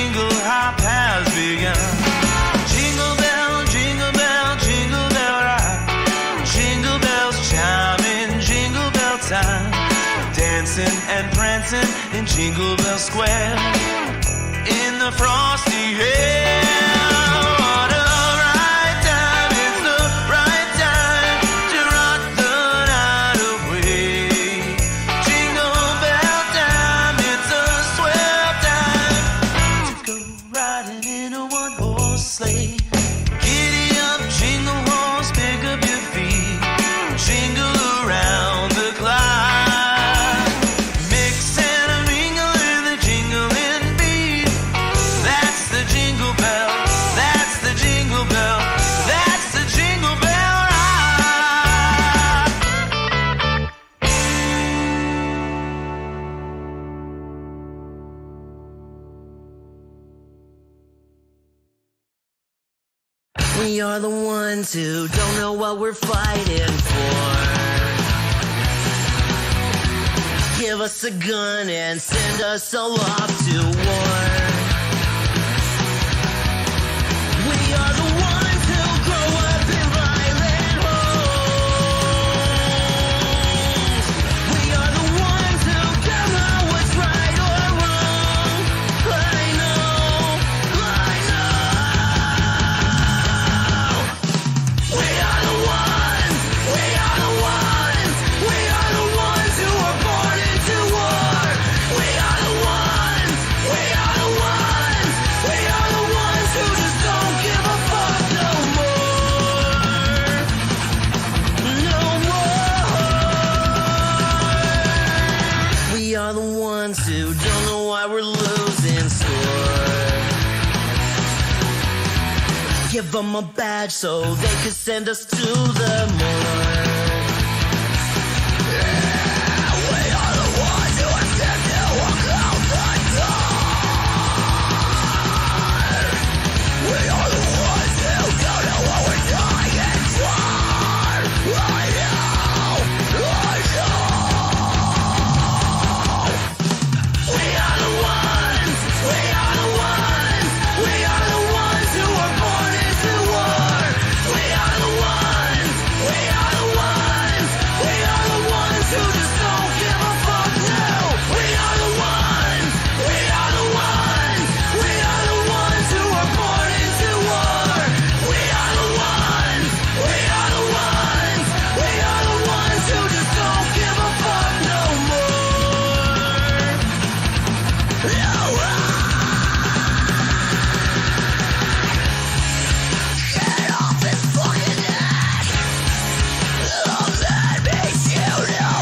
jingle hop has begun. Jingle bell, jingle bell, jingle bell rock. Jingle bells chiming, jingle bell time. Dancing and prancing in Jingle Bell Square. In the frosty air. What a right time, it's the right time to rock the night away. Jingle bell time, it's a swell time to go riding in a one-horse sleigh. Giddy up, jingle horse, pick up your feet. Jingle around the clock. Mix and a mingle in the jingling beat. That's the jingle bell. That's the jingle bell. That's the jingle bell rock. We are the ones who don't know what we're fighting for. Give us a gun and send us all off to war. We are the ones who grow up in violent homes. We are the ones who don't know what's right or wrong. I know. We are the ones. We are the ones. We are the ones who are born into war. We are the ones. We are the ones. We are the ones who just don't give a fuck no more. No more. We are the ones who don't know why we're losing score. Give them a badge so they could send us to the morgue. Yeah, we are the ones who are scared to walk out the door. We are the ones who don't know what we're dying for. I know. We are the ones. We are the ones. We are the ones who are born into war. We are the ones. We are the ones. We are the ones who just don't give a fuck now. We are the ones. We are the ones. We are the ones who are born into war. We are the ones. We are the ones. We are the ones who just don't give a fuck no more. No. Get off his fucking neck! Love that makes you know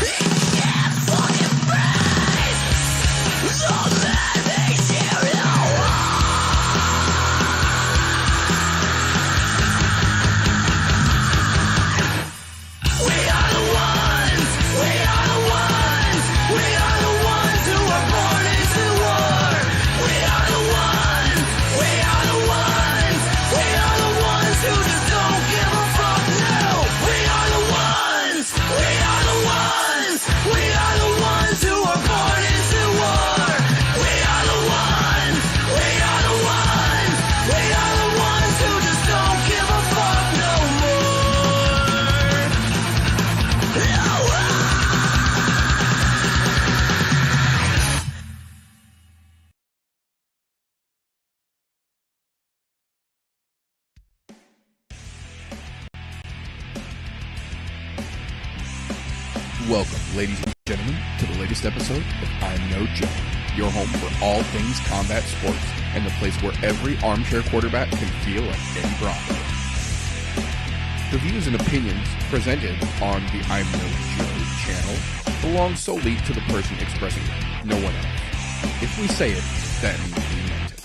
He can't fucking breathe! Love that makes you know We are the ones. We are the ones. We are the ones who are born into war. We are the ones. We are the ones. We are the ones who just don't give a fuck now. We are the ones. We are the ones. We are the ones who are born into war. We are the ones. We are the ones. We are the ones who just don't give a fuck no more. No. Welcome, ladies and gentlemen, to the latest episode of ImNoBookie, your home for all things combat sports and the place where every armchair quarterback can feel like Eddie Bronco. The views and opinions presented on the ImNoBookie channel belong solely to the person expressing them, no one else. If we say it, that means we meant it.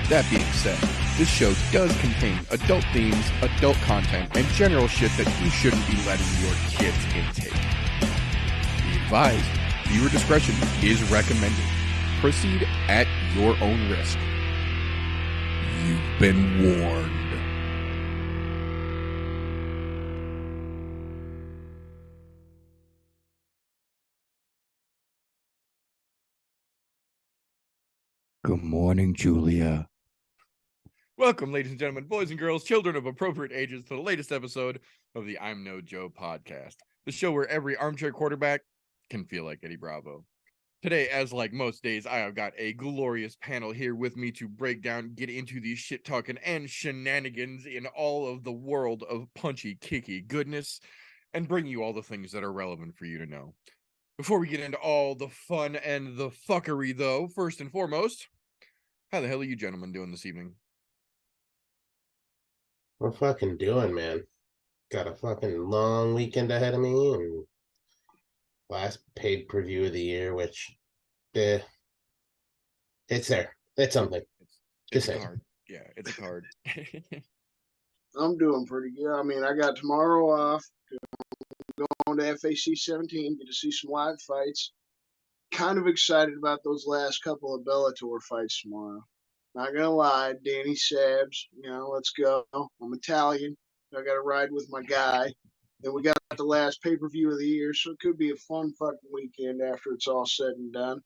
That being said, this show does contain adult themes, adult content, and general shit that you shouldn't be letting your kids intake. Be advised, viewer discretion is recommended. Proceed at your own risk. You've been warned. Good morning, Julia. Welcome, ladies and gentlemen, boys and girls, children of appropriate ages, to the latest episode of the I'm No Joe podcast, the show where every armchair quarterback can feel like Eddie Bravo. Today, as like most days, I have got a glorious panel here with me to break down, get into the shit talking and shenanigans in all of the world of punchy, kicky goodness, and bring you all the things that are relevant for you to know. Before we get into all the fun and the fuckery, though, first and foremost, how the hell are you gentlemen doing this evening? We're fucking doing, man. Got a fucking long weekend ahead of me, and last paid per view of the year, which, it's there. It's something. It's a card. Yeah, it's a card. I'm doing pretty good. I mean, I got tomorrow off. Going to FAC 17, get to see some live fights. Kind of excited about those last couple of Bellator fights tomorrow. Not gonna lie, Danny Sabs, let's go. I'm Italian. I got to ride with my guy. Then we got the last pay-per-view of the year, so it could be a fun fucking weekend after it's all said and done.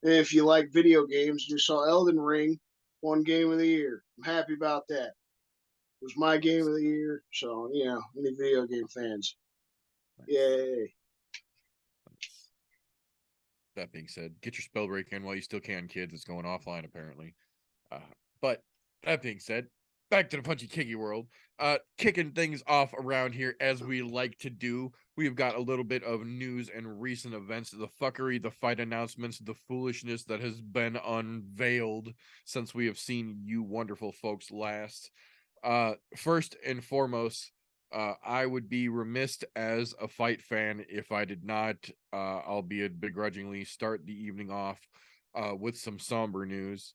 And if you like video games, you saw Elden Ring, one game of the year. I'm happy about that. It was my game of the year, so any video game fans, yay! That being said, get your spell break in while you still can, kids. It's going offline apparently. But that being said, back to the punchy kicky world. Kicking things off around here as we like to do. We've got a little bit of news and recent events, the fuckery, the fight announcements, the foolishness that has been unveiled since we have seen you wonderful folks last. First and foremost, I would be remiss as a fight fan if I did not, albeit begrudgingly, start the evening off with some somber news.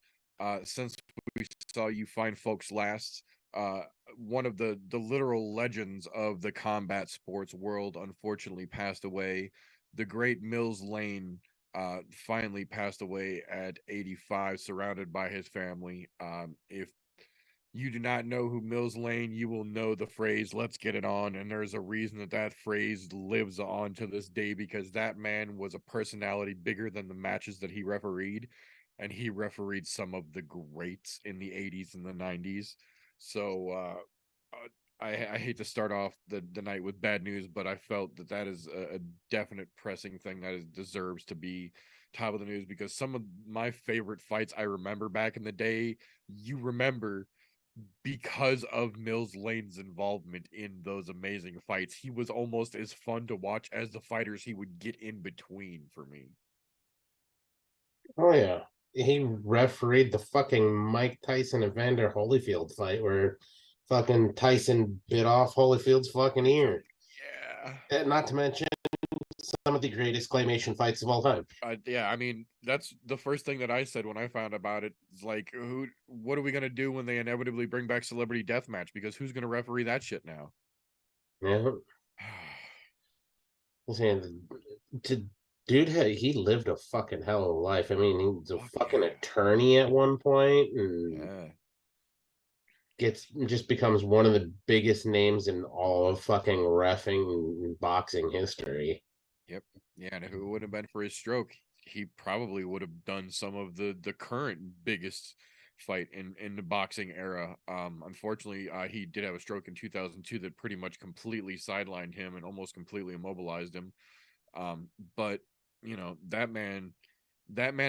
Since we saw you fine folks last, one of the literal legends of the combat sports world unfortunately passed away. The great Mills Lane finally passed away at 85, surrounded by his family. If you do not know who Mills Lane, you will know the phrase, let's get it on. And there's a reason that phrase lives on to this day, because that man was a personality bigger than the matches that he refereed. And he refereed some of the greats in the 80s and the 90s. So I hate to start off the night with bad news, but I felt that is a definite pressing thing that deserves to be top of the news, because some of my favorite fights I remember back in the day, you remember because of Mills Lane's involvement in those amazing fights. He was almost as fun to watch as the fighters he would get in between for me. Oh, yeah. He refereed the fucking Mike Tyson and Vander Holyfield fight where fucking Tyson bit off Holyfield's fucking ear. Yeah. Not to mention some of the greatest claymation fights of all time. Yeah, I mean, that's the first thing that I said when I found about it. It's like, what are we going to do when they inevitably bring back Celebrity Deathmatch? Because who's going to referee that shit now? Yeah. Dude, he lived a fucking hell of a life. I mean, he was a fucking attorney at one point, and just becomes one of the biggest names in all of fucking reffing boxing history. Yep. Yeah, and if it wouldn't have been for his stroke, he probably would have done some of the current biggest fight in the boxing era. Unfortunately, he did have a stroke in 2002 that pretty much completely sidelined him and almost completely immobilized him. But that man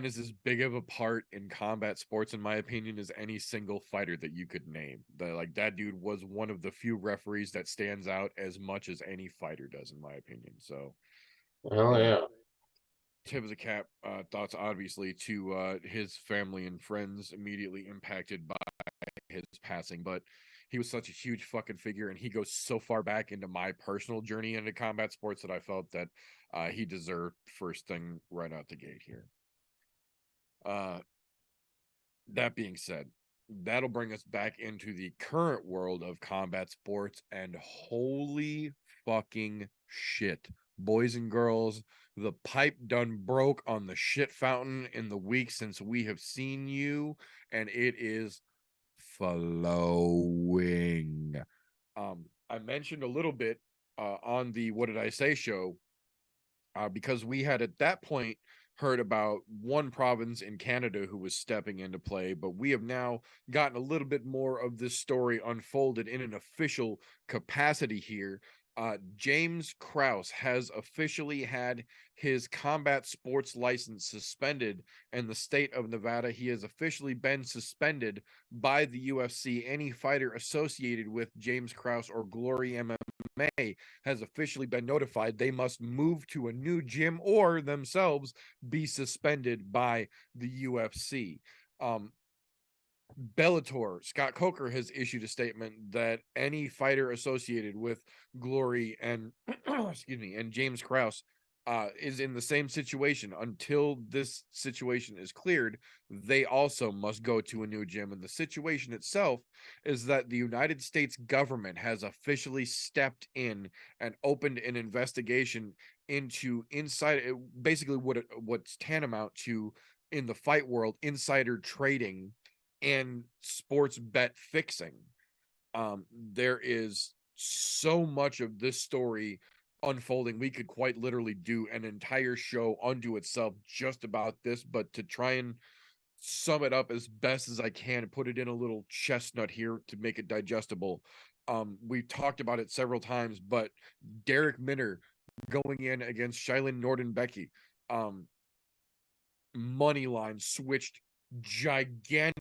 is as big of a part in combat sports, in my opinion, as any single fighter that you could name. That dude was one of the few referees that stands out as much as any fighter does, in my opinion. So, oh yeah. Tip of the cap, thoughts obviously to his family and friends immediately impacted by his passing, but he was such a huge fucking figure, and he goes so far back into my personal journey into combat sports that I felt that he deserved first thing right out the gate here. That being said, that'll bring us back into the current world of combat sports, and holy fucking shit, boys and girls, the pipe done broke on the shit fountain in the week since we have seen you, and it is flowing. I mentioned a little bit on the What Did I Say show, because we had at that point heard about one province in Canada who was stepping into play, but we have now gotten a little bit more of this story unfolded in an official capacity here. James Krause has officially had his combat sports license suspended in the state of Nevada. He has officially been suspended by the UFC. Any fighter associated with James Krause or Glory MMA has officially been notified they must move to a new gym or themselves be suspended by the UFC. Bellator, Scott Coker has issued a statement that any fighter associated with Glory and excuse me, and James Krause is in the same situation. Until this situation is cleared, they also must go to a new gym. And the situation itself is that the United States government has officially stepped in and opened an investigation into basically what's tantamount to, in the fight world, insider trading and sports bet fixing. There is so much of this story unfolding. We could quite literally do an entire show unto itself just about this, but to try and sum it up as best as I can and put it in a little chestnut here to make it digestible. We talked about it several times, but Derek Minner going in against Shailene Nordin-Becky, money line switched gigantically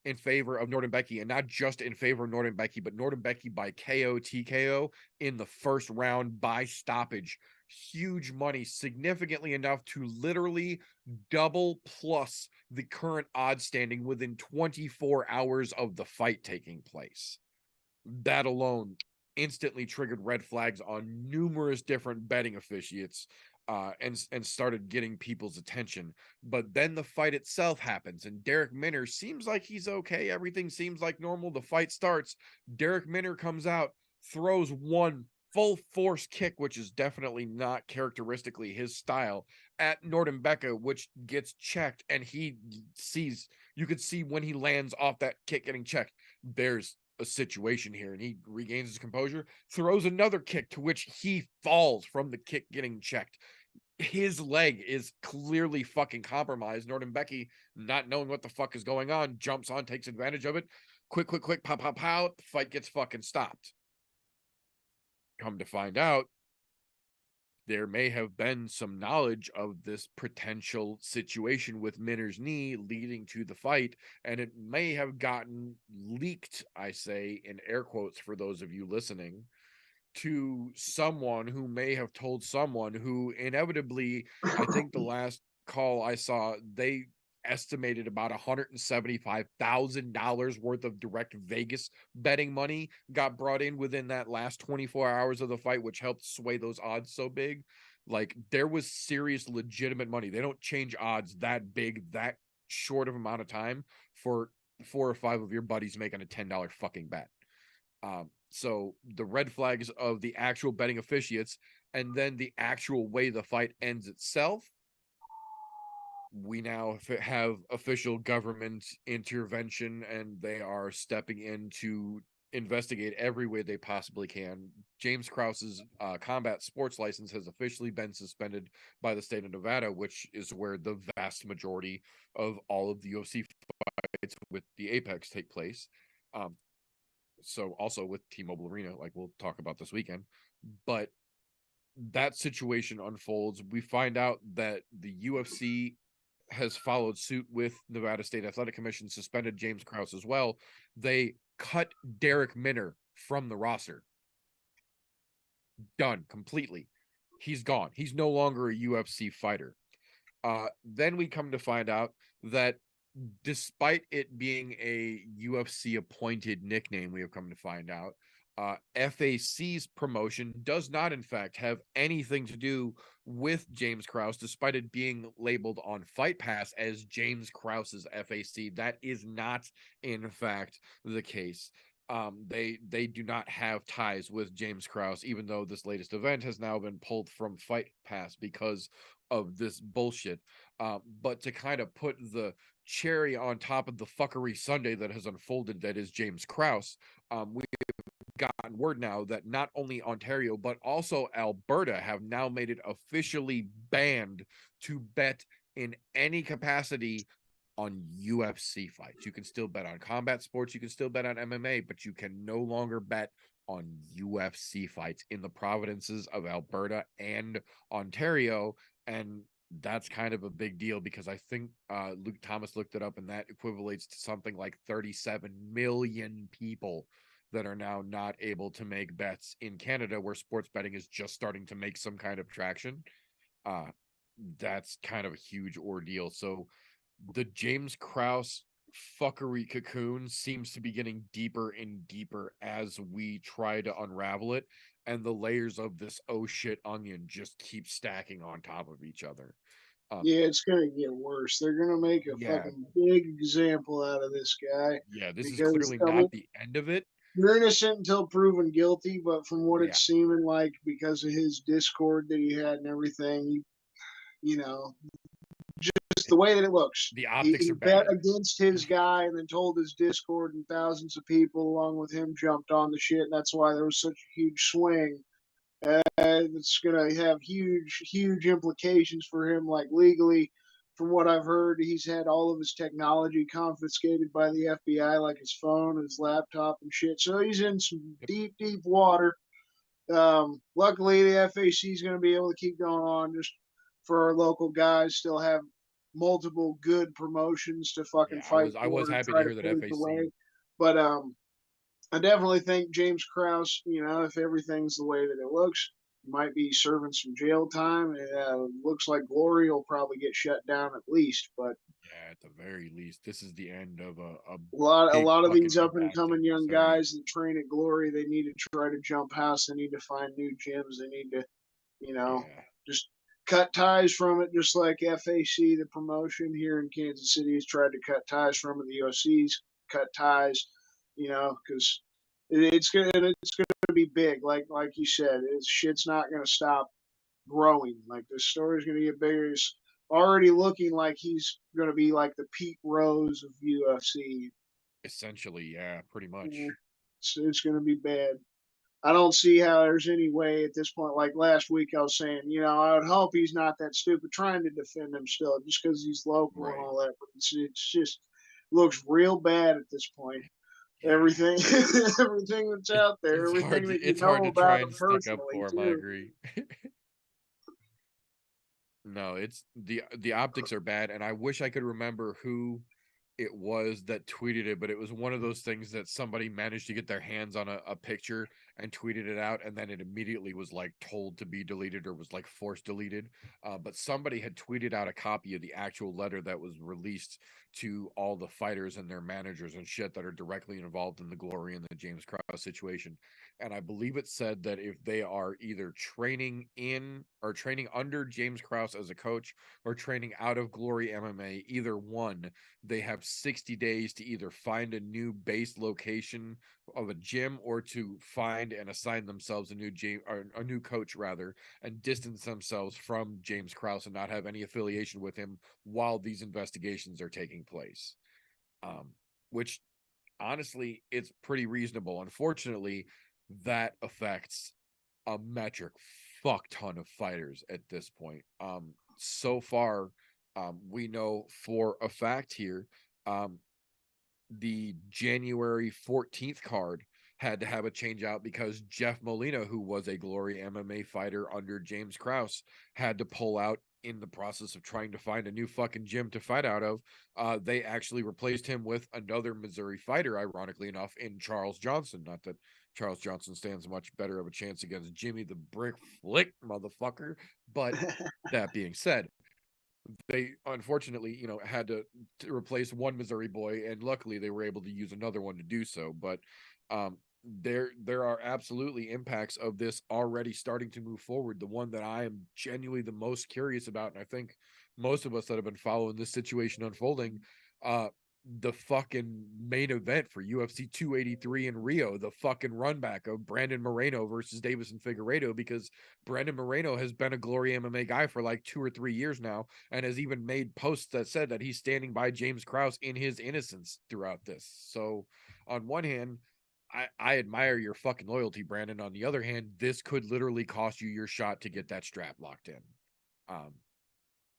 in favor of Nordin-Becky, and not just in favor of Nordin-Becky, but Nordin-Becky by KO TKO in the first round by stoppage. Huge money, significantly enough to literally double plus the current odds standing within 24 hours of the fight taking place. That alone instantly triggered red flags on numerous different betting officiates. And started getting people's attention. But then the fight itself happens, and Derek Minner seems like he's okay. Everything seems like normal. The fight starts. Derek Minner comes out, throws one full force kick, which is definitely not characteristically his style, at Nordin-Becky, which gets checked, and you could see when he lands off that kick getting checked, there's a situation here, and he regains his composure, throws another kick, to which he falls from the kick getting checked. His leg is clearly fucking compromised. Nordin-Becky, not knowing what the fuck is going on, jumps on, takes advantage of it. Quick, pow, pow, pow. The fight gets fucking stopped. Come to find out, there may have been some knowledge of this potential situation with Minner's knee leading to the fight, and it may have gotten leaked, I say in air quotes for those of you listening, to someone who may have told someone who inevitably, I think the last call I saw, they estimated about $175,000 worth of direct Vegas betting money got brought in within that last 24 hours of the fight, which helped sway those odds so big. Like, there was serious, legitimate money. They don't change odds that big, that short of amount of time for 4 or 5 of your buddies making a $10 fucking bet. So the red flags of the actual betting officiates, and then the actual way the fight ends itself, we now have official government intervention, and they are stepping in to investigate every way they possibly can. James Krause's combat sports license has officially been suspended by the state of Nevada, which is where the vast majority of all of the UFC fights with the Apex take place. So also with T-Mobile Arena, like we'll talk about this weekend. But that situation unfolds. We find out that the UFC has followed suit with Nevada State Athletic Commission, suspended James Krause as well. They cut Derek Minner from the roster. Done completely. He's gone. He's no longer a UFC fighter. Then we come to find out that despite it being a UFC appointed nickname, we have come to find out, FAC's promotion does not, in fact, have anything to do with James Krause, despite it being labeled on Fight Pass as James Krause's FAC. That is not, in fact, the case. They do not have ties with James Krause, even though this latest event has now been pulled from Fight Pass because of this bullshit. But to kind of put the cherry on top of the fuckery Sunday that has unfolded, that is James Krause, we gotten word now that not only Ontario, but also Alberta have now made it officially banned to bet in any capacity on UFC fights. You can still bet on combat sports, you can still bet on MMA, but you can no longer bet on UFC fights in the provinces of Alberta and Ontario. And that's kind of a big deal because I think Luke Thomas looked it up, and that equivalates to something like 37 million people that are now not able to make bets in Canada, where sports betting is just starting to make some kind of traction. That's kind of a huge ordeal. So the James Krause fuckery cocoon seems to be getting deeper and deeper as we try to unravel it, and the layers of this oh shit onion just keep stacking on top of each other. Yeah, it's gonna get worse. They're gonna make a fucking big example out of this guy. Yeah, this is Because, clearly I mean, not the end of it. you're innocent until proven guilty, but from what Yeah. it's seeming like, because of his Discord that he had and everything, you know, just the way that it looks. The optics He are bet bad. against his guy and then told his Discord, and thousands of people along with him jumped on the shit. And that's why there was such a huge swing. It's going to have huge implications for him, like legally. From what I've heard, he's had all of his technology confiscated by the FBI, like his phone, his laptop, and shit. So he's in some deep water. Luckily, the FAC is going to be able to keep going on just for our local guys. Still have multiple good promotions to fucking fight I was for and happy to try hear that pave the FAC. way. But I definitely think James Krause, if everything's the way that it looks, might be serving some jail time. It looks like Glory will probably get shut down at least. But yeah, at the very least, this is the end of a a big lot of fucking these up and impact in coming young this area. guys that train at Glory, they need to try to jump house. They need to find new gyms. They need to, just cut ties from it, just like FAC, the promotion here in Kansas City, has tried to cut ties from it. The OC's cut ties, because it's gonna be big. Like you said, shit's not gonna stop growing. Like this story's gonna get bigger. It's already looking like he's gonna be like the Pete Rose of UFC. Essentially, yeah, pretty much. Yeah, it's gonna be bad. I don't see how there's any way at this point. Like last week, I was saying, I would hope he's not that stupid trying to defend him still, just because he's local and all that. But it's just looks real bad at this point. Yeah. Everything, everything that's out there, everything that you know about him personally I agree. No, it's the optics are bad, and I wish I could remember who it was that tweeted it, but it was one of those things that somebody managed to get their hands on a picture and tweeted it out, and then it immediately was like told to be deleted or was like forced deleted. But somebody had tweeted out a copy of the actual letter that was released to all the fighters and their managers and shit that are directly involved in the Glory and the James Krause situation. And I believe it said that if they are either training in or training under James Krause as a coach or training out of Glory MMA, either one, they have 60 days to either find a new base location of a gym or to find and assign themselves a new coach rather, and distance themselves from James Krause and not have any affiliation with him while these investigations are taking place. Which honestly, it's pretty reasonable. Unfortunately, that affects a metric fuck ton of fighters at this point. So far, we know for a fact here, the January 14th card had to have a change out because Jeff Molina, who was a Glory MMA fighter under James Krause, had to pull out in the process of trying to find a new fucking gym to fight out of. They actually replaced him with another Missouri fighter, ironically enough, in Charles Johnson. Not that Charles Johnson stands much better of a chance against Jimmy the Brick Flick motherfucker, but that being said, they unfortunately, had to replace one Missouri boy, and luckily they were able to use another one to do so. But there are absolutely impacts of this already starting to move forward. The one that I am genuinely the most curious about, and I think most of us that have been following this situation unfolding, the fucking main event for UFC 283 in Rio, the fucking runback of Brandon Moreno versus Davison Figueiredo, because Brandon Moreno has been a Glory MMA guy for like 2 or 3 years now, and has even made posts that said that he's standing by James Krause in his innocence throughout this. So on one hand, I admire your fucking loyalty, Brandon. On the other hand, this could literally cost you your shot to get that strap locked in.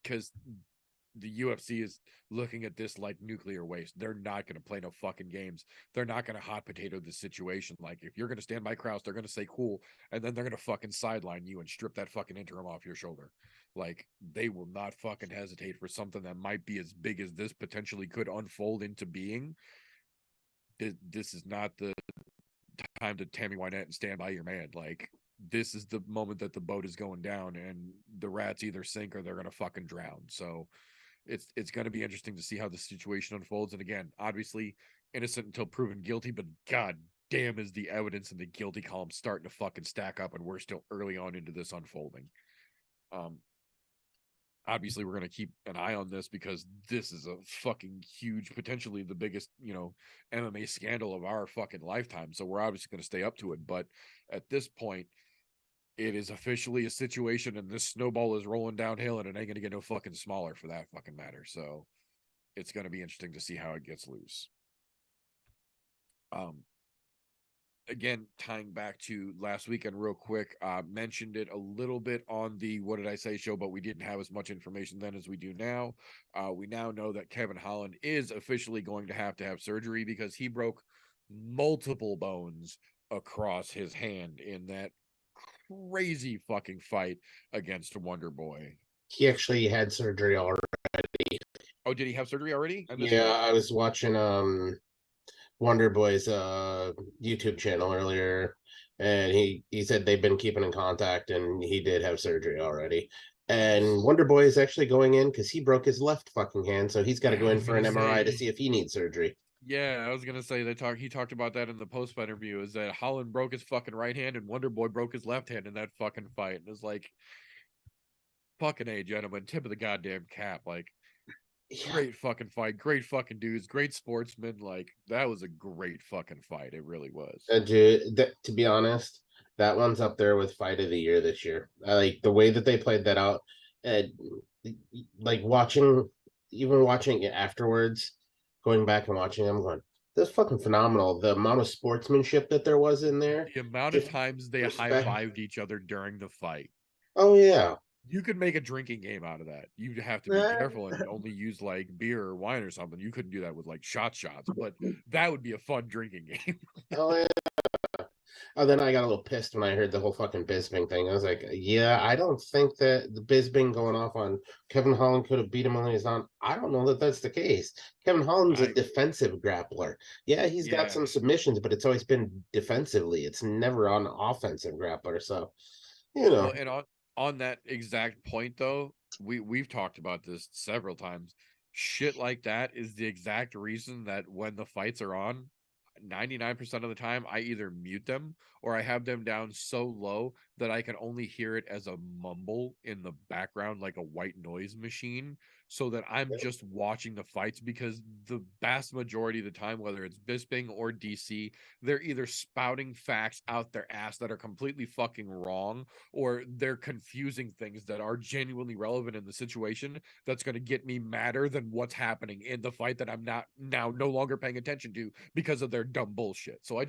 Because the UFC is looking at this like nuclear waste. They're not going to play no fucking games. They're not going to hot potato the situation. Like, if you're going to stand by Krause, they're going to say cool, and then they're going to fucking sideline you and strip that fucking interim off your shoulder. Like, they will not fucking hesitate for something that might be as big as this potentially could unfold into being. This is not the time to Tammy Wynette and stand by your man. Like, this is the moment that the boat is going down, and the rats either sink or they're going to fucking drown. So it's going to be interesting to see how the situation unfolds. And again, obviously innocent until proven guilty, but god damn is the evidence in the guilty column starting to fucking stack up, and we're still early on into this unfolding. Obviously we're going to keep an eye on this because this is a fucking huge, potentially the biggest, MMA scandal of our fucking lifetime. So we're obviously going to stay up to it. But at this point, it is officially a situation, and this snowball is rolling downhill, and it ain't going to get no fucking smaller for that fucking matter. So it's going to be interesting to see how it gets loose. Again, tying back to last weekend real quick, mentioned it a little bit on the What Did I Say show, but we didn't have as much information then as we do now. We now know that Kevin Holland is officially going to have surgery because he broke multiple bones across his hand in that crazy fucking fight against Wonder Boy. He actually had surgery already. Oh, did he have surgery already? I was watching Wonder Boy's YouTube channel earlier, and he said they've been keeping in contact, and he did have surgery already. And Wonder Boy is actually going in because he broke his left fucking hand, so he's got to go in for an MRI to see if he needs surgery. Yeah, I was gonna say he talked about that in the post-fight interview, is that Holland broke his fucking right hand and Wonder Boy broke his left hand in that fucking fight. And it's like, fucking A, gentlemen, tip of the goddamn cap. Like, great fucking fight, great fucking dudes, great sportsmen. Like, that was a great fucking fight. It really was. Dude, to be honest, that one's up there with fight of the year this year. I like the way that they played that out. Like watching it afterwards, going back and watching them, going, that's fucking phenomenal. The amount of sportsmanship that there was in there. The amount of times they high-fived each other during the fight. Oh, yeah. You could make a drinking game out of that. You'd have to be careful and only use like beer or wine or something. You couldn't do that with like shots, but that would be a fun drinking game. Oh, yeah. Oh, then I got a little pissed when I heard the whole fucking Bisping thing. I was like, yeah, I don't think that the Bisping going off on Kevin Holland could have beat him when he's on. I don't know that that's the case. Kevin Holland's a defensive grappler. Yeah, he's got some submissions, but it's always been defensively. It's never on offensive grappler. So, Well, and on that exact point, though, we've talked about this several times. Shit like that is the exact reason that when the fights are on, 99% of the time, I either mute them or I have them down so low that I can only hear it as a mumble in the background, like a white noise machine, so that I'm just watching the fights, because the vast majority of the time, whether it's Bisping or DC, they're either spouting facts out their ass that are completely fucking wrong, or they're confusing things that are genuinely relevant in the situation that's going to get me madder than what's happening in the fight that I'm no longer paying attention to because of their dumb bullshit. So I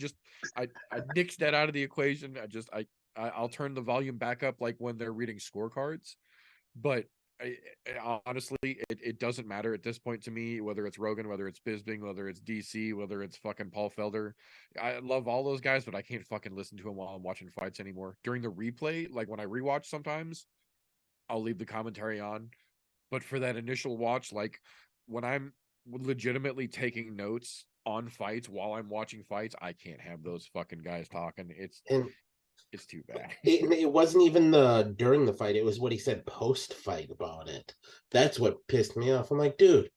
nixed that out of the equation. I'll turn the volume back up like when they're reading scorecards, but honestly, it doesn't matter at this point to me, whether it's Rogan, whether it's Bisping, whether it's DC, whether it's fucking Paul Felder. I love all those guys, but I can't fucking listen to them while I'm watching fights anymore. During the replay, like when I rewatch sometimes, I'll leave the commentary on. But for that initial watch, like when I'm legitimately taking notes on fights while I'm watching fights, I can't have those fucking guys talking. It's too bad. It wasn't even during the fight. It was what he said post-fight about it. That's what pissed me off. I'm like, dude,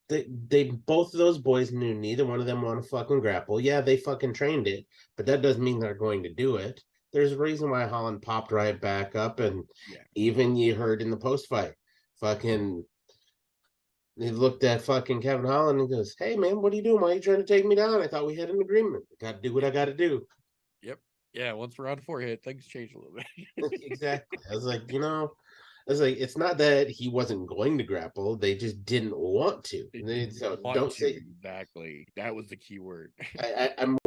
they both of those boys knew neither one of them want to fucking grapple. Yeah, they fucking trained it, but that doesn't mean they're going to do it. There's a reason why Holland popped right back up, and even you heard in the post-fight, fucking, he looked at fucking Kevin Holland and goes, "Hey man, what are you doing? Why are you trying to take me down? I thought we had an agreement. I got to do what I got to do." Yep. Yeah, once we're on forehead, things change a little bit. Exactly. I was like, it's not that he wasn't going to grapple; they just didn't want to. So don't say exactly. That was the key word. I'm more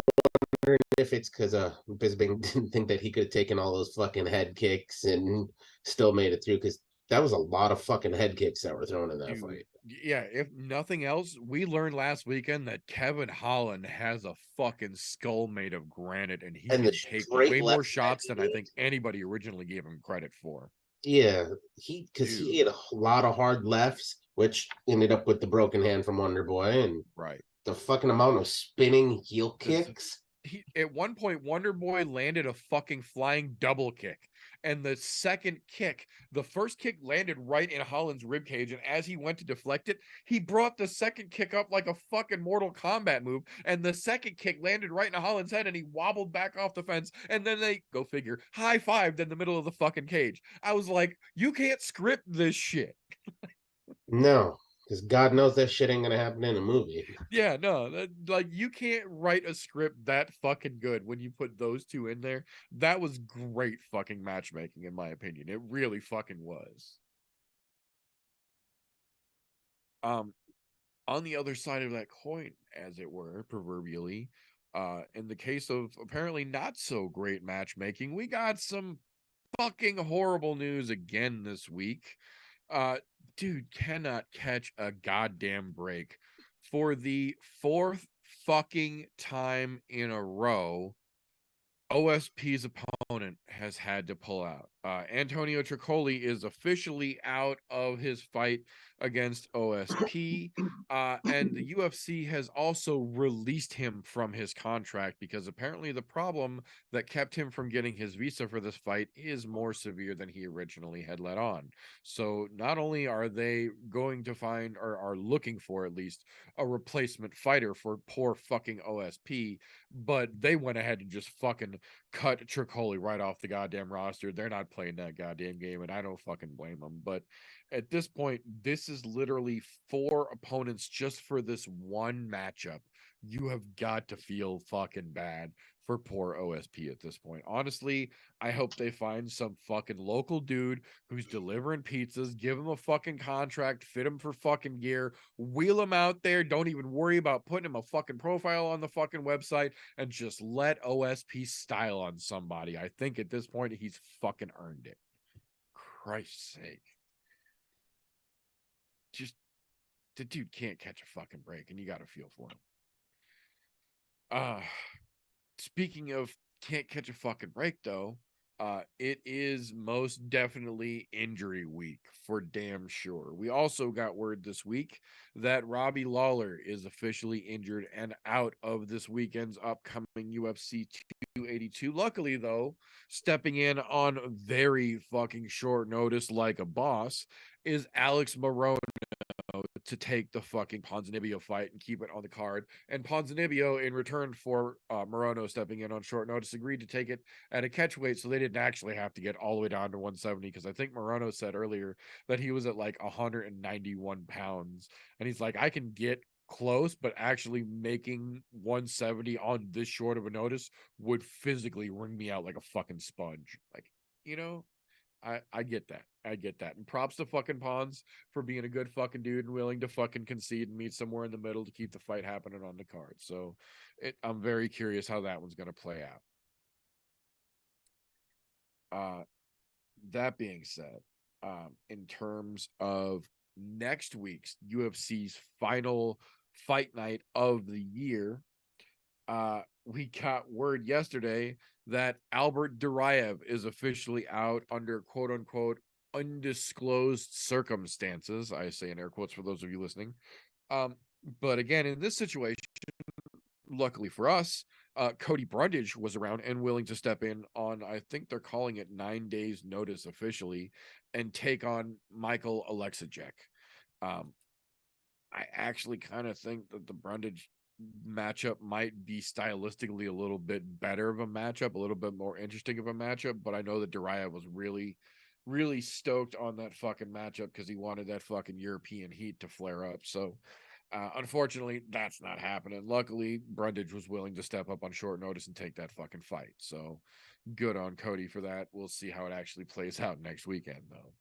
if it's because Bisping didn't think that he could have taken all those fucking head kicks and still made it through, because that was a lot of fucking head kicks that were thrown in that Dude, fight. yeah, if nothing else, we learned last weekend that Kevin Holland has a fucking skull made of granite, and he And can the take straight way more left shots that than he I think anybody originally gave him credit for. Yeah, because Dude. he had a lot of hard lefts, which ended up with the broken hand from Wonder Boy, and Right. the fucking amount of spinning heel kicks. At one point, Wonder Boy landed a fucking flying double kick. And the second kick, the first kick landed right in Holland's ribcage. And as he went to deflect it, he brought the second kick up like a fucking Mortal Kombat move. And the second kick landed right in Holland's head, and he wobbled back off the fence. And then they, go figure, high-fived in the middle of the fucking cage. I was like, you can't script this shit. No, because God knows that shit ain't gonna happen in a movie. Yeah, no, like you can't write a script that fucking good when you put those two in there. That was great fucking matchmaking, in my opinion. It really fucking was. On the other side of that coin, as it were, proverbially, in the case of apparently not so great matchmaking, we got some fucking horrible news again this week. Dude cannot catch a goddamn break. For the fourth fucking time in a row, OSP's opponent has had to pull out. Antonio Tricoli is officially out of his fight against OSP. And the UFC has also released him from his contract because apparently the problem that kept him from getting his visa for this fight is more severe than he originally had let on. So not only are they going to find, or are looking for at least, a replacement fighter for poor fucking OSP, but they went ahead and just fucking cut Tricoli right off the goddamn roster. They're not playing that goddamn game, and I don't fucking blame them. But at this point, this is literally 4 opponents just for this one matchup. You have got to feel fucking bad for poor OSP at this point. Honestly, I hope they find some fucking local dude who's delivering pizzas, give him a fucking contract, fit him for fucking gear, wheel him out there, don't even worry about putting him a fucking profile on the fucking website, and just let OSP style on somebody. I think at this point, he's fucking earned it. Christ's sake. Just, the dude can't catch a fucking break, and you got to feel for him. Speaking of can't catch a fucking break, though, it is most definitely injury week for damn sure. We also got word this week that Robbie Lawler is officially injured and out of this weekend's upcoming UFC 282. Luckily, though, stepping in on very fucking short notice like a boss is Alex Morono to take the fucking Ponzinibbio fight and keep it on the card. And Ponzinibbio, in return for Morono stepping in on short notice, agreed to take it at a catchweight, so they didn't actually have to get all the way down to 170, because I think Morono said earlier that he was at like 191 pounds. And he's like, I can get close, but actually making 170 on this short of a notice would physically wring me out like a fucking sponge. Like, you know, I get that. I get that. And props to fucking Pons for being a good fucking dude and willing to fucking concede and meet somewhere in the middle to keep the fight happening on the card. So I'm very curious how that one's going to play out. That being said, in terms of next week's UFC's final fight night of the year, we got word yesterday that Albert Duraev is officially out under quote unquote undisclosed circumstances. I say in air quotes for those of you listening. But again, in this situation, luckily for us, Cody Brundage was around and willing to step in on, I think they're calling it 9 days notice officially, and take on Michael Alexejek. I actually kind of think that the Brundage matchup might be stylistically a little bit better of a matchup, a little bit more interesting of a matchup, but I know that Duraev was really stoked on that fucking matchup because he wanted that fucking European heat to flare up. So unfortunately, that's not happening. Luckily, Brundage was willing to step up on short notice and take that fucking fight. So good on Cody for that. We'll see how it actually plays out next weekend, though.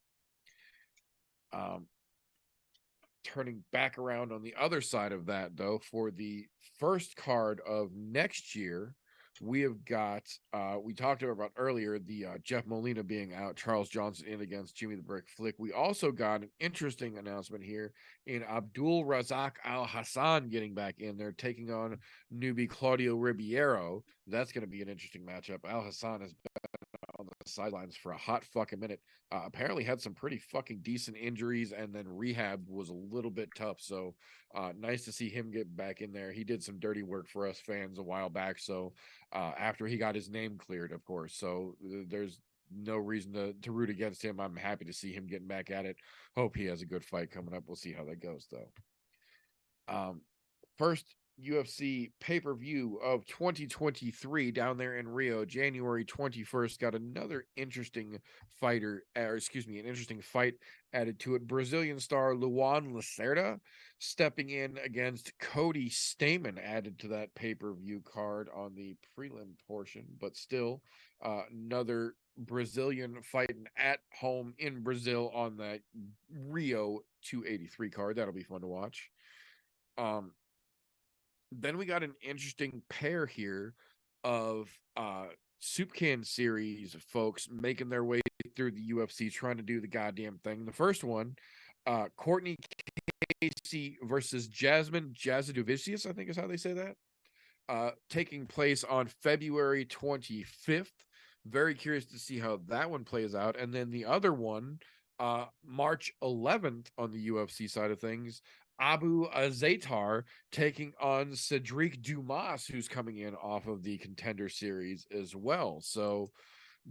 Turning back around on the other side of that, though, for the first card of next year, we have got, we talked about earlier, the Jeff Molina being out, Charles Johnson in against Jimmy the Brick Flick. We also got an interesting announcement here in Abdul Razak Al Hassan getting back in there, taking on newbie Claudio Ribeiro. That's going to be an interesting matchup. Al Hassan has on the sidelines for a hot fucking minute. Apparently had some pretty fucking decent injuries, and then rehab was a little bit tough. So nice to see him get back in there. He did some dirty work for us fans a while back. So after he got his name cleared, of course. So there's no reason to root against him. I'm happy to see him getting back at it. Hope he has a good fight coming up. We'll see how that goes, though. First UFC pay-per-view of 2023 down there in Rio, January 21st, got another interesting an interesting fight added to it. Brazilian star Luan Lacerda stepping in against Cody Stamann, added to that pay-per-view card on the prelim portion, but still another Brazilian fighting at home in Brazil on that Rio 283 card. That'll be fun to watch. Then we got an interesting pair here of soup can series folks making their way through the UFC, trying to do the goddamn thing. The first one, Courtney Casey versus Jasmine Jasudavicius, I think is how they say that, taking place on February 25th. Very curious to see how that one plays out. And then the other one, March 11th on the UFC side of things, Abu Azaitar taking on Cedric Dumas, who's coming in off of the Contender Series as well. So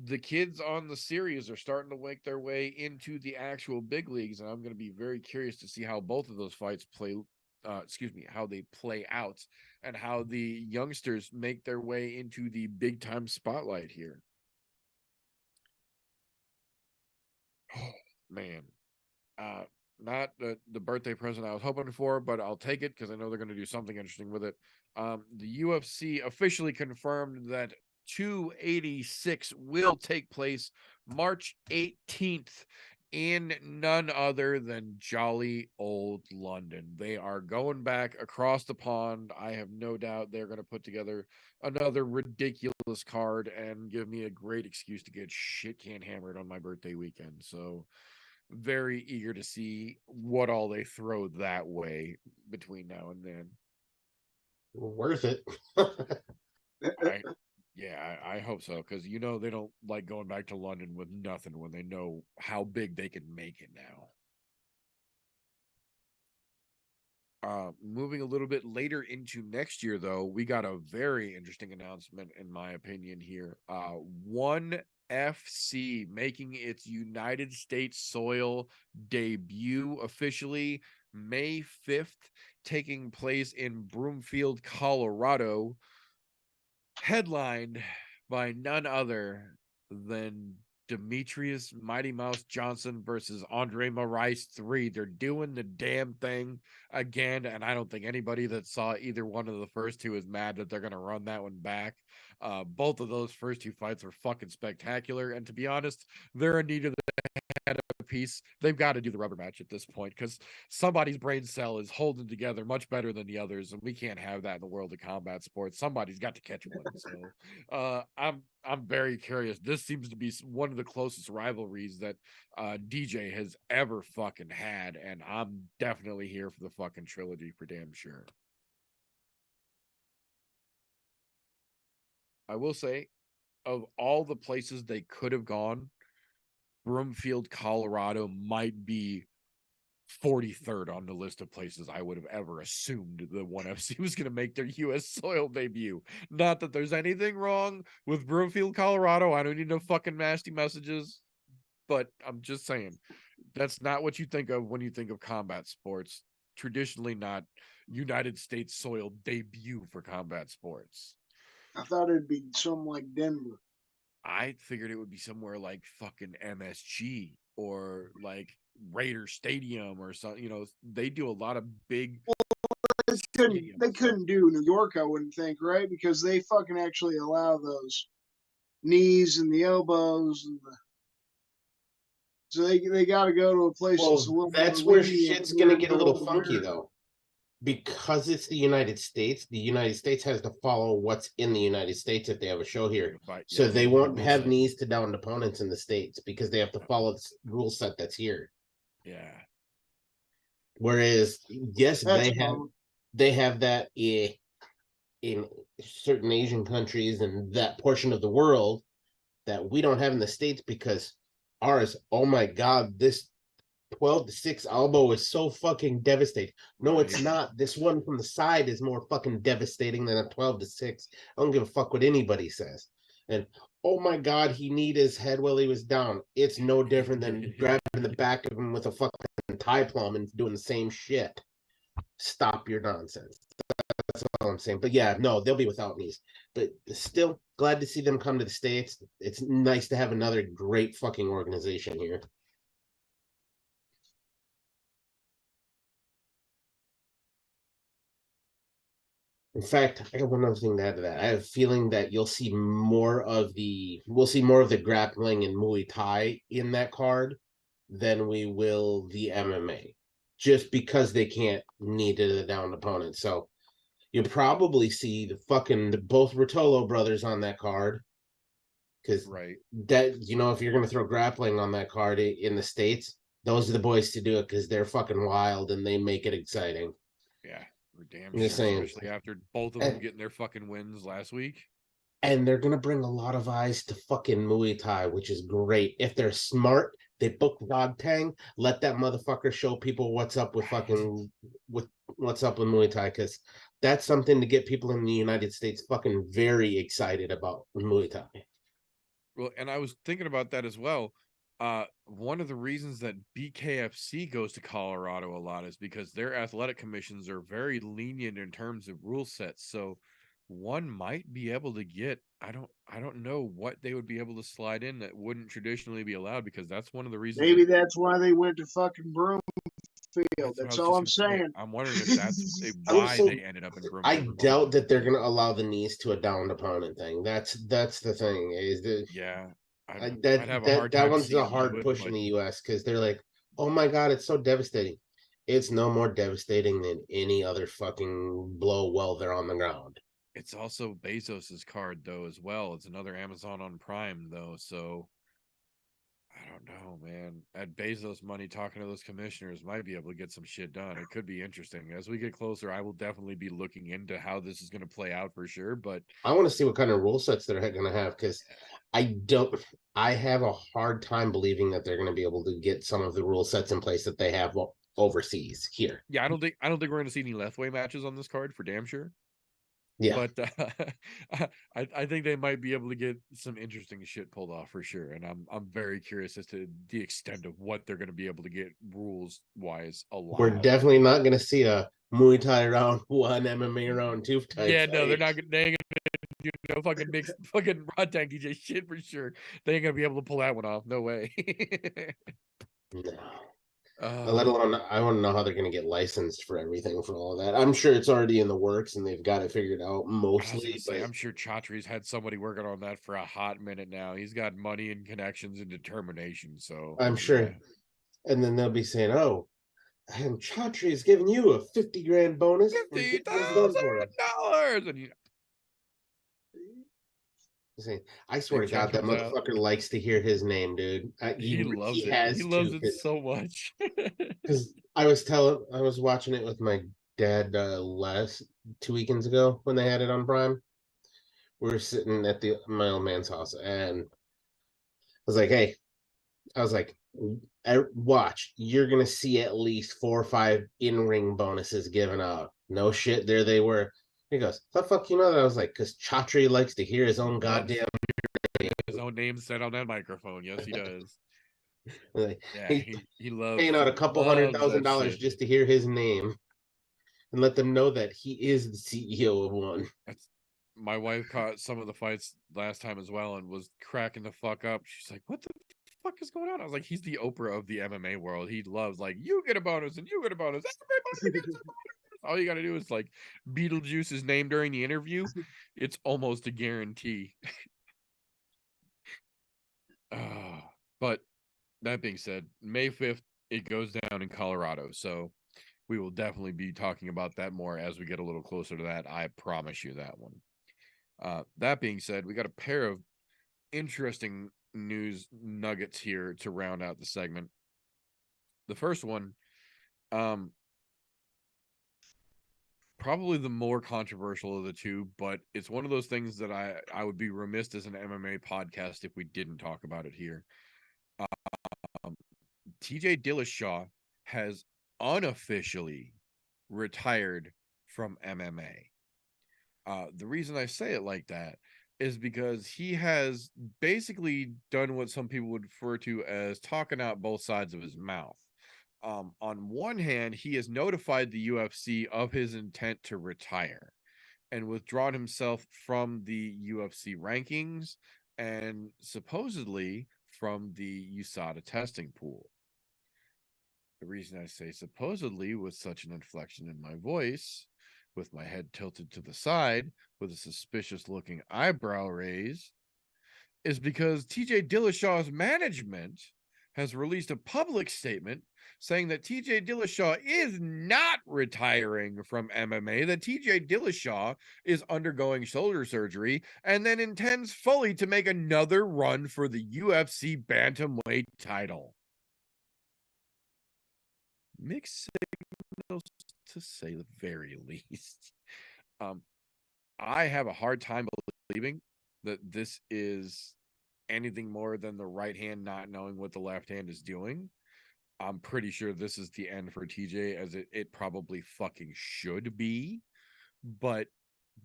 the kids on the series are starting to make their way into the actual big leagues, and I'm going to be very curious to see how both of those fights how they play out, and how the youngsters make their way into the big time spotlight here. Oh, man. Not the birthday present I was hoping for, but I'll take it because I know they're going to do something interesting with it. The UFC officially confirmed that 286 will take place March 18th in none other than jolly old London. They are going back across the pond. I have no doubt they're going to put together another ridiculous card and give me a great excuse to get shit can hammered on my birthday weekend. So very eager to see what all they throw that way between now and then. Worth it. I hope so, because they don't like going back to London with nothing when they know how big they can make it now. Moving a little bit later into next year, though, we got a very interesting announcement, in my opinion, here. One FC making its United States soil debut officially May 5th, taking place in Broomfield, Colorado, headlined by none other than Demetrius Mighty Mouse Johnson versus Andre Moraes 3. They're doing the damn thing again, and I don't think anybody that saw either one of the first two is mad that they're going to run that one back. Both of those first two fights are fucking spectacular, and to be honest, they're in need of the head of a piece. They've got to do the rubber match at this point, because somebody's brain cell is holding together much better than the others, and we can't have that in the world of combat sports. Somebody's got to catch one. So I'm very curious. This seems to be one of the closest rivalries that DJ has ever fucking had, and I'm definitely here for the fucking trilogy for damn sure. I will say, of all the places they could have gone, Broomfield, Colorado might be 43rd on the list of places I would have ever assumed the ONE FC was going to make their U.S. soil debut. Not that there's anything wrong with Broomfield, Colorado. I don't need no fucking nasty messages, but I'm just saying, that's not what you think of when you think of combat sports. Traditionally not United States soil debut for combat sports. I thought it'd be something like Denver. I figured it would be somewhere like fucking MSG or like Raider Stadium or something. They do a lot of big. They couldn't do New York, I wouldn't think, right? Because they fucking actually allow those knees and the elbows, and so they got to go to a place that's a little. That's where shit's gonna get a little funky, though. because it's the United States has to follow what's in the United States if they have a show here. So they won't have knees to downed opponents in the States because they have to follow the rule set that's here. Yeah. Whereas, yes, they have that in certain Asian countries and that portion of the world that we don't have in the States because ours, oh my God, this 12-6 elbow is so fucking devastating. No, Right. it's not. This one from the side is more fucking devastating than a 12-6. I don't give a fuck what anybody says. And oh my God, he kneed his head while he was down. It's no different than grabbing the back of him with a fucking tie plum and doing the same shit. Stop your nonsense. That's all I'm saying. But yeah, no, they'll be without knees. But still glad to see them come to the States. It's nice to have another great fucking organization here. In fact, I got one other thing to add to that. I have a feeling that we'll see more of the grappling and Muay Thai in that card than we will the MMA, just because they can't knee to the downed opponent. So you'll probably see both Rotolo brothers on that card. Because that, if you're gonna throw grappling on that card in the States, those are the boys to do it because they're fucking wild and they make it exciting. Yeah. Damn sure, especially after both of them getting their fucking wins last week. And they're gonna bring a lot of eyes to fucking Muay Thai, which is great. If they're smart, they book Rod Tang, let that motherfucker show people what's up with what's up with Muay Thai, because that's something to get people in the United States fucking very excited about Muay Thai. Well, and I was thinking about that as well. One of the reasons that BKFC goes to Colorado a lot is because their athletic commissions are very lenient in terms of rule sets. So one might be able to get, I don't know what they would be able to slide in that wouldn't traditionally be allowed, because that's one of the reasons. Maybe that's why they went to fucking Broomfield. That's all I'm saying. I'm wondering if that's why they ended up in Broomfield. I doubt that they're going to allow the knees to a downed opponent thing. That's the thing. Is that that one's a hard push in the U.S. because they're like, oh my God, it's so devastating. It's no more devastating than any other fucking blow while they're on the ground. It's also Bezos's card though as well. It's another Amazon on Prime though, so I don't know, man. At Bezos money, talking to those commissioners might be able to get some shit done. It could be interesting. As we get closer, I will definitely be looking into how this is going to play out for sure. But I want to see what kind of rule sets they're going to have, because I have a hard time believing that they're going to be able to get some of the rule sets in place that they have overseas here. Yeah, I don't think we're going to see any Lethway matches on this card for damn sure. Yeah, but I think they might be able to get some interesting shit pulled off for sure, and I'm very curious as to the extent of what they're going to be able to get rules wise allowed. We're definitely not going to see a Muay Thai round 1, MMA round 2 type. Yeah, no, they're not going to fucking mix fucking Rod Tang DJ shit for sure. They ain't gonna be able to pull that one off. No way. No. Let alone, I want to know how they're going to get licensed for everything for all of that. I'm sure it's already in the works and they've got it figured out mostly. I'm sure Chatri's had somebody working on that for a hot minute now. He's got money and connections and determination. So I'm sure. Yeah. And then they'll be saying, "Oh, and Chatri is giving you a $50,000 bonus, $50,000." And I swear to God, that motherfucker likes to hear his name, dude. He loves it. He loves it so much. Because I was watching it with my dad last 2 weekends ago when they had it on Prime. We were sitting at my old man's house, and I was like, "Hey," I was like, "Watch, you're gonna see at least 4 or 5 in-ring bonuses given out." No shit, there they were. He goes, "The fuck you know that?" I was like, "Because Chatri likes to hear his own goddamn name said on that microphone." Yes, he does. Like, yeah, he loves paying out a couple $100,000 just to hear his name and let them know that he is the CEO of one. My wife caught some of the fights last time as well and was cracking the fuck up. She's like, "What the fuck is going on?" I was like, "He's the Oprah of the MMA world. He loves, like, you get a bonus and you get a bonus. Everybody gets a bonus." All you got to do is like Beetlejuice's name during the interview. It's almost a guarantee. But that being said, May 5th, it goes down in Colorado. So we will definitely be talking about that more as we get a little closer to that. I promise you that one. That being said, we got a pair of interesting news nuggets here to round out the segment. The first one, probably the more controversial of the two, but it's one of those things that I would be remiss as an MMA podcast if we didn't talk about it here. TJ Dillashaw has unofficially retired from MMA. The reason I say it like that is because he has basically done what some people would refer to as talking out both sides of his mouth. On one hand, he has notified the UFC of his intent to retire and withdrawn himself from the UFC rankings and supposedly from the USADA testing pool. The reason I say supposedly with such an inflection in my voice, with my head tilted to the side, with a suspicious looking eyebrow raise, is because TJ Dillashaw's management has released a public statement saying that TJ Dillashaw is not retiring from MMA, that TJ Dillashaw is undergoing shoulder surgery, and then intends fully to make another run for the UFC bantamweight title. Mixed signals, to say the very least. I have a hard time believing that this is anything more than the right hand not knowing what the left hand is doing. I'm pretty sure this is the end for TJ, as it probably fucking should be. But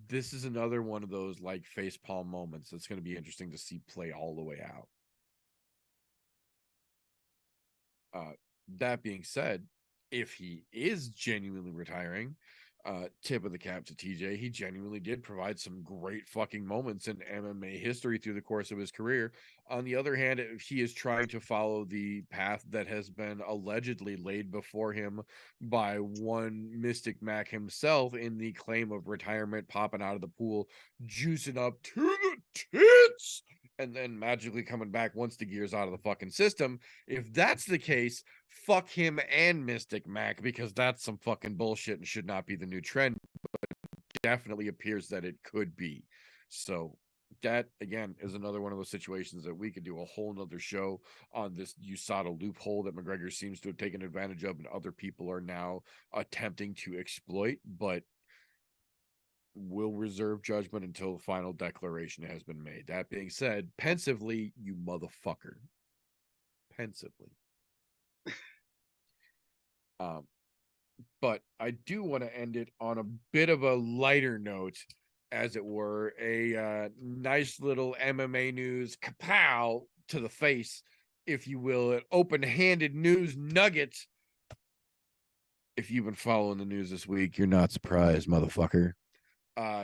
this is another one of those like facepalm moments that's going to be interesting to see play all the way out. That being said, if he is genuinely retiring, tip of the cap to TJ, he genuinely did provide some great fucking moments in MMA history through the course of his career. On the other hand, if he is trying to follow the path that has been allegedly laid before him by one Mystic Mac himself in the claim of retirement, popping out of the pool, juicing up to the tits, and then magically coming back once the gear's out of the fucking system, if that's the case, fuck him and Mystic Mac, because that's some fucking bullshit and should not be the new trend, but it definitely appears that it could be. So that, again, is another one of those situations that we could do a whole nother show on, this USADA loophole that McGregor seems to have taken advantage of and other people are now attempting to exploit, but we'll reserve judgment until the final declaration has been made. That being said, pensively, you motherfucker. Pensively. But I do want to end it on a bit of a lighter note, as it were, a nice little MMA news kapow to the face, if you will, an open-handed news nugget. If you've been following the news this week, you're not surprised, motherfucker.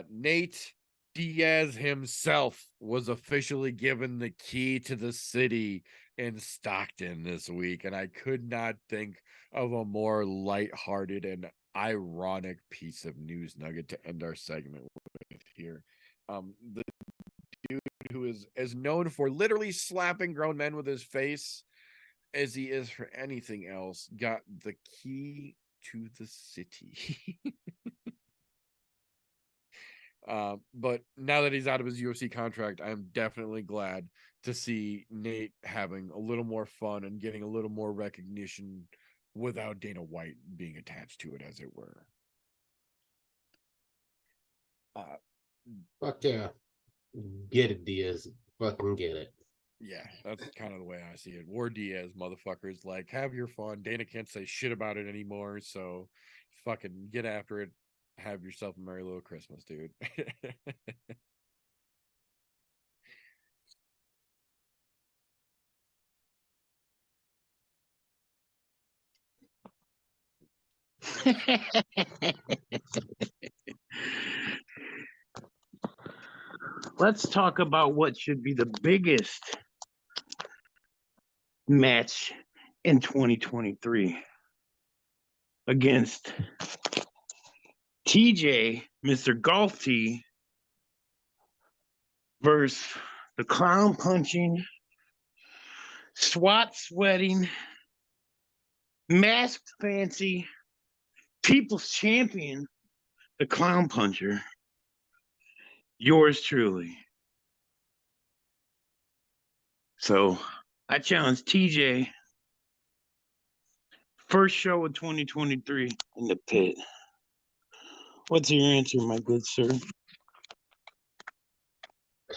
Nate Diaz himself was officially given the key to the city in Stockton this week, and I could not think of a more lighthearted and ironic piece of news nugget to end our segment with here. The dude who is as known for literally slapping grown men with his face as he is for anything else got the key to the city. But now that he's out of his UFC contract, I'm definitely glad to see Nate having a little more fun and getting a little more recognition without Dana White being attached to it, as it were. Fuck yeah. Get it, Diaz. Fucking get it. Yeah, that's kind of the way I see it. War Diaz, motherfuckers, like, have your fun. Dana can't say shit about it anymore, so fucking get after it. Have yourself a merry little Christmas, dude. Let's talk about what should be the biggest match in 2023 against TJ, Mr. Golf T, versus the clown punching, SWAT sweating, masked fancy, People's champion, the clown puncher. Yours truly. So I challenge TJ. First show of 2023 in the pit. What's your answer, my good sir?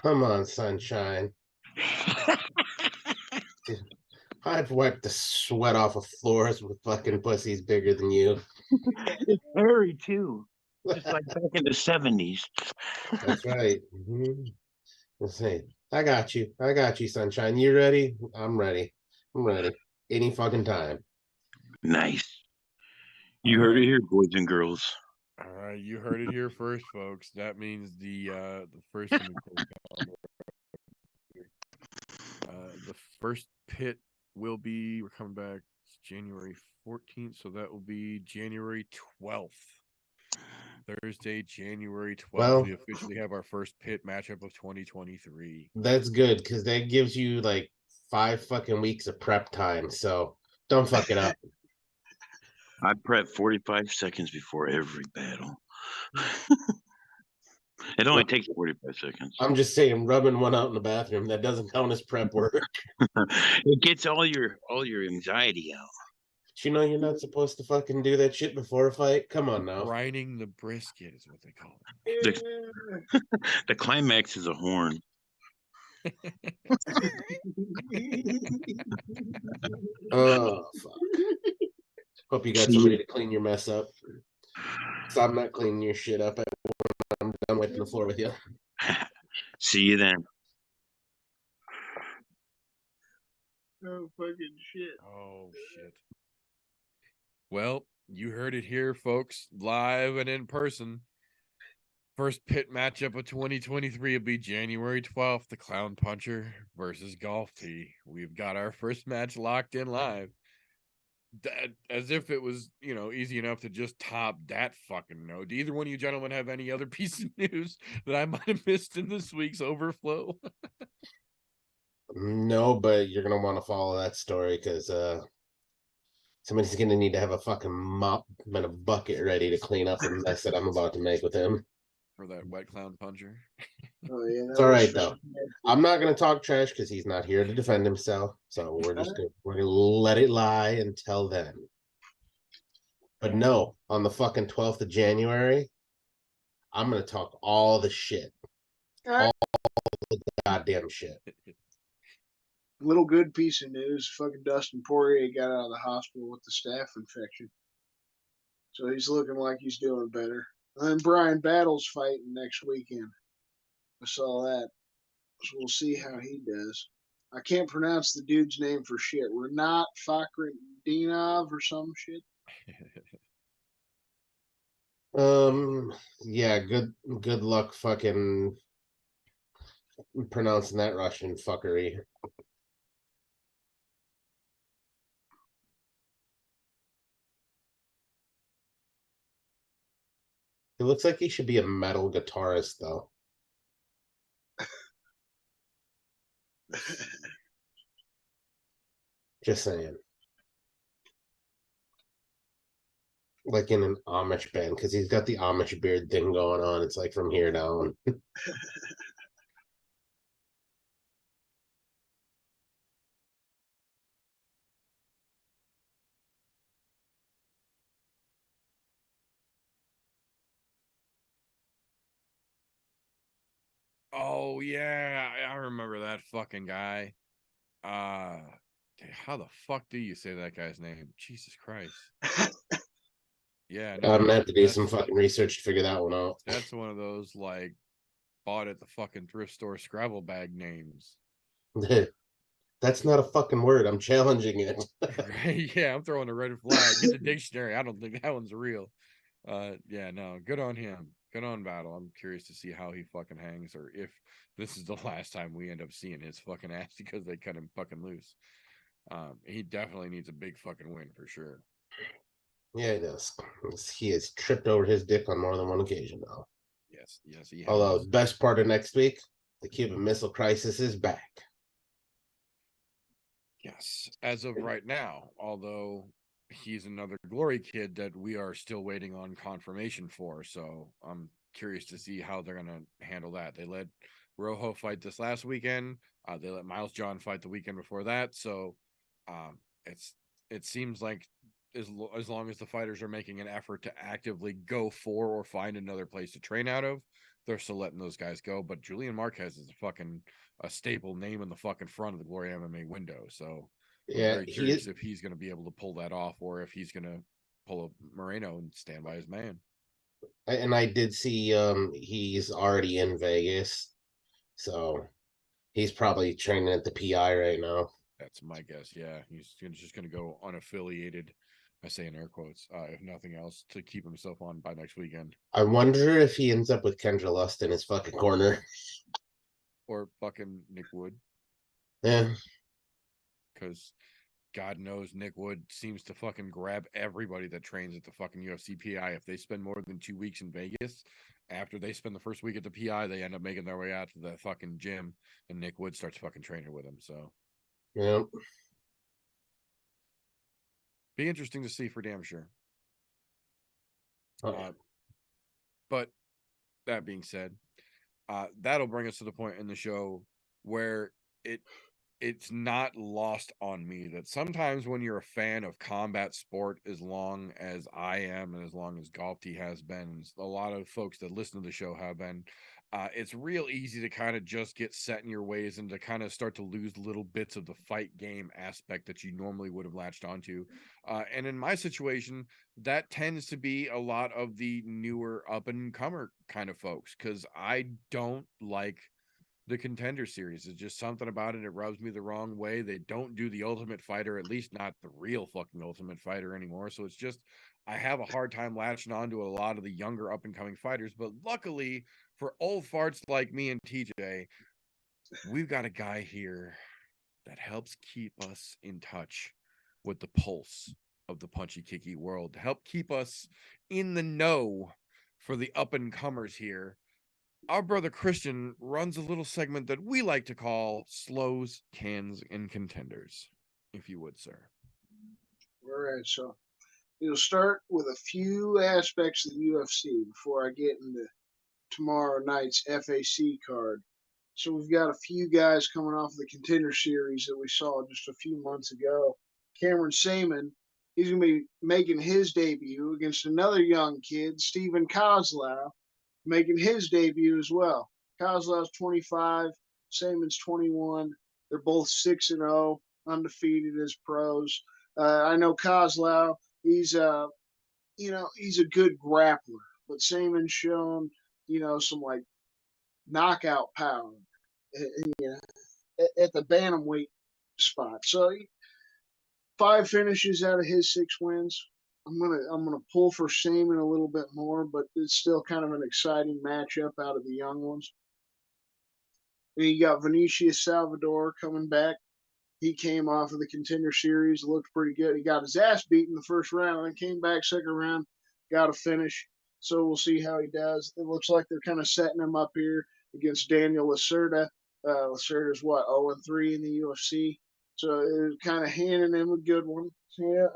Come on, sunshine. I've wiped the sweat off of floors with fucking pussies bigger than you. It's hairy too. Just like back in the 70s. That's right. Let's see. I got you. I got you, sunshine. You ready? I'm ready. I'm ready. Any fucking time. Nice. You heard it here, boys and girls. All right, you heard it here first, folks. That means the first in the first pit will be, we're coming back, it's January 14th, so that will be January 12th. Thursday, January 12th. Well, we officially have our first pit matchup of 2023. That's good because that gives you like 5 fucking weeks of prep time. So don't fuck it up. I prep 45 seconds before every battle. It only takes 45 seconds. I'm just saying, rubbing one out in the bathroom, that doesn't count as prep work. It gets all your anxiety out. But you know you're not supposed to fucking do that shit before a fight? Come on now. Brining the brisket is what they call it. The climax is a horn. Oh, fuck. Hope you got somebody to clean your mess up. So I'm not cleaning your shit up. I'm done wiping the floor with you. See you then. Oh, fucking shit. Oh, shit. Well, you heard it here, folks, live and in person. First pit matchup of 2023 will be January 12th, the Clown Puncher versus Golf Tee. We've got our first match locked in live. As if it was, easy enough to just top that fucking note. Do either one of you gentlemen have any other piece of news that I might have missed in this week's overflow? No, but you're going to want to follow that story because somebody's going to need to have a fucking mop and a bucket ready to clean up the mess that I'm about to make with him. For that wet clown puncher. Oh, yeah, It's all right, though. I'm not going to talk trash because he's not here to defend himself. So we're gonna let it lie until then. But no, on the fucking 12th of January, I'm going to talk all the shit. All the goddamn shit. Little good piece of news. Fucking Dustin Poirier got out of the hospital with the staph infection. So he's looking like he's doing better. And then Brian Battle's fighting next weekend. I saw that. So we'll see how he does. I can't pronounce the dude's name for shit. Renat Fakhretdinov or some shit. Yeah, good luck fucking pronouncing that Russian fuckery. It looks like he should be a metal guitarist, though. Just saying. Like in an Amish band, because he's got the Amish beard thing going on. It's like from here down. Oh, yeah. I remember that fucking guy. How the fuck do you say that guy's name? Jesus Christ. Yeah, no, I'm gonna have to do some fucking research to figure that one out. That's one of those like bought at the fucking thrift store Scrabble bag names. That's not a fucking word. I'm challenging it. Yeah, I'm throwing a red flag. Get the dictionary. I don't think that one's real. Yeah, no, good on him. Good on Battle. I'm curious to see how he fucking hangs, or if this is the last time we end up seeing his fucking ass because they cut him fucking loose. He definitely needs a big fucking win for sure. Yeah, he does. He has tripped over his dick on more than one occasion now. Yes, he has. Although, best part of next week, the Cuban Missile Crisis is back. Yes, as of right now, although he's another Glory kid that we are still waiting on confirmation for. So I'm curious to see how they're going to handle that. They let Rojo fight this last weekend. They let Miles John fight the weekend before that. So it seems like as long as the fighters are making an effort to actively go for or find another place to train out of, they're still letting those guys go. But Julian Marquez is a staple name in the fucking front of the Glory MMA window. So I'm Yeah, very curious if he's going to be able to pull that off, or if he's going to pull a Moreno and stand by his man. and I did see he's already in Vegas, so he's probably training at the PI right now. That's my guess. Yeah, he's just going to go unaffiliated. I say in air quotes, if nothing else, to keep himself on by next weekend. I wonder if he ends up with Kendra Lust in his fucking corner. Or fucking Nick Wood. Yeah. Because God knows Nick Wood seems to fucking grab everybody that trains at the fucking UFC PI. If they spend more than 2 weeks in Vegas, after they spend the first week at the PI, they end up making their way out to the fucking gym, and Nick Wood starts fucking training with him. So, Yeah. be interesting to see for damn sure. Oh. But that being said, that'll bring us to the point in the show where it's not lost on me that sometimes when you're a fan of combat sport, as long as I am and as long as Golf T has been, and a lot of folks that listen to the show have been, it's real easy to kind of just get set in your ways and to kind of start to lose little bits of the fight game aspect that you normally would have latched onto. And in my situation, that tends to be a lot of the newer up and comer kind of folks, because I don't like the Contender Series. Is just something about it. It rubs me the wrong way. They don't do the Ultimate Fighter, at least not the real fucking Ultimate Fighter anymore. So it's just, I have a hard time latching on to a lot of the younger up and coming fighters. But luckily for old farts like me and TJ, we've got a guy here that helps keep us in touch with the pulse of the punchy kicky world, to help keep us in the know for the up and comers here. Our brother Christian runs a little segment that we like to call Slows, Cans, and Contenders, if you would, sir. All right, so we'll start with a few aspects of the UFC before I get into tomorrow night's FAC card. So we've got a few guys coming off the Contender Series that we saw just a few months ago. Cameron Saman, he's going to be making his debut against another young kid, Steven Kozlov, making his debut as well. Kozlov's 25, Saman's 21. They're both 6-0, undefeated as pros. I know Kozlov, he's a good grappler, but Saman's shown, some like knockout power at the bantamweight spot. So 5 finishes out of his 6 wins. I'm gonna pull for Saman a little bit more, but it's still kind of an exciting matchup out of the young ones. And you got Vinicius Salvador coming back. He came off of the Contender Series, looked pretty good. He got his ass beat in the first round, and then came back second round, got a finish. So we'll see how he does. It looks like they're kind of setting him up here against Daniel Lacerda. Lacerda's 0-3 in the UFC, so it's kind of handing him a good one. Yeah,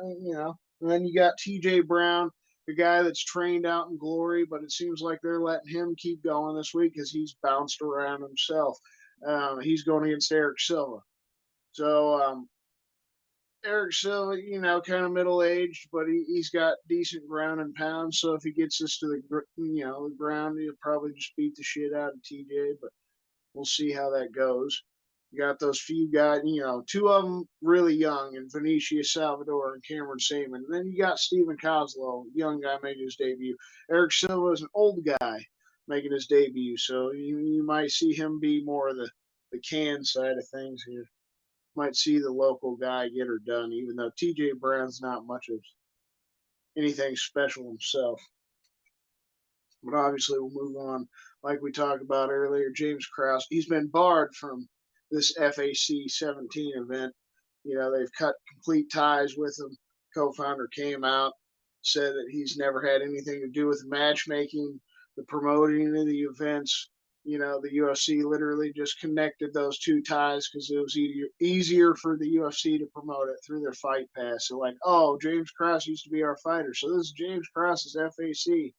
And then you got T.J. Brown, the guy that's trained out in Glory, but it seems like they're letting him keep going this week because he's bounced around himself. He's going against Eric Silva. So Eric Silva, kind of middle aged, but he's got decent ground and pound. So if he gets us to the ground, he'll probably just beat the shit out of TJ. But we'll see how that goes. You got those few guys, 2 of them really young, and Vinicius Salvador and Cameron Saman. And then you got Steven Kozlov, young guy making his debut. Eric Silva is an old guy making his debut, so you might see him be more of the can side of things here. Might see the local guy get her done, even though TJ Brown's not much of anything special himself. But obviously, we'll move on. Like we talked about earlier, James Krause, he's been barred from this FAC 17 event. They've cut complete ties with him. Co-founder came out, said that he's never had anything to do with the matchmaking, the promoting of the events. The UFC literally just connected those two ties because it was easier for the UFC to promote it through their Fight Pass. So like, oh, James Krause used to be our fighter, so this is James Krause's FAC.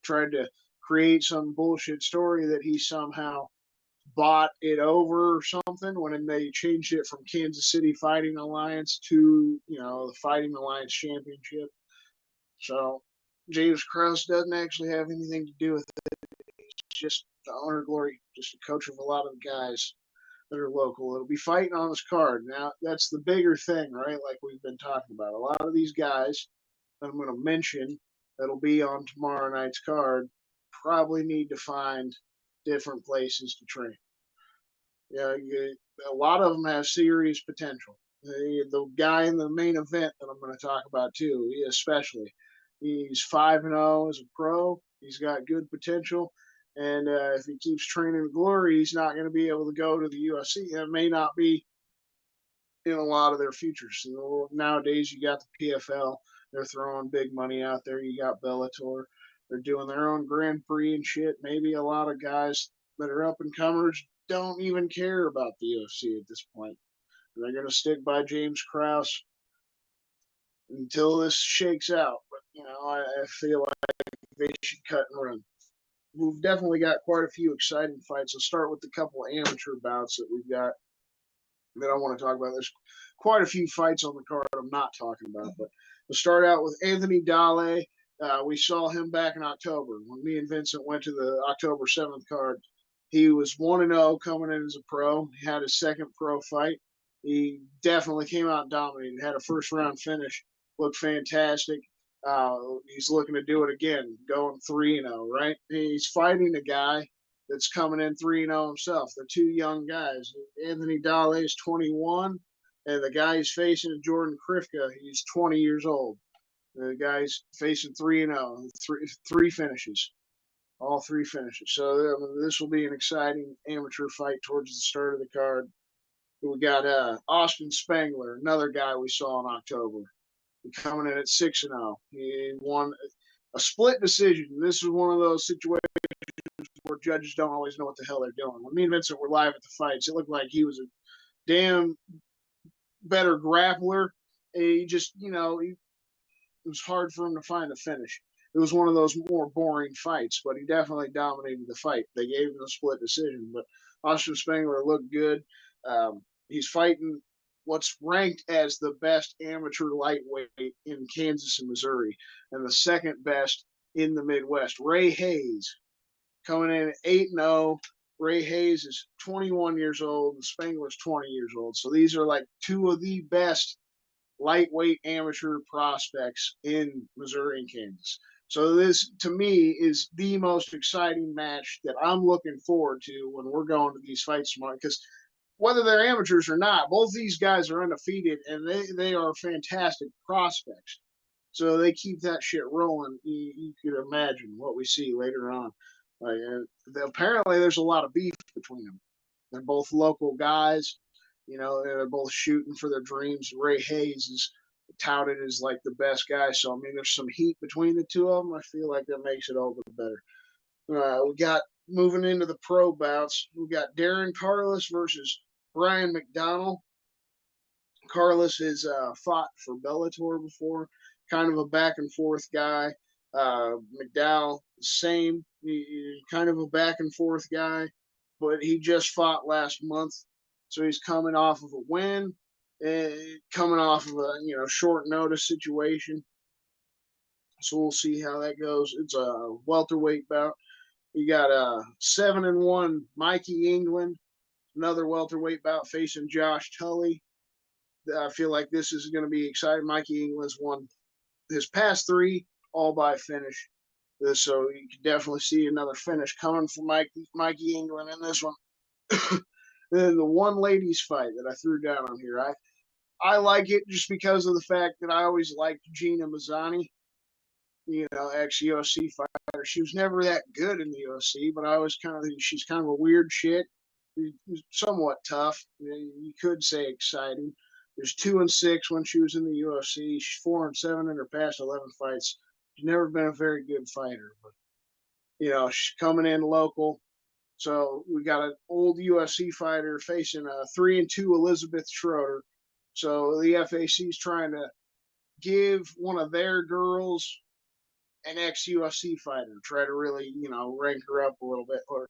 Tried to create some bullshit story that he somehow bought it over or something when they changed it from Kansas City Fighting Alliance to, the Fighting Alliance Championship. So James Krause doesn't actually have anything to do with it. He's just the Honor Glory, just a coach of a lot of guys that are local. It'll be fighting on this card. Now, that's the bigger thing, right? Like we've been talking about. A lot of these guys that I'm going to mention that'll be on tomorrow night's card probably need to find different places to train. A lot of them have serious potential. The guy in the main event that I'm going to talk about too, especially, he's 5-0 as a pro. He's got good potential, and if he keeps training Glory, he's not going to be able to go to the UFC. That may not be in a lot of their futures. Nowadays, you got the PFL. They're throwing big money out there. You got Bellator. They're doing their own Grand Prix and shit. Maybe a lot of guys that are up and comers don't even care about the UFC at this point. They're going to stick by James Krause until this shakes out. But, I feel like they should cut and run. We've definitely got quite a few exciting fights. Let's start with the couple of amateur bouts that we've got that I want to talk about. There's quite a few fights on the card I'm not talking about, but we'll start out with Anthony Dale. We saw him back in October when me and Vincent went to the October 7th card. He was 1-0 coming in as a pro. He had his second pro fight. He definitely came out dominated, had a first-round finish, looked fantastic. He's looking to do it again, going 3-0, right? He's fighting a guy that's coming in 3-0 himself. They're two young guys. Anthony Dale is 21, and the guy he's facing, Jordan Krifka, he's 20 years old. The guy's facing 3-0, three finishes, all three finishes. So this will be an exciting amateur fight towards the start of the card. We got Austin Spangler, another guy we saw in October, coming in at 6-0. He won a split decision. This is one of those situations where judges don't always know what the hell they're doing. When me and Vincent were live at the fights, it looked like he was a damn better grappler. He just, it was hard for him to find a finish. It was one of those more boring fights, but he definitely dominated the fight. They gave him a split decision, but Austin Spangler looked good. He's fighting what's ranked as the best amateur lightweight in Kansas and Missouri, and the second best in the Midwest. Ray Hayes coming in at 8-0. Ray Hayes is 21 years old, and Spangler's 20 years old. So these are like two of the best lightweight amateur prospects in Missouri and Kansas. So this, to me, is the most exciting match that I'm looking forward to when we're going to these fights tomorrow, because whether they're amateurs or not, both these guys are undefeated, and they are fantastic prospects. So they keep that shit rolling. You could imagine what we see later on. Apparently, there's a lot of beef between them. They're both local guys. They're both shooting for their dreams. Ray Hayes is touted as like the best guy. So, there's some heat between the two of them. I feel like that makes it all the better. We got moving into the pro bouts. We got Darren Carlos versus Brian McDonnell. Carlos has fought for Bellator before, kind of a back and forth guy. McDowell, same, kind of a back and forth guy, but he just fought last month. So he's coming off of a win, coming off of a short notice situation. So we'll see how that goes. It's a welterweight bout. You got 7-1 Mikey England, another welterweight bout facing Josh Tully. I feel like this is going to be exciting. Mikey England's won his past three all by finish. So you can definitely see another finish coming from Mikey England in this one. Then the one ladies fight that I threw down on here, I like it just because of the fact that I always liked Gina Mazzani, ex-UFC fighter. She was never that good in the UFC, but I always she's kind of a weird shit, somewhat tough. You could say exciting. There's 2-6 when she was in the UFC. She's 4-7 in her past 11 fights. She's never been a very good fighter, but she's coming in local. So we got an old UFC fighter facing a 3-2 Elizabeth Schroeder. So the FAC is trying to give one of their girls an ex-UFC fighter, try to really, rank her up a little bit, or,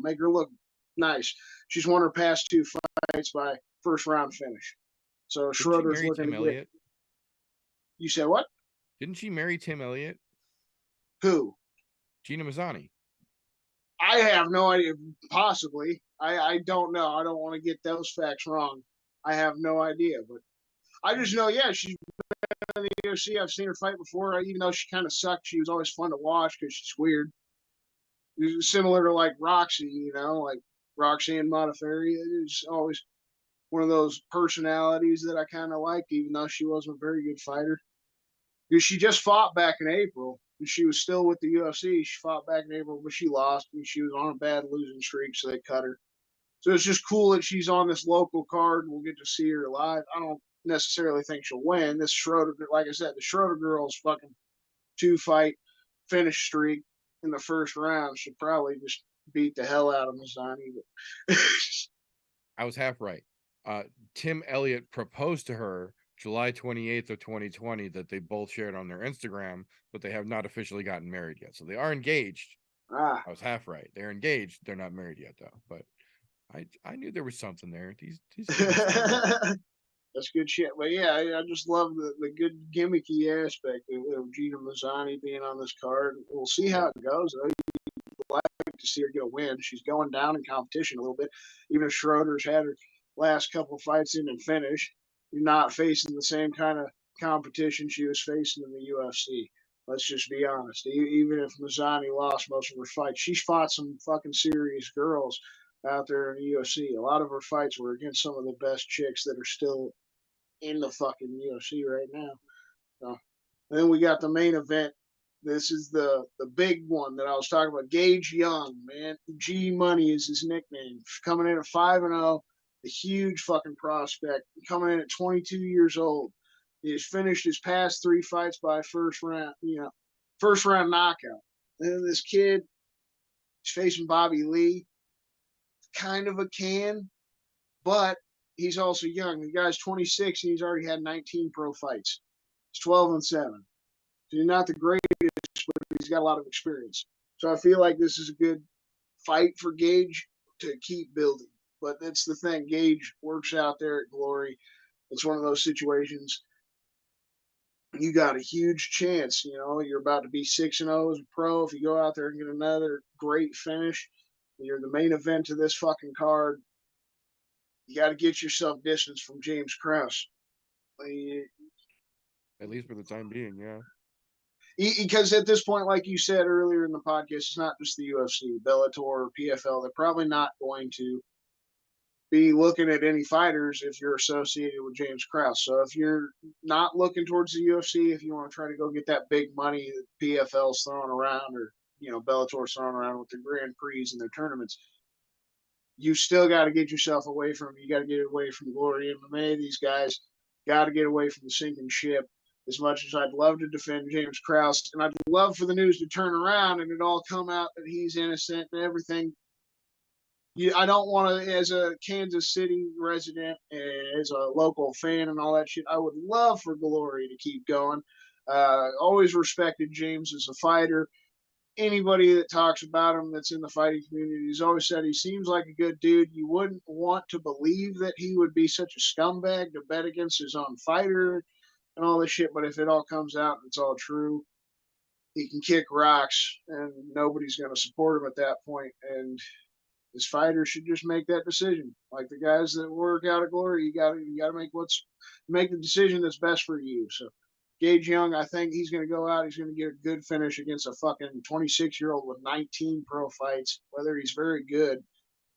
make her look nice. She's won her past 2 fights by first round finish. So Schroeder's looking to get. Elliott? You say what? Didn't she marry Tim Elliott? Who? Gina Mazzani. I have no idea. Possibly. I don't know. I don't want to get those facts wrong. I have no idea. But I just know, yeah, she's been in the UFC. I've seen her fight before. Even though she kind of sucked, she was always fun to watch because she's weird. Similar to like Roxy, like Roxy and Modafferi. It's always one of those personalities that I kind of liked, even though she wasn't a very good fighter. Because she just fought back in April. And she was still with the UFC. She fought back in April, but she lost. And she was on a bad losing streak, so they cut her. So it's just cool that she's on this local card. We'll get to see her live. I don't necessarily think she'll win. This Schroeder, like I said, the Schroeder girl's fucking 2-fight finish streak in the first round should probably just beat the hell out of Mazzani. But I was half right. Tim Elliott proposed to her July 28th of 2020 that they both shared on their Instagram, but they have not officially gotten married yet. So they are engaged. I was half right. They're engaged. They're not married yet, though. But I knew there was something there. These That's good shit. But yeah, I just love the good gimmicky aspect of Gina Mazzani being on this card. We'll see how it goes. I'd like to see her get a win. She's going down in competition a little bit. Even if Schroeder's had her last couple fights in and finish, you're not facing the same kind of competition she was facing in the UFC. Let's just be honest. Even if Mazzani lost most of her fights, she's fought some fucking serious girls out there in the UFC. A lot of her fights were against some of the best chicks that are still in the fucking UFC right now. So, and then we got the main event. This is the big one that I was talking about. Gage Young, man. G Money is his nickname. Coming in at 5-0, a huge fucking prospect. Coming in at 22 years old. He has finished his past 3 fights by first round knockout. And then this kid is facing Bobby Lee. Kind of a can, but he's also young. The guy's 26 and he's already had 19 pro fights. He's 12-7. So he's not the greatest, but he's got a lot of experience. So I feel like this is a good fight for Gage to keep building. But that's the thing. Gage works out there at Glory. It's one of those situations. You got a huge chance. You're about to be 6-0 as a pro. If you go out there and get another great finish, you're the main event of this fucking card. You got to get yourself distance from James Krause. At least for the time being, yeah. Because at this point, like you said earlier in the podcast, it's not just the UFC, Bellator, or PFL. They're probably not going to be looking at any fighters if you're associated with James Krause. So if you're not looking towards the UFC, if you want to try to go get that big money that PFL's throwing around, or Bellator's throwing around with the Grand Prix and their tournaments, you still got to get yourself away from. You got to get away from Glory MMA. These guys got to get away from the sinking ship. As much as I'd love to defend James Krause, and I'd love for the news to turn around and it all come out that he's innocent and everything. I don't want to, as a Kansas City resident, as a local fan and all that shit, I would love for Glory to keep going. Always respected James as a fighter. Anybody that talks about him that's in the fighting community has always said he seems like a good dude. You wouldn't want to believe that he would be such a scumbag to bet against his own fighter and all this shit, but if it all comes out and it's all true, he can kick rocks and nobody's going to support him at that point. And his fighter should just make that decision. Like the guys that work out at Glory, you got to make the decision that's best for you. So Gage Young, I think he's going to go out. He's going to get a good finish against a fucking 26-year-old with 19 pro fights. Whether he's very good,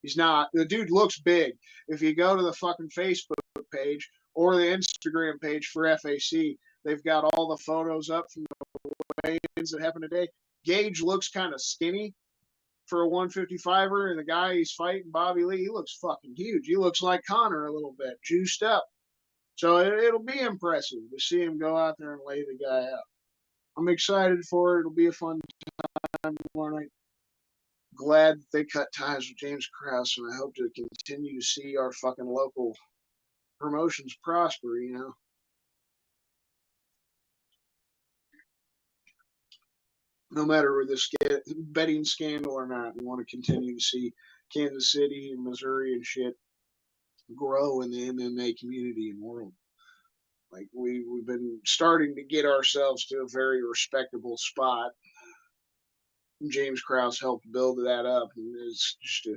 he's not. The dude looks big. If you go to the fucking Facebook page or the Instagram page for FAC, they've got all the photos up from the weigh-ins that happened today. Gage looks kind of skinny for a 155er, and the guy he's fighting, Bobby Lee, he looks fucking huge. He looks like Connor a little bit, juiced up. So it'll be impressive to see him go out there and lay the guy out. I'm excited for it. It'll be a fun time tomorrow night. glad that they cut ties with James Krause, and I hope to continue to see our fucking local promotions prosper, you know. No matter where this betting scandal or not, we want to continue to see Kansas City and Missouri and shit grow in the MMA community and world. Like we've been starting to get ourselves to a very respectable spot. James Krause helped build that up, and it's just a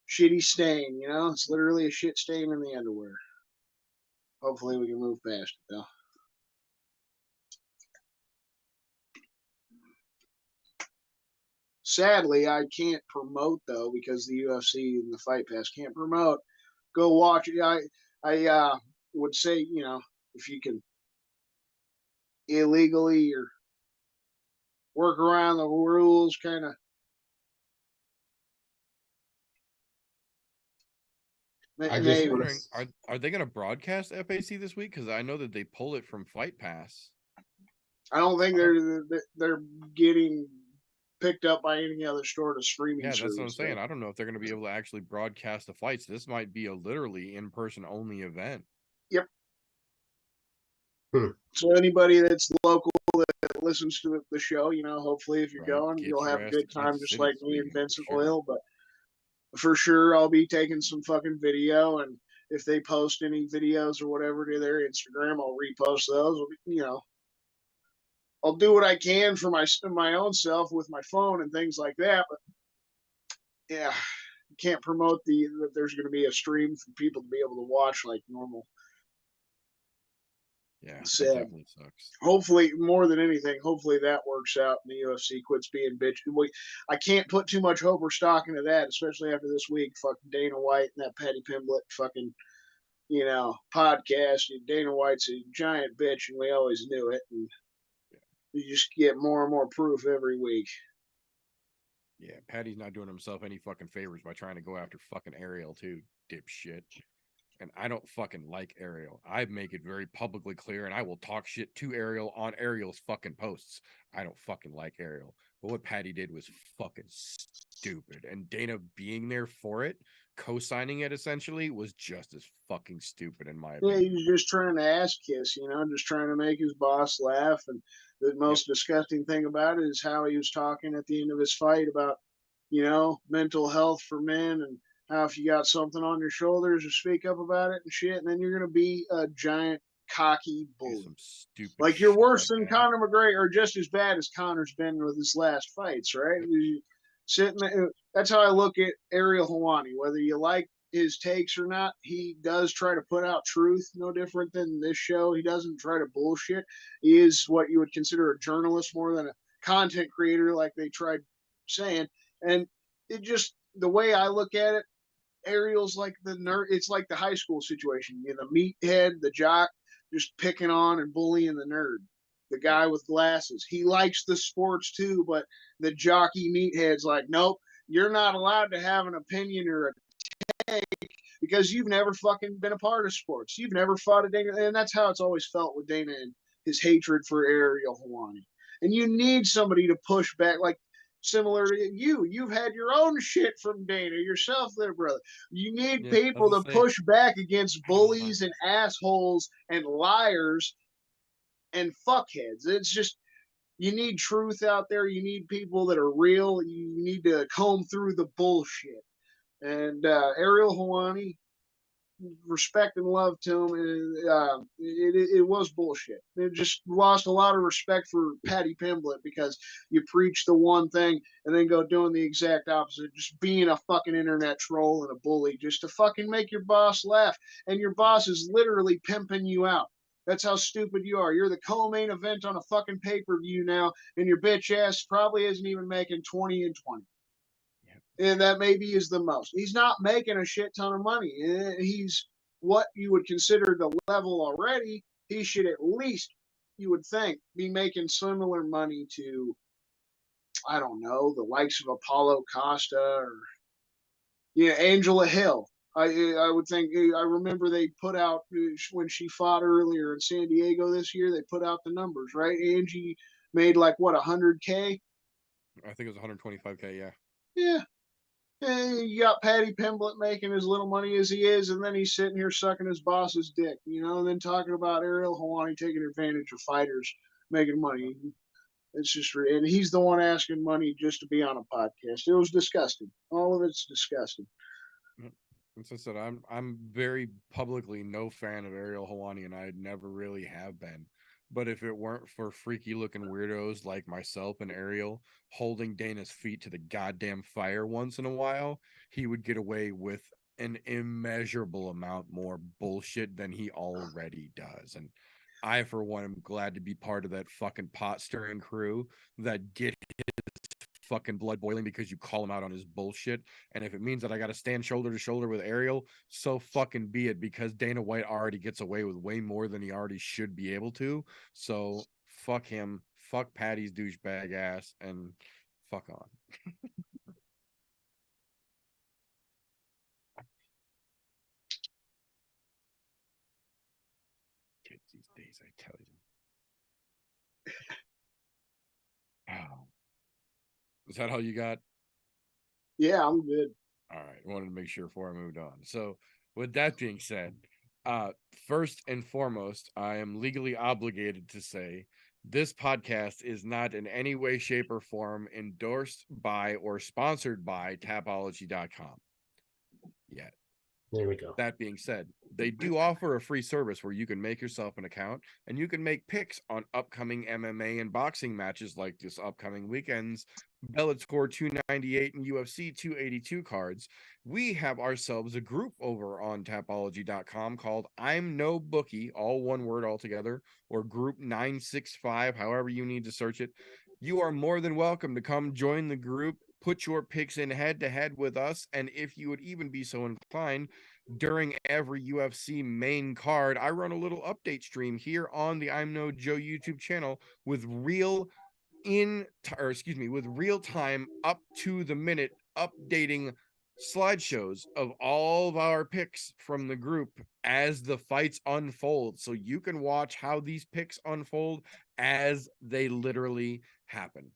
shitty stain, you know? It's literally a shit stain in the underwear. Hopefully we can move past it, though. Sadly, I can't promote, though, because the UFC and the Fight Pass can't promote. Go watch it. I would say, you know, if you can illegally or work around the rules, kind of. I just I'm Maybe. wondering, are they going to broadcast FAC this week? Because I know that they pull it from Fight Pass. I don't think they're getting picked up by any other sort of streaming Yeah, that's service. what I'm saying. I don't know if they're going to be able to actually broadcast the fights. This might be a literally in-person only event. Yep. So anybody that's local that listens to the show, you know, hopefully if you're Right. going, Get you'll your have a ass good to time, Kansas just City like this me and weekend, for Vincent sure. Oil. But for sure, I'll be taking some fucking video, and if they post any videos or whatever to their Instagram, I'll repost those. You know, I'll do what I can for my own self with my phone and things like that. But yeah, can't promote that there's going to be a stream for people to be able to watch like normal. Yeah, that So definitely sucks. hopefully, more than anything, hopefully that works out and the UFC quits being bitch. I can't put too much hope or stock into that, especially after this week. Fucking Dana White and that Patty Pimblett fucking, you know, podcast. Dana White's a giant bitch, and we always knew it. And you just get more and more proof every week. Yeah, Patty's not doing himself any fucking favors by trying to go after fucking Ariel too, dipshit. And I don't fucking like Ariel. I make it very publicly clear, and I will talk shit to Ariel on Ariel's fucking posts. I don't fucking like Ariel. But what Patty did was fucking stupid. And Dana being there for it, co-signing it essentially, was just as fucking stupid in my Yeah, opinion. he's just trying to ass kiss, you know, just trying to make his boss laugh. And the most disgusting thing about it is how he was talking at the end of his fight about, you know, mental health for men, and how if you got something on your shoulders, or speak up about it and shit, and then you're going to be a giant cocky bully. Some stupid like you're shit worse like than that. Conor McGregor, or just as bad as Conor's been with his last fights, right? Sitting there, that's how I look at Ariel Helwani. Whether you like his takes or not, he does try to put out truth. No different than this show. He doesn't try to bullshit. He is what you would consider a journalist more than a content creator, like they tried saying. And it just, the way I look at it, Ariel's like the nerd. It's like the high school situation. You know, the meathead, the jock, just picking on and bullying the nerd. The guy with glasses. He likes the sports too, but the jockey meathead's like, nope, you're not allowed to have an opinion or a take because you've never fucking been a part of sports. You've never fought a Dana. And that's how it's always felt with Dana and his hatred for Ariel Helwani. And you need somebody to push back, like similar to you. You've had your own shit from Dana yourself there, brother. You need people to push back against bullies and assholes and liars and fuckheads. It's just, you need truth out there. You need people that are real. You need to comb through the bullshit. And Ariel Helwani, respect and love to him. It was bullshit. It just lost a lot of respect for Patty Pimblett because you preach the one thing and then go doing the exact opposite, just being a fucking internet troll and a bully just to fucking make your boss laugh. And your boss is literally pimping you out. That's how stupid you are. You're the co-main event on a fucking pay-per-view now, and your bitch ass probably isn't even making 20 and 20. And that maybe is the most. He's not making a shit ton of money. He's what you would consider the level already. He should at least, you would think, be making similar money to, I don't know, the likes of Apollo Costa or Angela Hill. I would think, I remember they put out, when she fought earlier in San Diego this year, they put out the numbers, right? Angie made like, what, 100K? I think it was 125K, yeah. Yeah. And you got Patty Pimblett making as little money as he is, and then he's sitting here sucking his boss's dick, and then talking about Ariel Helwani taking advantage of fighters making money. It's just, and he's the one asking money just to be on a podcast. It was disgusting. All of it's disgusting. As I said, I'm very publicly no fan of Ariel Helwani, and I never really have been. But if it weren't for freaky looking weirdos like myself and Ariel holding Dana's feet to the goddamn fire once in a while, he would get away with an immeasurable amount more bullshit than he already does. And I, for one, am glad to be part of that fucking pot stirring crew that get fucking blood boiling because you call him out on his bullshit. And if it means that I got to stand shoulder to shoulder with Ariel, so fucking be it, because Dana White already gets away with way more than he already should be able to. So fuck him, fuck Patty's douchebag ass, and fuck on. Kids these days, I tell you. Oh. Is that all you got? Yeah, I'm good. All right. I wanted to make sure before I moved on. So with that being said, first and foremost, I am legally obligated to say this podcast is not in any way, shape, or form endorsed by or sponsored by Tapology.com yet. There we go. That being said, they do offer a free service where you can make yourself an account and you can make picks on upcoming MMA and boxing matches like this upcoming weekend's Bellator 298 and UFC 282 cards. We have ourselves a group over on Tapology.com called ImNoBookie, all one word altogether, or Group 965, however you need to search it. You are more than welcome to come join the group, put your picks in head-to-head with us, and if you would even be so inclined, during every UFC main card, I run a little update stream here on the I'm No Joe YouTube channel with real-time, up to the minute updating slideshows of all of our picks from the group as the fights unfold, so you can watch how these picks unfold as they literally happen.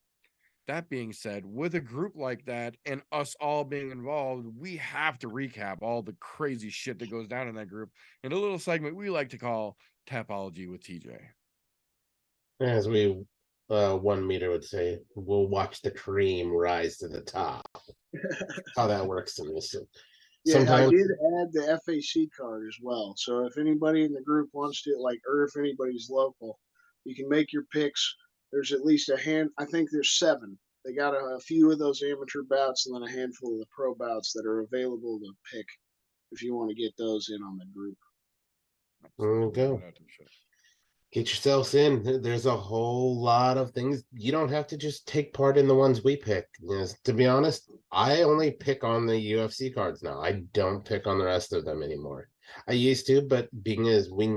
That being said, with a group like that and us all being involved, we have to recap all the crazy shit that goes down in that group in a little segment we like to call Tapology with TJ. As we, 1 meter would say, we'll watch the cream rise to the top. How that works in this. Yeah, Sometimes I did add the FAC card as well. So if anybody in the group wants to, or if anybody's local, you can make your picks. There's at least I think there's 7. They got a few of those amateur bouts and then a handful of the pro bouts that are available to pick if you want to get those in on the group. there we go. Get yourselves in. There's a whole lot of things. You don't have to just take part in the ones we pick. To be honest, I only pick on the UFC cards now. I don't pick on the rest of them anymore. I used to, but being as we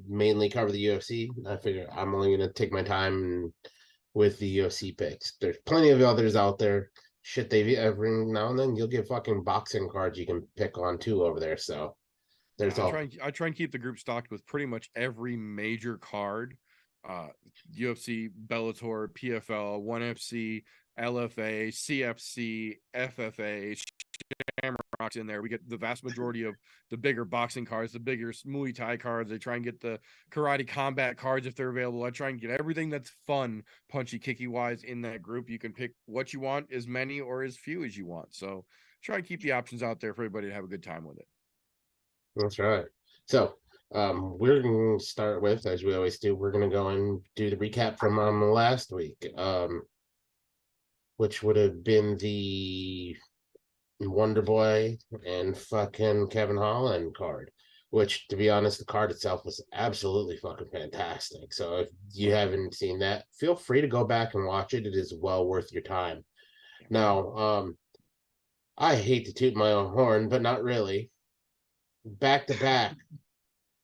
mainly cover the UFC, I figure I'm only going to take my time with the UFC picks. There's plenty of others out there. Shit, every now and then you'll get fucking boxing cards you can pick on too over there. So there's I try and keep the group stocked with pretty much every major card. UFC, Bellator, PFL, 1FC, LFA, CFC, FFA, Shamrocks in there. We get the vast majority of the bigger boxing cards, the bigger Muay Thai cards. I try and get the karate combat cards if they're available. I try and get everything that's fun, punchy, kicky wise in that group. You can pick what you want, as many or as few as you want. So try and keep the options out there for everybody to have a good time with it. That's right. So we're going to start with, as we always do, we're going to go and do the recap from last week, which would have been the Wonder Boy and fucking Kevin Holland card, which, to be honest, the card itself was absolutely fucking fantastic. So if you haven't seen that, feel free to go back and watch it. It is well worth your time. Now, I hate to toot my own horn, but not really. Back-to-back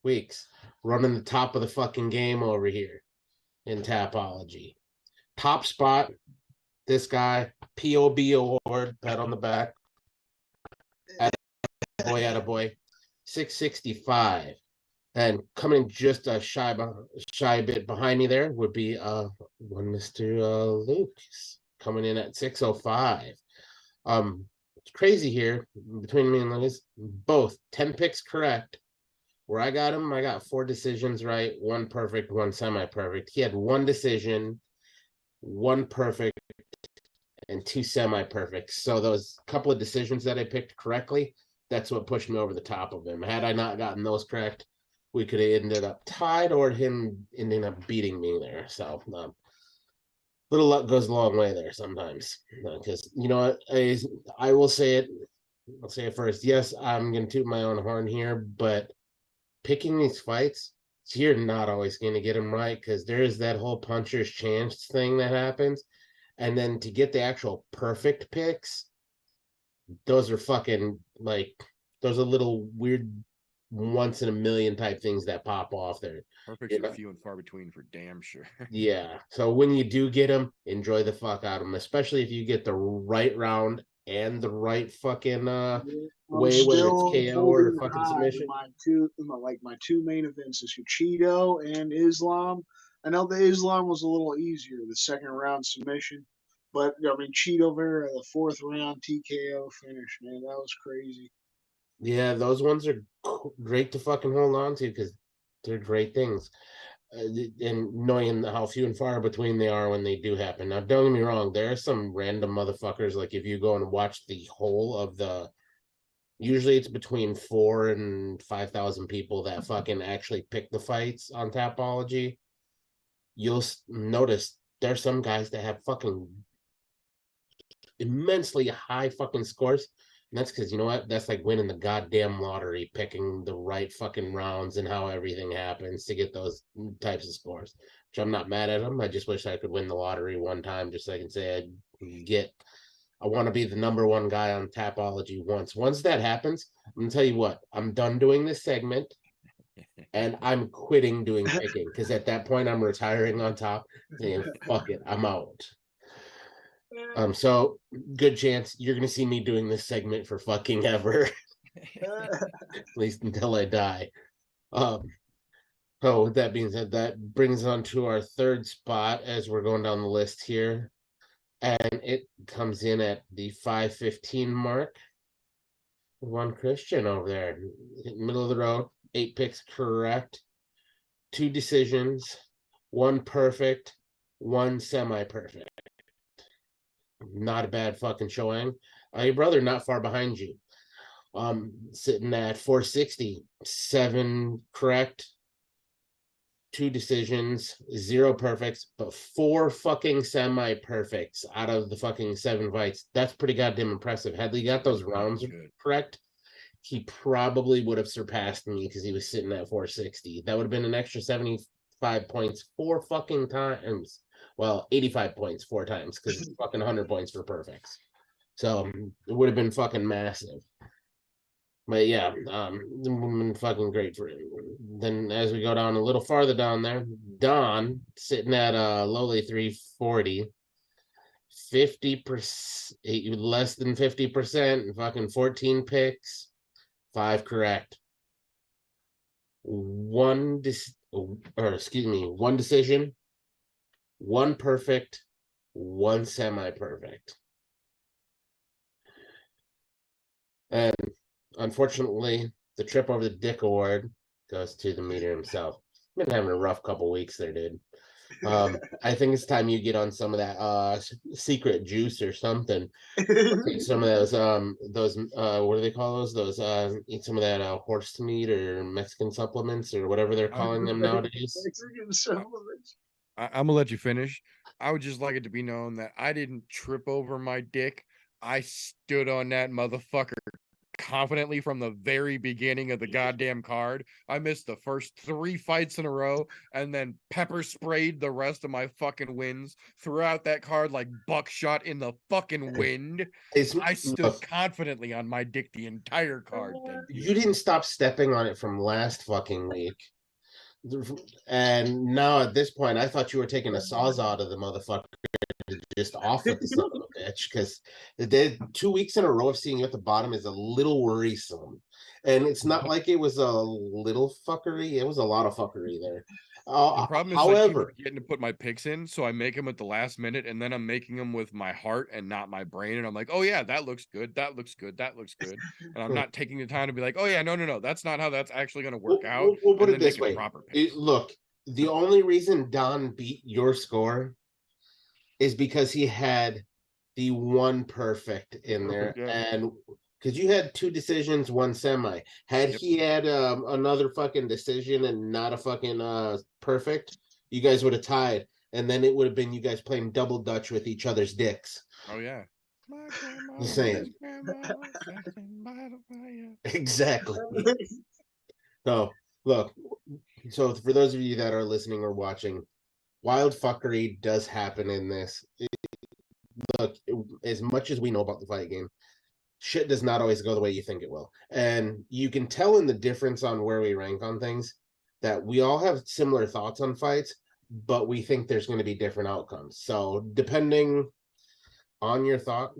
weeks running the top of the fucking game over here in Tapology. Top spot, this guy, POB award, pat on the back. Attaboy, 665. And coming just a shy bit behind me there would be one Mr. Luke coming in at 605. It's crazy here between me and Lucas. Both 10 picks correct. Where I got him, I got 4 decisions right, 1 perfect, 1 semi-perfect. He had 1 decision, 1 perfect, and 2 semi-perfect. So those couple of decisions that I picked correctly, that's what pushed me over the top of him. Had I not gotten those correct, we could have ended up tied or him ending up beating me there. So little luck goes a long way there sometimes. Because you know what, I will say it. I'll say it first. Yes, I'm gonna toot my own horn here, but picking these fights, you're not always going to get them right because there is that whole puncher's chance thing that happens. And then to get the actual perfect picks, those are fucking like, those are little weird once in a million type things that pop off there. Perfect's are few and far between for damn sure. Yeah. So when you do get them, enjoy the fuck out of them, especially if you get the right round and the right fucking way, whether it's KO or fucking submission. My two main events is Cheeto and Islam. I know the Islam was a little easier, the second round submission, but I mean Cheeto Vera, the 4th round TKO finish, man, that was crazy. Yeah, those ones are great to fucking hold on to because they're great things. And knowing how few and far between they are when they do happen. Now, don't get me wrong, there are some random motherfuckers, like if you go and watch the whole of the, usually it's between 4,000 and 5,000 people that fucking actually pick the fights on Tapology. You'll notice there's some guys that have fucking immensely high fucking scores. And that's because, you know what? That's like winning the goddamn lottery, picking the right fucking rounds and how everything happens to get those types of scores. Which I'm not mad at them. I just wish I could win the lottery one time just so I can say I want to be the #1 guy on Tapology once. Once that happens, I'm going to tell you what, I'm done doing this segment and I'm quitting doing picking because at that point I'm retiring on top saying, fuck it, I'm out. So good chance you're gonna see me doing this segment for fucking ever. At least until I die. With that being said, that brings on to our 3rd spot as we're going down the list here. And it comes in at the 5:15 mark. One Christian over there, middle of the road, 8 picks correct, 2 decisions, 1 perfect, 1 semi-perfect. Not a bad fucking showing. Your brother not far behind you. Sitting at 460, 7 correct, 2 decisions, 0 perfects, but 4 fucking semi-perfects out of the fucking 7 fights. That's pretty goddamn impressive. Had he got those rounds correct, he probably would have surpassed me because he was sitting at 460. That would have been an extra 75 points 4 fucking times. Well, 85 points 4 times because it's fucking 100 points for perfects. So it would have been fucking massive. But yeah, it would have been fucking great for him. Then as we go down a little farther down there, Don sitting at a lowly 340, 50%, less than 50%, fucking 14 picks, 5 correct. 1 decision, 1 perfect, 1 semi-perfect. And unfortunately, the trip over the dick award goes to the meter himself. Been having a rough couple weeks there, dude. I think it's time you get on some of that secret juice or something. Take some of those what do they call those? Those eat some of that horse meat or Mexican supplements or whatever they're calling them nowadays. Mexican supplements. I'm gonna let you finish. I would just like it to be known that I didn't trip over my dick. I stood on that motherfucker confidently from the very beginning of the goddamn card. I missed the first 3 fights in a row and then pepper sprayed the rest of my fucking wins throughout that card like buckshot in the fucking wind. I stood confidently on my dick the entire card. You didn't stop stepping on it from last fucking week. And now at this point, I thought you were taking a sawzall to the motherfucker just off with the son of a bitch because the 2 weeks in a row of seeing you at the bottom is a little worrisome. And it's not like it was a little fuckery. It was a lot of fuckery there. The problem is I keep However, forgetting to put my picks in, so I make them at the last minute, and then I'm making them with my heart and not my brain. And I'm like, oh yeah, that looks good. That looks good. That looks good. And I'm not taking the time to be like, oh yeah, no, that's not how that's actually going to work out. We'll put and it then this making way. proper picks. Look, the only reason Don beat your score is because he had the one perfect in there, Perfect, yeah. and because you had 2 decisions, 1 semi. Had Yep. he had another fucking decision and not a fucking perfect, you guys would have tied, and then it would have been you guys playing double dutch with each other's dicks. Oh yeah. My grandma, Just saying. Exactly. So look, so for those of you that are listening or watching, wild fuckery does happen in this. Look, as much as we know about the fight game, shit does not always go the way you think it will. And you can tell in the difference on where we rank on things that we all have similar thoughts on fights, but we think there's going to be different outcomes. So depending on your thought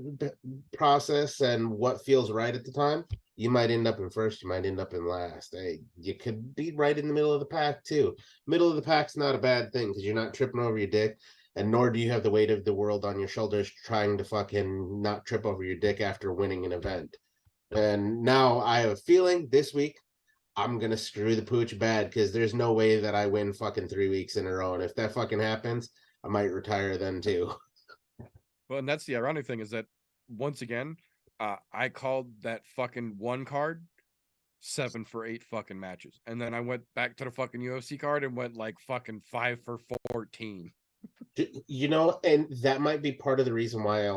process and what feels right at the time, you might end up in first, you might end up in last. Hey, you could be right in the middle of the pack too. Middle of the pack's not a bad thing because you're not tripping over your dick, and nor do you have the weight of the world on your shoulders trying to fucking not trip over your dick after winning an event. And now I have a feeling this week I'm gonna screw the pooch bad because there's no way that I win fucking 3 weeks in a row. And if that fucking happens, I might retire then too. Well, and that's the ironic thing is that once again, I called that fucking one card 7 for 8 fucking matches, and then I went back to the fucking UFC card and went like fucking 5 for 14. You know, and that might be part of the reason why I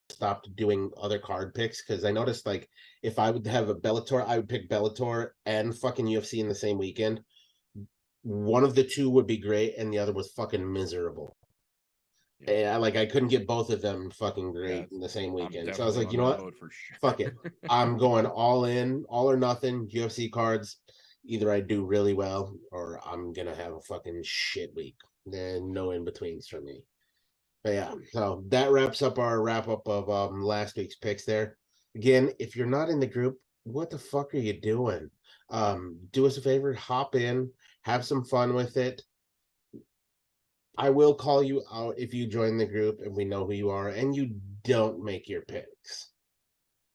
stopped doing other card picks, because I noticed like if I would have a Bellator, I would pick Bellator and fucking UFC in the same weekend. One of the two would be great, and the other was fucking miserable. Yeah. And I couldn't get both of them fucking great Yeah, in the same I'm weekend. So I was definitely like, you on know that what? boat for sure. Fuck it. I'm going all in, all or nothing. UFC cards. Either I do really well or I'm gonna have a fucking shit week. Then no in betweens for me. But yeah, so that wraps up our wrap up of last week's picks there. Again, if you're not in the group, what the fuck are you doing? Do us a favor, hop in, have some fun with it. I will call you out if you join the group and we know who you are and you don't make your picks.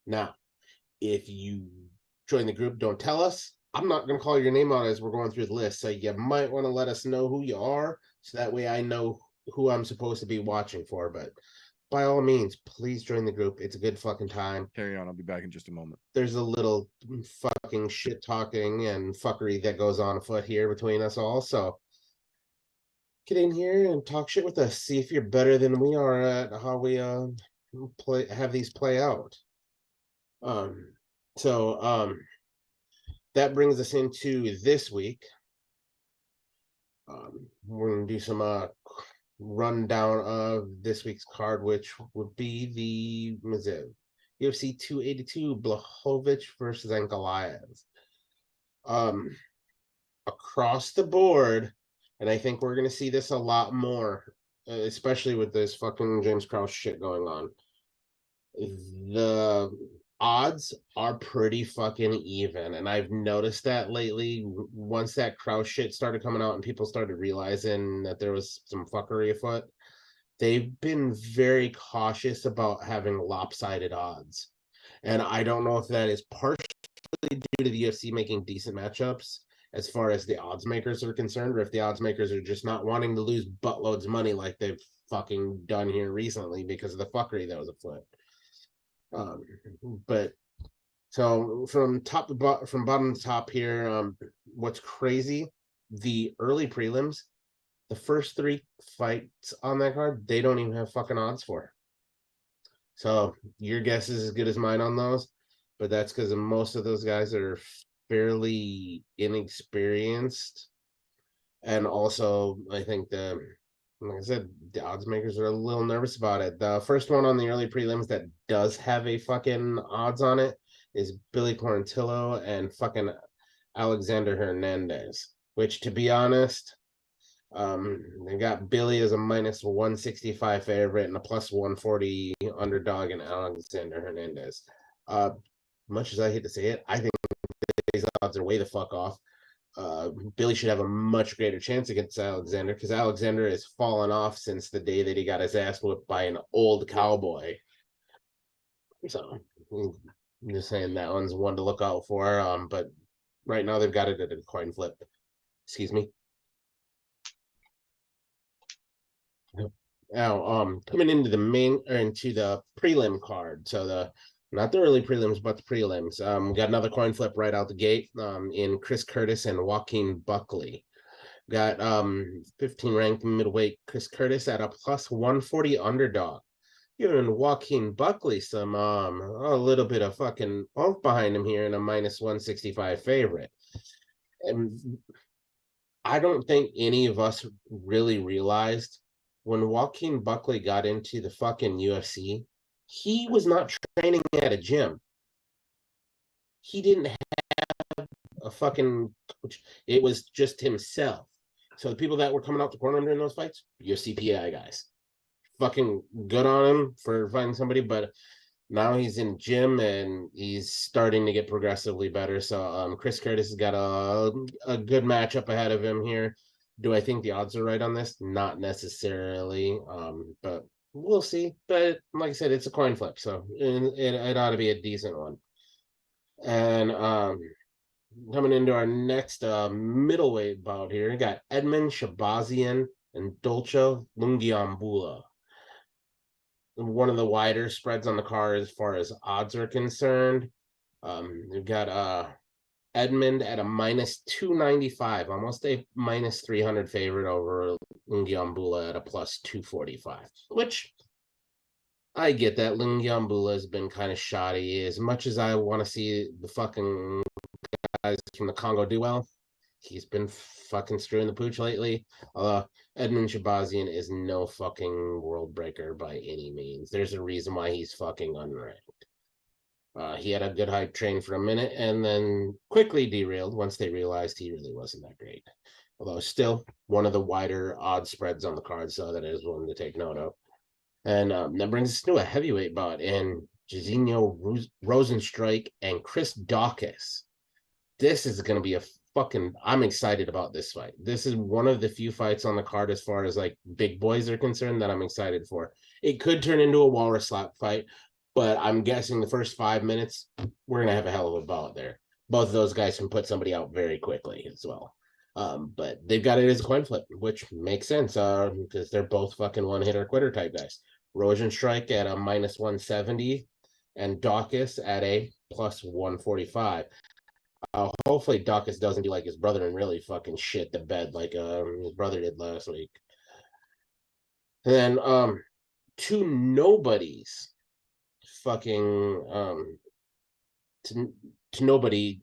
Now, if you join the group, don't tell us. I'm not going to call your name out as we're going through the list. So you might want to let us know who you are so that way I know who I'm supposed to be watching for. But by all means, please join the group. It's a good fucking time. Carry on. I'll be back in just a moment. There's a little fucking shit talking and fuckery that goes on afoot here between us all. So get in here and talk shit with us. See if you're better than we are at how we have these play out. That brings us into this week. We're gonna do some rundown of this week's card, which would be the UFC 282 BlachowiczVsAnkalaev. Across the board, and I think we're gonna see this a lot more, especially with this fucking James Krause shit going on. The odds are pretty fucking even, and I've noticed that lately. Once that Krause shit started coming out and people started realizing that there was some fuckery afoot, they've been very cautious about having lopsided odds. And I don't know if that is partially due to the UFC making decent matchups as far as the odds makers are concerned, or if the odds makers are just not wanting to lose buttloads of money like they've fucking done here recently because of the fuckery that was afoot. But so from bottom to top here, what's crazy, the early prelims, the first 3 fights on that card, they don't even have fucking odds for. So your guess is as good as mine on those, but that's because most of those guys are fairly inexperienced. And also, I think like I said, the odds makers are a little nervous about it. The first one on the early prelims that does have a fucking odds on it is Billy Quarantillo and fucking Alexander Hernandez, which, to be honest, they got Billy as a minus 165 favorite and a plus 140 underdog in Alexander Hernandez. much as I hate to say it, I think these odds are way the fuck off. Billy should have a much greater chance against Alexander because Alexander has fallen off since the day that he got his ass whipped by an old cowboy. So I'm just saying that one's one to look out for. But right now they've got it at a coin flip. Excuse me. Now, coming into the prelim card. So not the early prelims, but the prelims. Got another coin flip right out the gate. In Chris Curtis and Joaquin Buckley. Got 15 ranked middleweight Chris Curtis at a plus 140 underdog. Giving Joaquin Buckley some a little bit of fucking oomph behind him here in a minus 165 favorite. And I don't think any of us really realized when Joaquin Buckley got into the fucking UFC, he was not training at a gym. He didn't have a fucking coach. It was just himself. So the people that were coming out the corner during those fights, UFC PI guys. Fucking good on him for finding somebody, but now he's in gym and he's starting to get progressively better. So Chris Curtis has got a good matchup ahead of him here. Do I think the odds are right on this? Not necessarily, but we'll see. But like I said, it's a coin flip, so it ought to be a decent one. And coming into our next middleweight bout here, we got Edmund Shabazian and Dolce Lungiambula. One of the wider spreads on the card as far as odds are concerned. We've got Edmund at a minus 295, almost a minus 300 favorite over Lungiambula at a plus 245, which I get that. Lungiambula has been kind of shoddy. As much as I want to see the fucking guys from the Congo do well, he's been fucking screwing the pooch lately. Edmund Shabazian is no fucking world breaker by any means. There's a reason why he's fucking unranked. He had a good hype train for a minute and then quickly derailed once they realized he really wasn't that great. Although still one of the wider odd spreads on the card, so that is one to take note of. And that brings us to a heavyweight bout in Jairzinho Rozenstruik and Chris Daukaus. This is going to be I'm excited about this fight. This is one of the few fights on the card as far as like big boys are concerned that I'm excited for. It could turn into a walrus slap fight, but I'm guessing the first 5 minutes, we're going to have a hell of a bout there. Both of those guys can put somebody out very quickly as well. But they've got it as a coin flip, which makes sense because they're both fucking one-hitter quitter type guys. Rozenstruik at a minus 170 and Daukaus at a plus 145. Hopefully Daukaus doesn't do like his brother and really fucking shit the bed like his brother did last week. And then two nobodies fucking to nobody,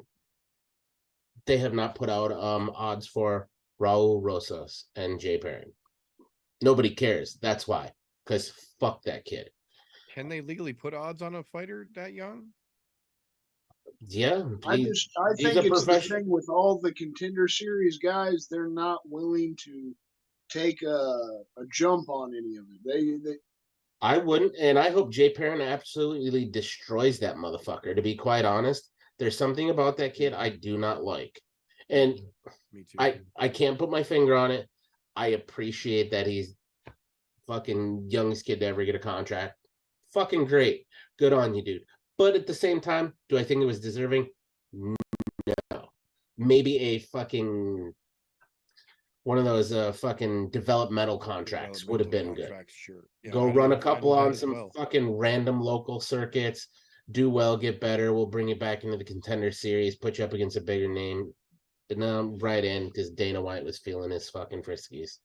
they have not put out odds for Raul Rosas and Jay Perrin. Nobody cares. That's why. Because fuck that kid. Can they legally put odds on a fighter that young? Yeah, I think it's the thing with all the Contender Series guys, they're not willing to take a jump on any of it. They I wouldn't, and I hope Jay Perrin absolutely destroys that motherfucker. To be quite honest, there's something about that kid I do not like, and Me too. I can't put my finger on it. I appreciate that he's fucking youngest kid to ever get a contract. Fucking great, good on you, dude. But at the same time, do I think it was deserving? No. Maybe a fucking one of those fucking developmental contracts would have been good. Sure. Yeah, Go run a couple on some fucking random local circuits, do well, get better. We'll bring you back into the Contender Series, put you up against a bigger name. But now right in because Dana White was feeling his fucking friskies.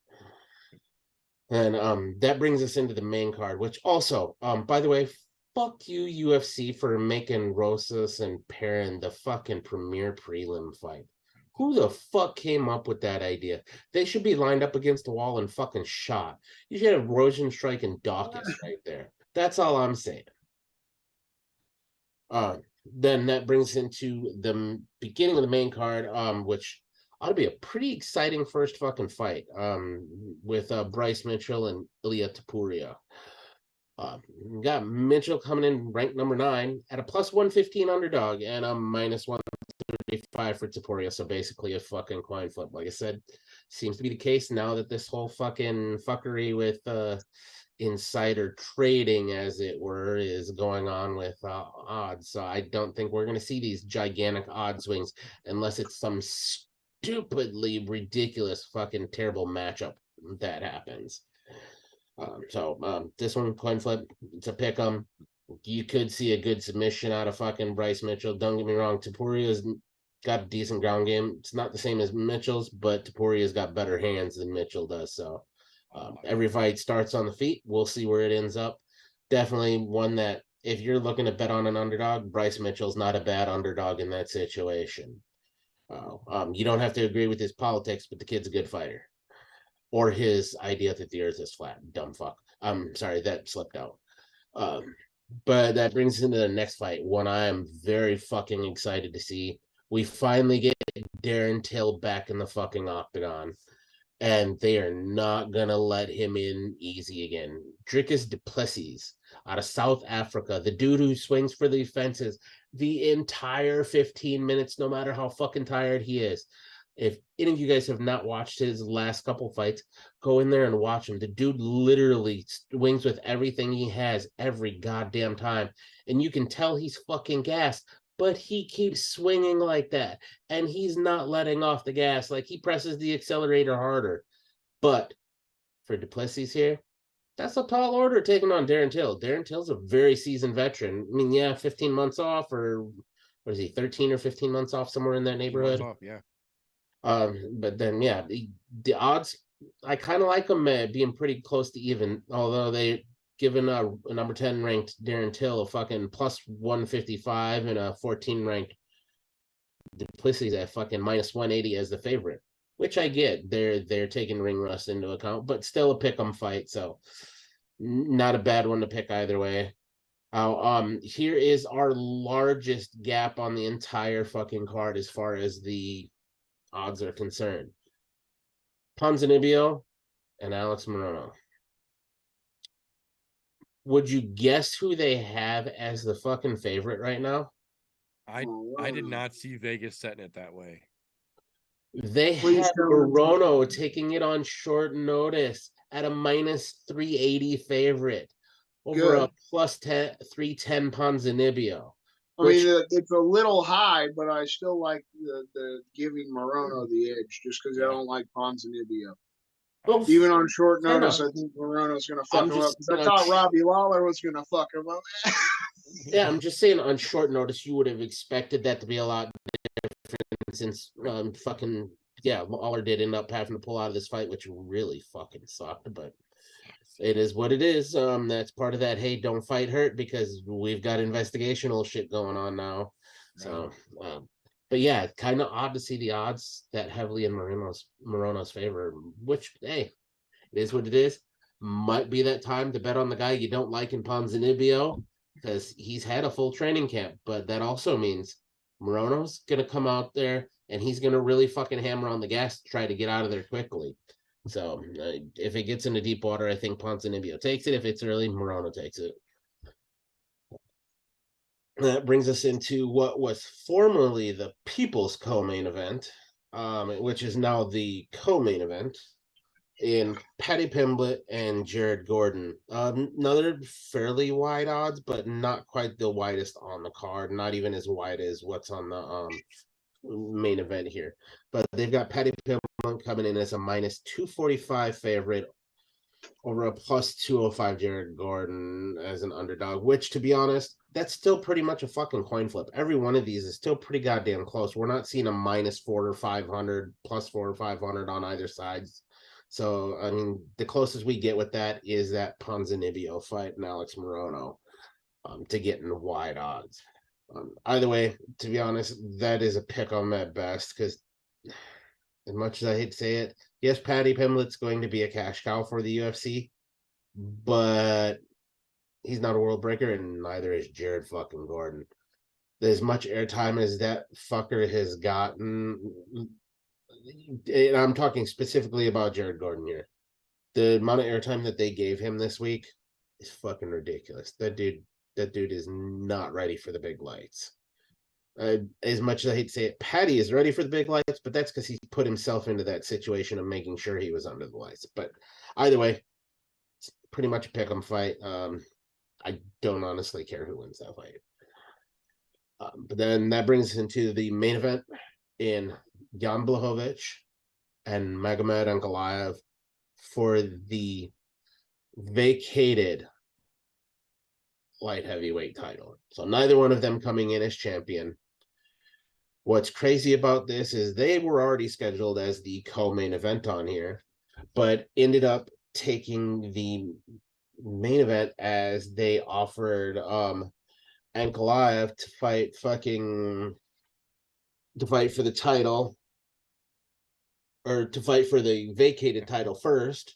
And that brings us into the main card, which also, by the way, fuck you, UFC, for making Rosas and Perrin the fucking premier prelim fight. Who the fuck came up with that idea? They should be lined up against the wall and fucking shot. You should have Rozenstruik and Daukaus right there. That's all I'm saying. Then that brings into the beginning of the main card, which ought to be a pretty exciting first fucking fight with Bryce Mitchell and Ilya Topuria. We got Mitchell coming in ranked number 9 at a plus 115 underdog and a minus 135 for Taporia. So basically a fucking coin flip. Like I said, seems to be the case now that this whole fucking fuckery with insider trading, as it were, is going on with odds. So I don't think we're going to see these gigantic odd swings unless it's some stupidly ridiculous fucking terrible matchup that happens. This one, coin flip, it's a pick 'em. You could see a good submission out of fucking Bryce Mitchell. Don't get me wrong, Taporia's got a decent ground game. It's not the same as Mitchell's, but Taporia's got better hands than Mitchell does. So every fight starts on the feet. We'll see where it ends up. Definitely one that if you're looking to bet on an underdog, Bryce Mitchell's not a bad underdog in that situation. You don't have to agree with his politics, but the kid's a good fighter. Or his idea that the earth is flat. Dumb fuck. I'm sorry, that slipped out. But that brings us into the next fight, one I am very fucking excited to see. We finally get Darren Till back in the fucking octagon, and they are not gonna let him in easy again. Dricus du Plessis out of South Africa, the dude who swings for the fences the entire 15 minutes, no matter how fucking tired he is. If any of you guys have not watched his last couple fights, go in there and watch him. The dude literally swings with everything he has every goddamn time. And you can tell he's fucking gassed, but he keeps swinging like that. And he's not letting off the gas. Like, he presses the accelerator harder. But for du Plessis here, that's a tall order taking on Darren Till. Darren Till's a very seasoned veteran. I mean, yeah, 15 months off, or what is he, 13 or 15 months off, somewhere in that neighborhood? Off, yeah. But then, yeah, the odds, I kind of like them being pretty close to even, although they given a number 10 ranked Darren Till a fucking plus 155 and a 14 ranked du Plessis at fucking minus 180 as the favorite, which I get. They're taking ring rust into account, but still a pick 'em fight, so not a bad one to pick either way. Here is our largest gap on the entire fucking card as far as the odds are concerned. Ponzinibbio and Alex Morono. Would you guess who they have as the fucking favorite right now? I did not see Vegas setting it that way. They have Morono taking it on short notice at a minus 380 favorite over a plus 310 Ponzinibbio. I mean, it's a little high, but I still like the giving Morono the edge just because I don't like Ponzinibbio. Well, even on short notice, I think Morono's going to fuck him up. I thought Robbie Lawler was going to fuck him up. Yeah, I'm just saying on short notice, you would have expected that to be a lot different since fucking, yeah, Lawler did end up having to pull out of this fight, which really fucking sucked, but it is what it is. That's part of that, hey, don't fight hurt, because we've got investigational shit going on now. So, but yeah, kind of odd to see the odds that heavily in Morono's favor, which, hey, it is what it is. Might be that time to bet on the guy you don't like in Ponzinibbio, because he's had a full training camp, but that also means Morono's going to come out there and he's going to really fucking hammer on the gas to try to get out of there quickly. So if it gets into deep water, I think Ponzinibbio takes it. If it's early, Morono takes it. That brings us into what was formerly the People's Co-Main Event, which is now the co-main event, in Paddy Pimblett and Jared Gordon. Another fairly wide odds, but not quite the widest on the card. Not even as wide as what's on the main event here. But they've got Paddy Pimblett coming in as a minus 245 favorite over a plus 205 Jared Gordon as an underdog, which, to be honest, that's still pretty much a fucking coin flip. Every one of these is still pretty goddamn close. We're not seeing a minus 4 or 500, plus 4 or 500 on either side. So, I mean, the closest we get with that is that Ponzinibbio fight and Alex Morono to getting wide odds. Either way, to be honest, that is a pick on at best, because as much as I hate to say it, yes, Paddy Pimblett's going to be a cash cow for the UFC, but he's not a world breaker, and neither is Jared fucking Gordon. As much airtime as that fucker has gotten, and I'm talking specifically about Jared Gordon here, the amount of airtime that they gave him this week is fucking ridiculous. That dude is not ready for the big lights. As much as I hate to say it, Patty is ready for the big lights, but that's because he's put himself into that situation of making sure he was under the lights. But either way, it's pretty much a pick 'em fight. I don't honestly care who wins that fight. But then that brings us into the main event in Jan Blachowicz and Magomed Ankalaev for the vacated light heavyweight title. So neither one of them coming in as champion. What's crazy about this is they were already scheduled as the co-main event on here, but ended up taking the main event as they offered Ankalaev to fight for the title, or to fight for the vacated title first,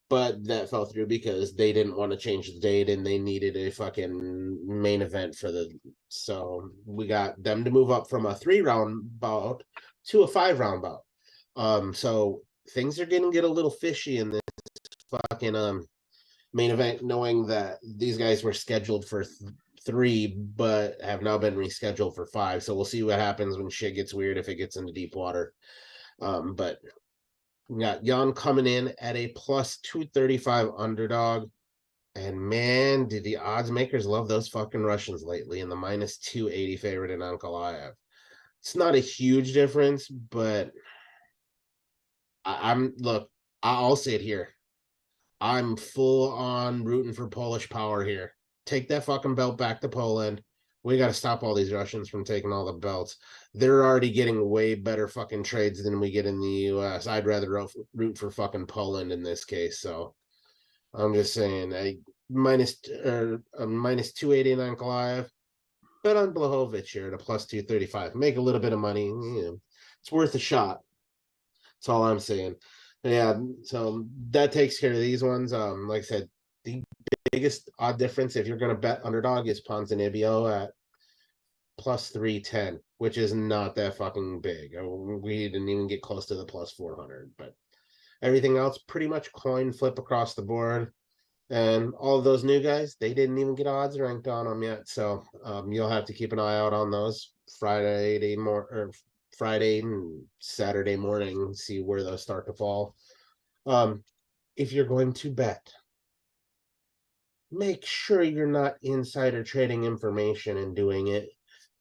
but that fell through because they didn't want to change the date and they needed a fucking main event for the. So we got them to move up from a 3-round bout to a 5-round bout. So things are gonna get a little fishy in this fucking main event, knowing that these guys were scheduled for 3 but have now been rescheduled for 5. So we'll see what happens when shit gets weird, if it gets into deep water. But we got Jan coming in at a plus 235 underdog. And man, did the odds makers love those fucking Russians lately in the minus 280 favorite in Ankalaev. It's not a huge difference, but I'll say it here. I'm full on rooting for Polish power here. Take that fucking belt back to Poland. We got to stop all these Russians from taking all the belts. They're already getting way better fucking trades than we get in the US. I'd rather root for fucking Poland in this case. So I'm just saying, minus 280 in Ankalaev. Bet on Blachowicz here at a plus 235. Make a little bit of money. It's worth a shot. That's all I'm saying. Yeah, so that takes care of these ones. Like I said, the biggest odd difference if you're going to bet underdog is Ponzinibbio at plus 310, which is not that fucking big. We didn't even get close to the plus 400, but everything else pretty much coin flip across the board. And all of those new guys, they didn't even get odds ranked on them yet. So you'll have to keep an eye out on those Friday and Saturday morning, see where those start to fall. If you're going to bet, make sure you're not insider trading information and doing it,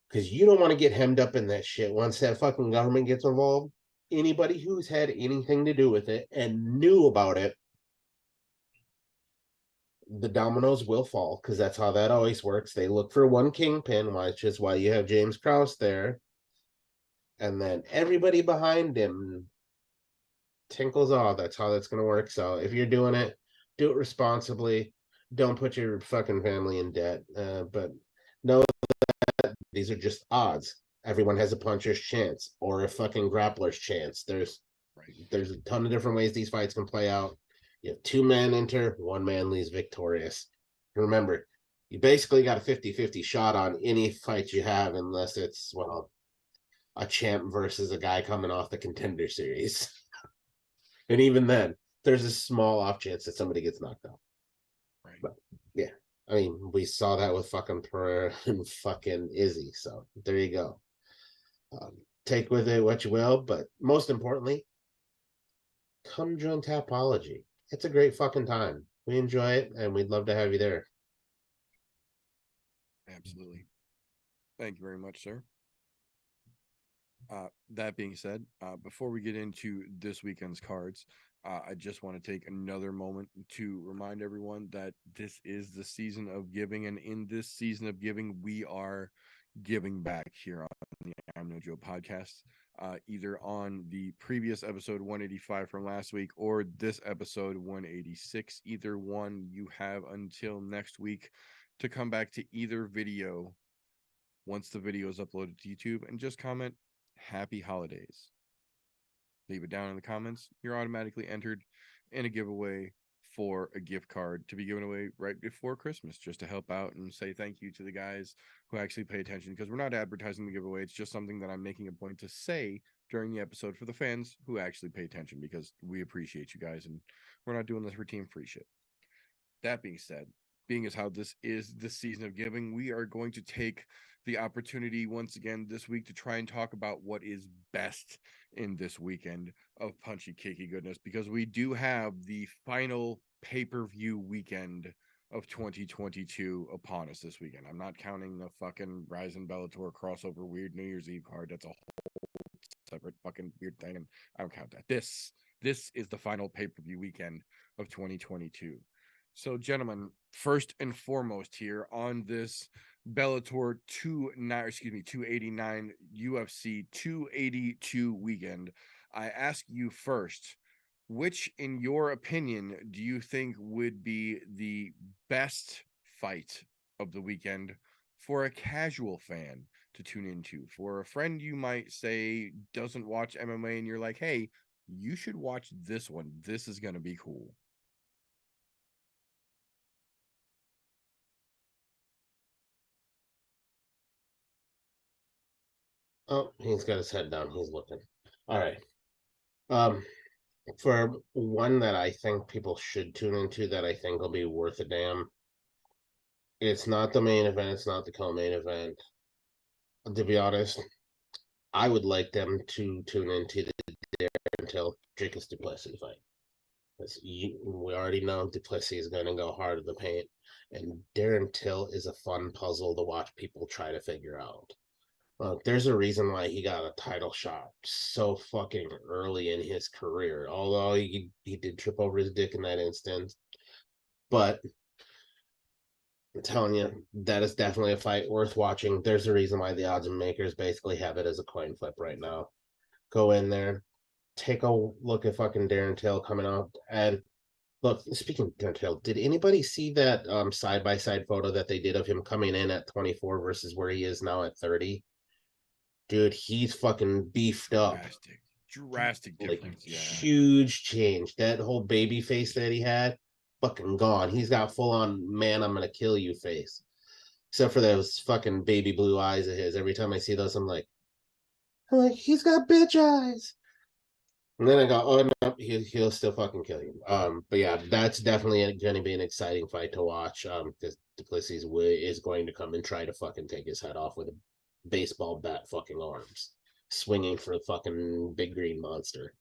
because you don't want to get hemmed up in that shit once that fucking government gets involved. Anybody who's had anything to do with it and knew about it, the dominoes will fall, because that's how that always works. They look for one kingpin, which is why you have James Krause there. And then everybody behind him tinkles off. That's how that's going to work. So if you're doing it, do it responsibly. Don't put your fucking family in debt. But know that these are just odds. Everyone has a puncher's chance or a fucking grappler's chance. There's a ton of different ways these fights can play out. You have 2 men enter, 1 man leaves victorious. And remember, you basically got a 50-50 shot on any fight you have, unless it's, well, a champ versus a guy coming off the Contender Series. And even then, there's a small off chance that somebody gets knocked out. Right. But yeah, I mean, we saw that with fucking Pereira and fucking Izzy. So there you go. Take with it what you will, but most importantly, come join Tapology. It's a great fucking time. We enjoy it, and we'd love to have you there. Absolutely. Thank you very much, sir. That being said, before we get into this weekend's cards, I just want to take another moment to remind everyone that this is the season of giving, and in this season of giving, we are giving back here on the I'm No Joe podcast, either on the previous episode 185 from last week or this episode 186. Either one, you have until next week to come back to either video once the video is uploaded to YouTube and just comment Happy Holidays. Leave it down in the comments. You're automatically entered in a giveaway for a gift card to be given away right before Christmas, just to help out and say thank you to the guys who actually pay attention, because we're not advertising the giveaway. It's just something that I'm making a point to say during the episode for the fans who actually pay attention, because we appreciate you guys and we're not doing this for team free shit. that being said, being as how this is the season of giving, we are going to take the opportunity once again this week to try and talk about what is best in this weekend of punchy kicky goodness, because we do have the final pay-per-view weekend of 2022 upon us this weekend. I'm not counting the fucking Rizin Bellator crossover weird New Year's Eve card. That's a whole separate fucking weird thing, and I don't count that. This is the final pay-per-view weekend of 2022. So, gentlemen, first and foremost here on this Bellator 289 UFC 282 weekend, I ask you first, which, in your opinion, do you think would be the best fight of the weekend for a casual fan to tune into? For a friend you might say doesn't watch MMA and you're like, hey, you should watch this one. This is going to be cool. Oh, he's got his head down. He's looking. All right. For one that I think people should tune into, that I think will be worth a damn. It's not the main event. It's not the co-main event. To be honest, I would like them to tune into the until Dricus Duplessis fight. We already know Duplessis is going to go hard in the paint, and Darren Till is a fun puzzle to watch people try to figure out. There's a reason why he got a title shot so fucking early in his career, although he did trip over his dick in that instance. But I'm telling you, that is definitely a fight worth watching. There's a reason why the odds makers basically have it as a coin flip right now. Go in there, take a look at fucking Darren Till coming out. And look, speaking of Darren Till, did anybody see that side-by-side photo that they did of him coming in at 24 versus where he is now at 30? Dude, he's fucking beefed up. Drastic Like, difference. Yeah. huge change. That whole baby face that he had, fucking gone. He's got full on man, I'm gonna kill you face. Except for those fucking baby blue eyes of his. Every time I see those, I'm like, he's got bitch eyes. And then I go, oh no, he'll still fucking kill you. But yeah, that's definitely going to be an exciting fight to watch. Because Duplessis is going to come and try to fucking take his head off with a baseball bat fucking arms, swinging for the fucking big green monster.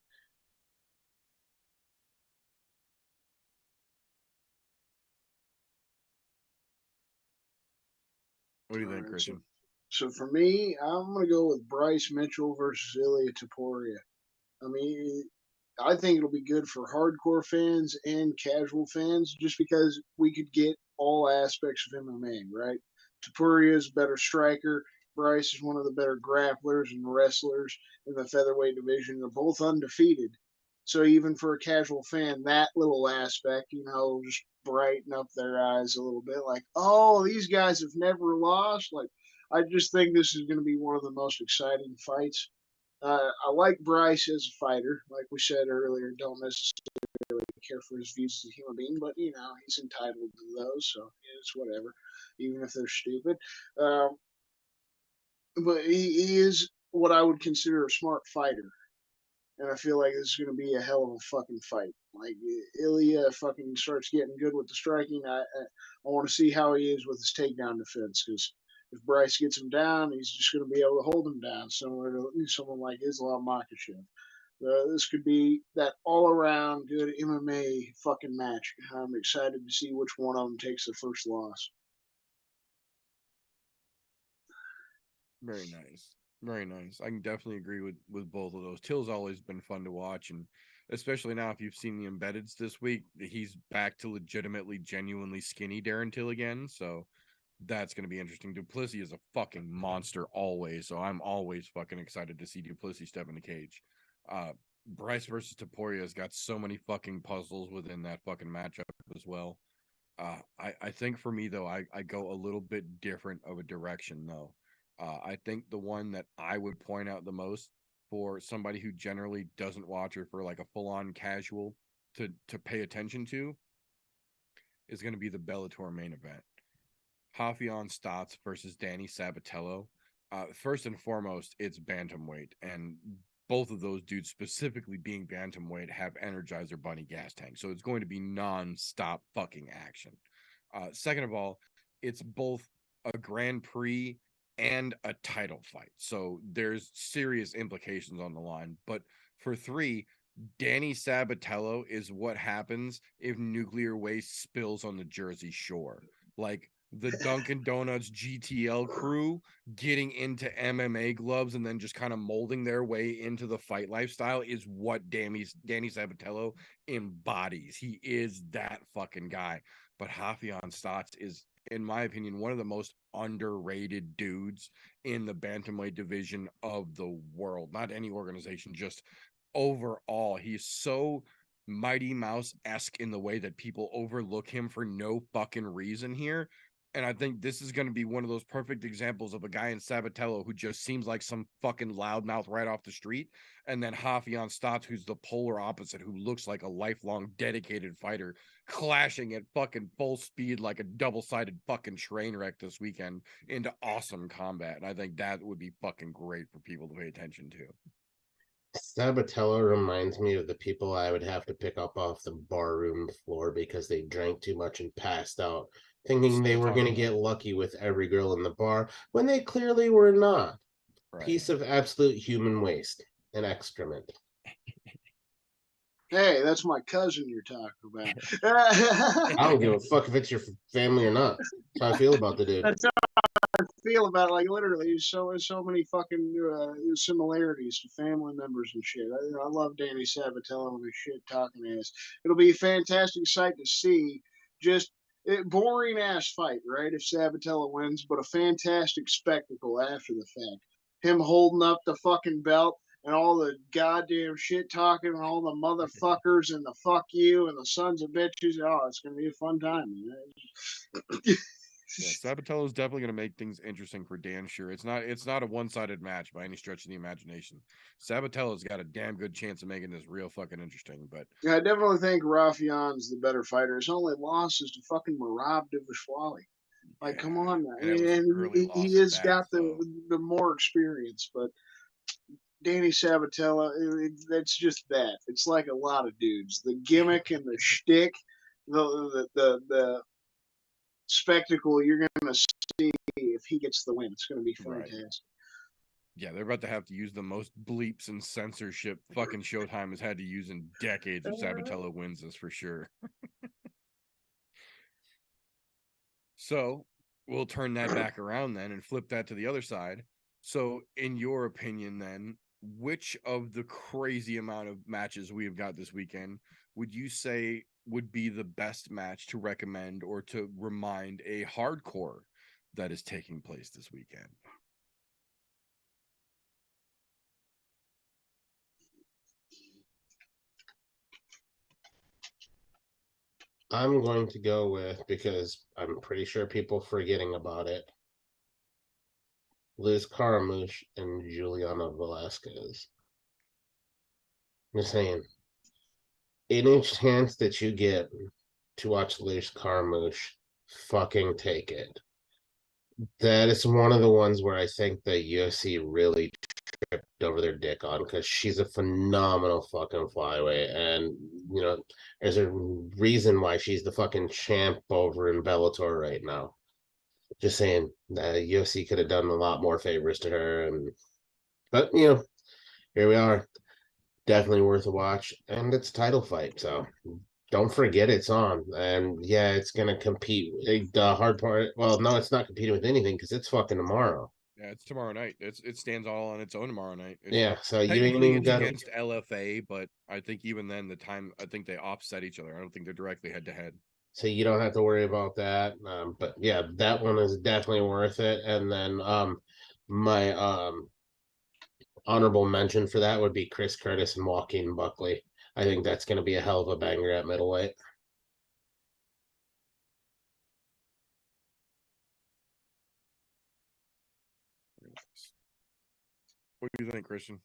What do you think, Alright, Christian? So for me, I'm gonna go with Bryce Mitchell versus Ilya Taporia. I mean, I think it'll be good for hardcore fans and casual fans, just because we could get all aspects of MMA, right? Taporia is a better striker. Bryce is one of the better grapplers and wrestlers in the featherweight division. They're both undefeated. So even for a casual fan, that little aspect, just brighten up their eyes a little bit. Like, oh, these guys have never lost. Like, I just think this is going to be one of the most exciting fights. I like Bryce as a fighter. Like we said earlier, don't necessarily care for his views as a human being, but he's entitled to those, so it's whatever, even if they're stupid. Um, but he is what I would consider a smart fighter, and I feel like this is going to be a hell of a fucking fight. Like Ilya fucking starts getting good with the striking. I want to see how he is with his takedown defense, because if Bryce gets him down, he's just going to be able to hold him down, similar to someone like Islam Makhachev. This could be that all-around good MMA fucking match. I'm excited to see which one of them takes the first loss. Very nice. Very nice. I can definitely agree with both of those. Till's always been fun to watch, and especially now if you've seen the embeddeds this week, he's back to legitimately, genuinely skinny Darren Till again. So that's going to be interesting. Duplessis is a fucking monster always, so I'm always fucking excited to see Duplessis step in the cage. Bryce versus Taporia has got so many fucking puzzles within that fucking matchup as well. I think for me though, I go a little bit different of a direction though. I think the one that I would point out the most for somebody who generally doesn't watch or for like a full-on casual to pay attention to is going to be the Bellator main event. Rafael Stotts versus Danny Sabatello. First and foremost, it's bantamweight, and both of those dudes, specifically being bantamweight, have Energizer Bunny gas tanks. So it's going to be non-stop fucking action. Second of all, it's both a Grand Prix and a title fight. So there's serious implications on the line. But for 3, Danny Sabatello is what happens if nuclear waste spills on the Jersey Shore. Like the Dunkin' Donuts GTL crew getting into MMA gloves and then just kind of molding their way into the fight lifestyle is what Danny Sabatello embodies. He is that fucking guy. But Rafion Stotts is, in my opinion, one of the most underrated dudes in the bantamweight division of the world. Not any organization, just overall. He's so Mighty Mouse-esque in the way that people overlook him for no fucking reason here. And I think this is going to be one of those perfect examples of a guy in Sabatello who just seems like some fucking loudmouth right off the street. And then Rafion Stotts, who's the polar opposite, who looks like a lifelong dedicated fighter, clashing at fucking full speed like a double-sided fucking train wreck this weekend into awesome combat. And I think that would be fucking great for people to pay attention to. Sabatello reminds me of the people I would have to pick up off the barroom floor because they drank too much and passed out, thinking they were going to get lucky with every girl in the bar when they clearly were not. Right. Piece of absolute human waste and excrement. Hey, that's my cousin you're talking about. I don't give a fuck if it's your family or not. That's how I feel about the dude. That's how I feel about it. Like literally, so many fucking similarities to family members and shit. I love Danny Sabatello and his shit talking ass. It'll be a fantastic sight to see. Just boring ass fight, right? If Sabatello wins, but a fantastic spectacle after the fact. Him holding up the fucking belt and all the goddamn shit talking and all the motherfuckers and the fuck you and the sons of bitches. Oh, it's gonna be a fun time, man. Yeah, Sabatello is definitely going to make things interesting for Dan. Sure, it's not a one-sided match by any stretch of the imagination. Sabatello's got a damn good chance of making this real fucking interesting. But yeah, I definitely think Rafion's the better fighter. His only loss is to fucking Merab Dvalishvili. Like, yeah, come on, man. and it was an early loss he has at got that, so. the more experience, but Danny Sabatello, that's just that. It's like a lot of dudes. The gimmick and the shtick, the spectacle you're going to see if he gets the win. It's going to be fantastic. Right. Yeah, they're about to have to use the most bleeps and censorship fucking Showtime has had to use in decades if Sabatello wins this for sure. So we'll turn that back around then and flip that to the other side. So in your opinion then, which of the crazy amount of matches we have got this weekend would you say would be the best match to recommend or to remind a hardcore that is taking place this weekend? I'm going to go with, because I'm pretty sure people forgetting about it, Liz Carmouche and Juliana Velasquez. I'm just saying, any chance that you get to watch Liz Carmouche, fucking take it. That is one of the ones where I think the UFC really tripped over their dick on, because she's a phenomenal fucking flyweight, and you know, there's a reason why she's the fucking champ over in Bellator right now. Just saying, UFC could have done a lot more favors to her, but you know, here we are. Definitely worth a watch, and it's a title fight, so don't forget it's on. And yeah, it's gonna compete. The hard part, well, no, it's not competing with anything because it's fucking tomorrow. Yeah, it's tomorrow night. It stands all on its own tomorrow night. Yeah, so you ain't Technically, even it's got against LFA, but I think even then I think they offset each other. I don't think they're directly head to head. so you don't have to worry about that. But yeah, that one is definitely worth it. And then my honorable mention for that would be Chris Curtis and Joaquin Buckley. I think that's going to be a hell of a banger at middleweight. What do you think, Christian?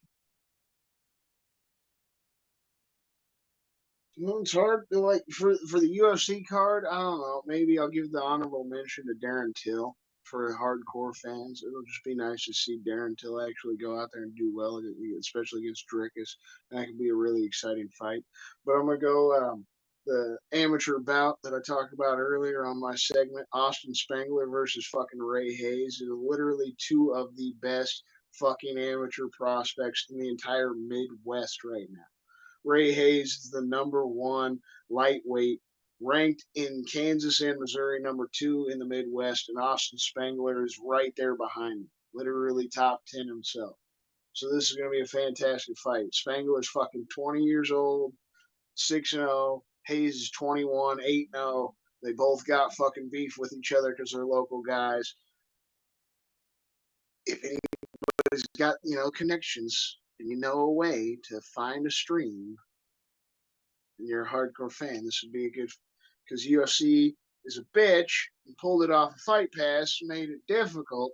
Well, it's hard to for the UFC card. I don't know. Maybe I'll give the honorable mention to Darren Till. for hardcore fans. It'll just be nice to see Darren Till actually go out there and do well, especially against Drickus. And that could be a really exciting fight. But I'm going to go the amateur bout that I talked about earlier on my segment, Austin Spengler versus fucking Ray Hayes, is literally two of the best fucking amateur prospects in the entire Midwest right now. Ray Hayes is the #1 lightweight, ranked in Kansas and Missouri #2 in the Midwest, and Austin Spengler is right there behind him, literally top 10 himself. So this is going to be a fantastic fight. Spengler's fucking 20 years old, 6-0. Hayes is 21, 8-0. They both got fucking beef with each other because they're local guys. If anybody's got, connections and you know a way to find a stream and you're a hardcore fan, this would be a good, because UFC is a bitch and pulled it off of Fight Pass, made it difficult.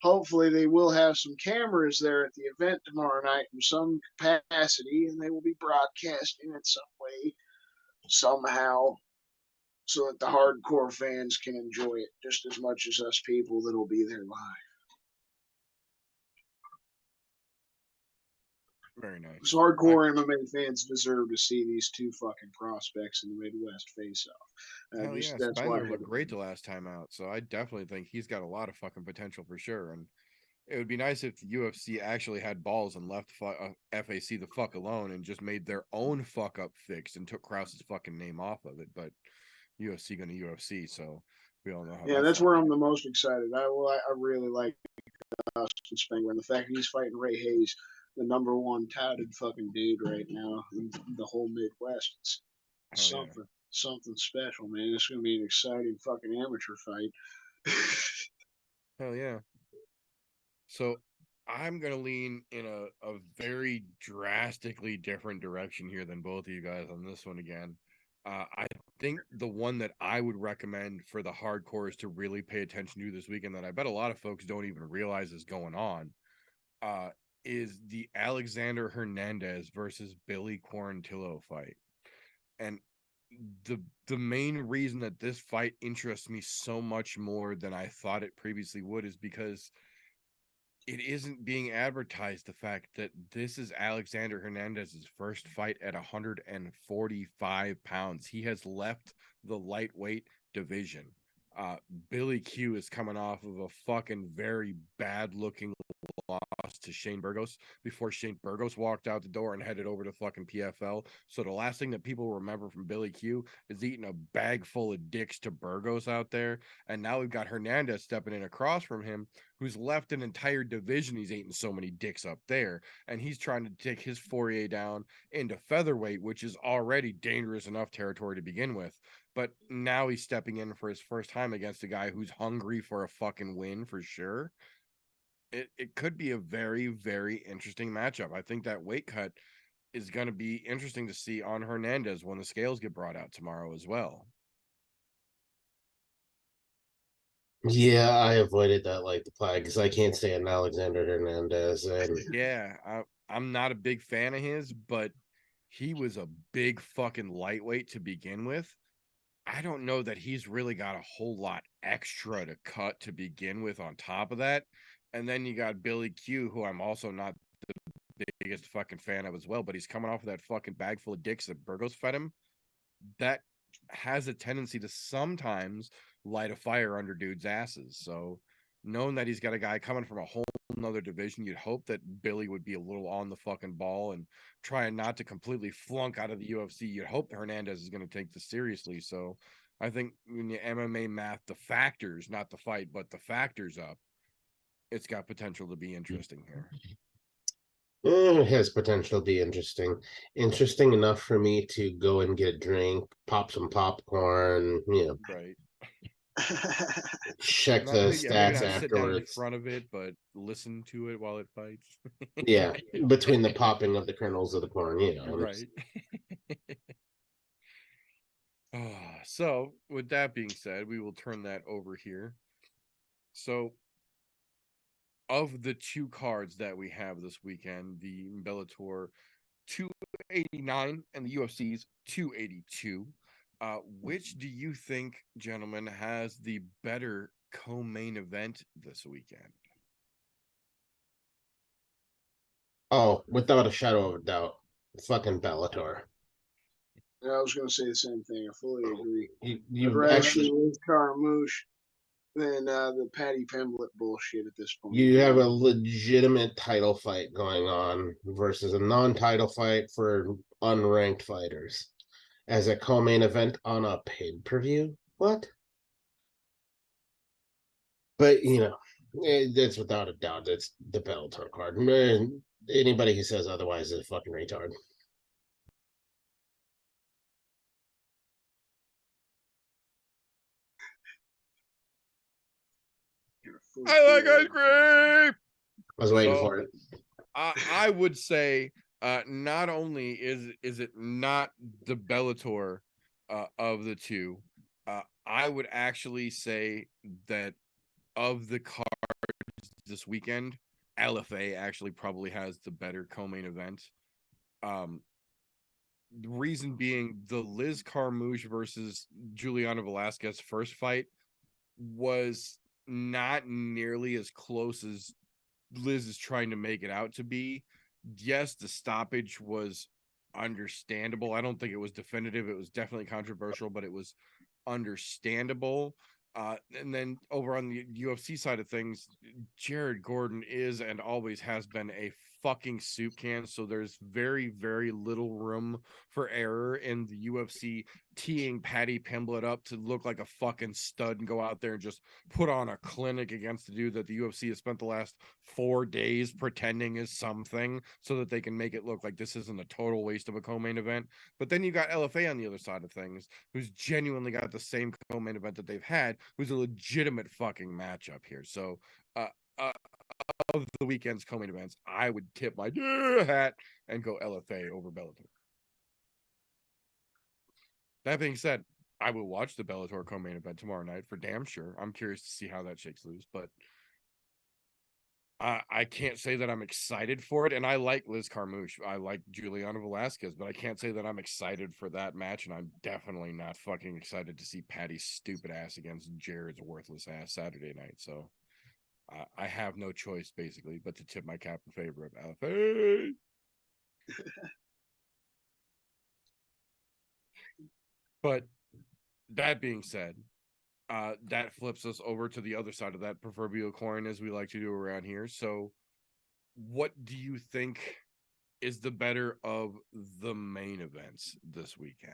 Hopefully they will have some cameras there at the event tomorrow night in some capacity, and they will be broadcasting it some way, somehow, so that the hardcore fans can enjoy it just as much as us people that will be there live. Very nice. So hardcore MMA fans deserve to see these two fucking prospects in the Midwest face off. Hell yeah, Spengler looked great the last time out, so I definitely think he's got a lot of fucking potential for sure. And it would be nice if the UFC actually had balls and left FAC the fuck alone and just made their own fuck up fix and took Krause's fucking name off of it. But UFC gonna UFC, so we all know how. Yeah, that's where I'm the most excited. I really like Austin Spengler, and the fact that he's fighting Ray Hayes, the #1 touted fucking dude right now in the whole Midwest. It's something special, man. It's gonna be an exciting fucking amateur fight. Hell yeah. So I'm gonna lean in a very drastically different direction here than both of you guys on this one again. I think the one that I would recommend for the hardcores to really pay attention to this weekend, that I bet a lot of folks don't even realize is going on, is the Alexander Hernandez versus Billy Quarantillo fight. And the main reason that this fight interests me so much more than I thought it previously would is because it isn't being advertised, the fact that this is Alexander Hernandez's first fight at 145 pounds. He has left the lightweight division. Billy Q is coming off of a fucking very bad looking loss to Shane Burgos before Shane Burgos walked out the door and headed over to fucking PFL. So the last thing that people remember from Billy Q is eating a bag full of dicks to Burgos out there. And now we've got Hernandez stepping in across from him, who's left an entire division. He's eating so many dicks up there, and he's trying to take his foray down into featherweight, which is already dangerous enough territory to begin with. But now he's stepping in for his first time against a guy who's hungry for a fucking win for sure. It could be a very, very interesting matchup. I think that weight cut is going to be interesting to see on Hernandez when the scales get brought out tomorrow as well. Yeah, I avoided that like the plague because I can't stand Alexander Hernandez. And yeah, I'm not a big fan of his, but he was a big fucking lightweight to begin with. I don't know that he's really got a whole lot extra to cut to begin with on top of that. And then you got Billy Q, who I'm also not the biggest fucking fan of as well, but he's coming off of that fucking bag full of dicks that Burgos fed him. That has a tendency to sometimes light a fire under dudes' asses. So knowing that he's got a guy coming from a whole nother division, you'd hope that Billy would be a little on the fucking ball and trying not to completely flunk out of the UFC. You'd hope Hernandez is going to take this seriously. So I think when you MMA math the factors, not the fight, but the factors up, it's got potential to be interesting here. It has potential to be interesting. Interesting enough for me to go and get a drink, pop some popcorn, Right. check the stats afterwards. Sit down in front of it, but listen to it while it fights. Yeah, between the popping of the kernels of the corn, Right. So, with that being said, we will turn that over here. So, of the two cards that we have this weekend, the Bellator 289 and the UFC's 282, which do you think, gentlemen, has the better co-main event this weekend? Oh, without a shadow of a doubt, fucking Bellator. Yeah, I was going to say the same thing. I fully agree. I'd You rather actually see Liz Carmouche than the Patty Pimblett bullshit at this point. you have a legitimate title fight going on versus a non-title fight for unranked fighters as a co-main event on a pay-per-view. What? But that's without a doubt. That's the Bellator card. Man, anybody who says otherwise is a fucking retard. I like ice cream. I was waiting So, for it. I would say not only is it not the Bellator of the two, I would actually say that of the cards this weekend, LFA actually probably has the better co-main event. The reason being the Liz Carmouche versus Juliana Velasquez first fight was not nearly as close as Liz is trying to make it out to be. Yes, the stoppage was understandable. I don't think it was definitive. It was definitely controversial, but it was understandable. And then over on the UFC side of things, Jared Gordon is and always has been a fucking soup can. So there's very, very little room for error in the UFC teeing Patty Pimblett up to look like a fucking stud and go out there and just put on a clinic against the dude that the UFC has spent the last 4 days pretending is something so that they can make it look like this isn't a total waste of a co-main event. But then you got LFA on the other side of things, who's genuinely got the same co-main event that they've had, who's a legitimate fucking matchup here. So of the weekend's co-main events, I would tip my hat and go LFA over Bellator. That being said, I will watch the Bellator co-main event tomorrow night for damn sure. I'm curious to see how that shakes loose, but I can't say that I'm excited for it. And I like Liz Carmouche. I like Juliana Velasquez, but I can't say that I'm excited for that match. And I'm definitely not fucking excited to see Patty's stupid ass against Jared's worthless ass Saturday night. So I have no choice basically but to tip my cap in favor of LFA. But that being said, that flips us over to the other side of that proverbial coin, as we like to do around here. So what do you think is the better of the main events this weekend?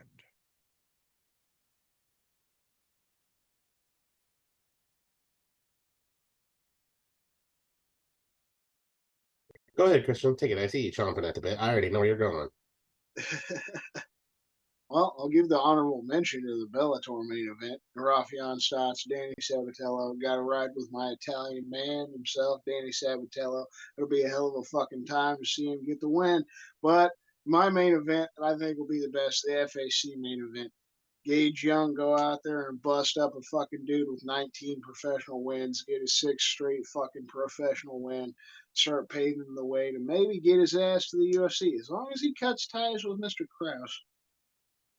Go ahead, Christian. Take it. I see you chomping at the bit. I already know where you're going. Well, I'll give the honorable mention to the Bellator main event. Rafion Stotts, Danny Sabatello. Got to ride with my Italian man himself, Danny Sabatello. It'll be a hell of a fucking time to see him get the win. But my main event, I think, will be the best, the FAC main event. Gage Young go out there and bust up a fucking dude with 19 professional wins, get his 6th straight fucking professional win, start paving the way to maybe get his ass to the UFC. As long as he cuts ties with Mr. Krause.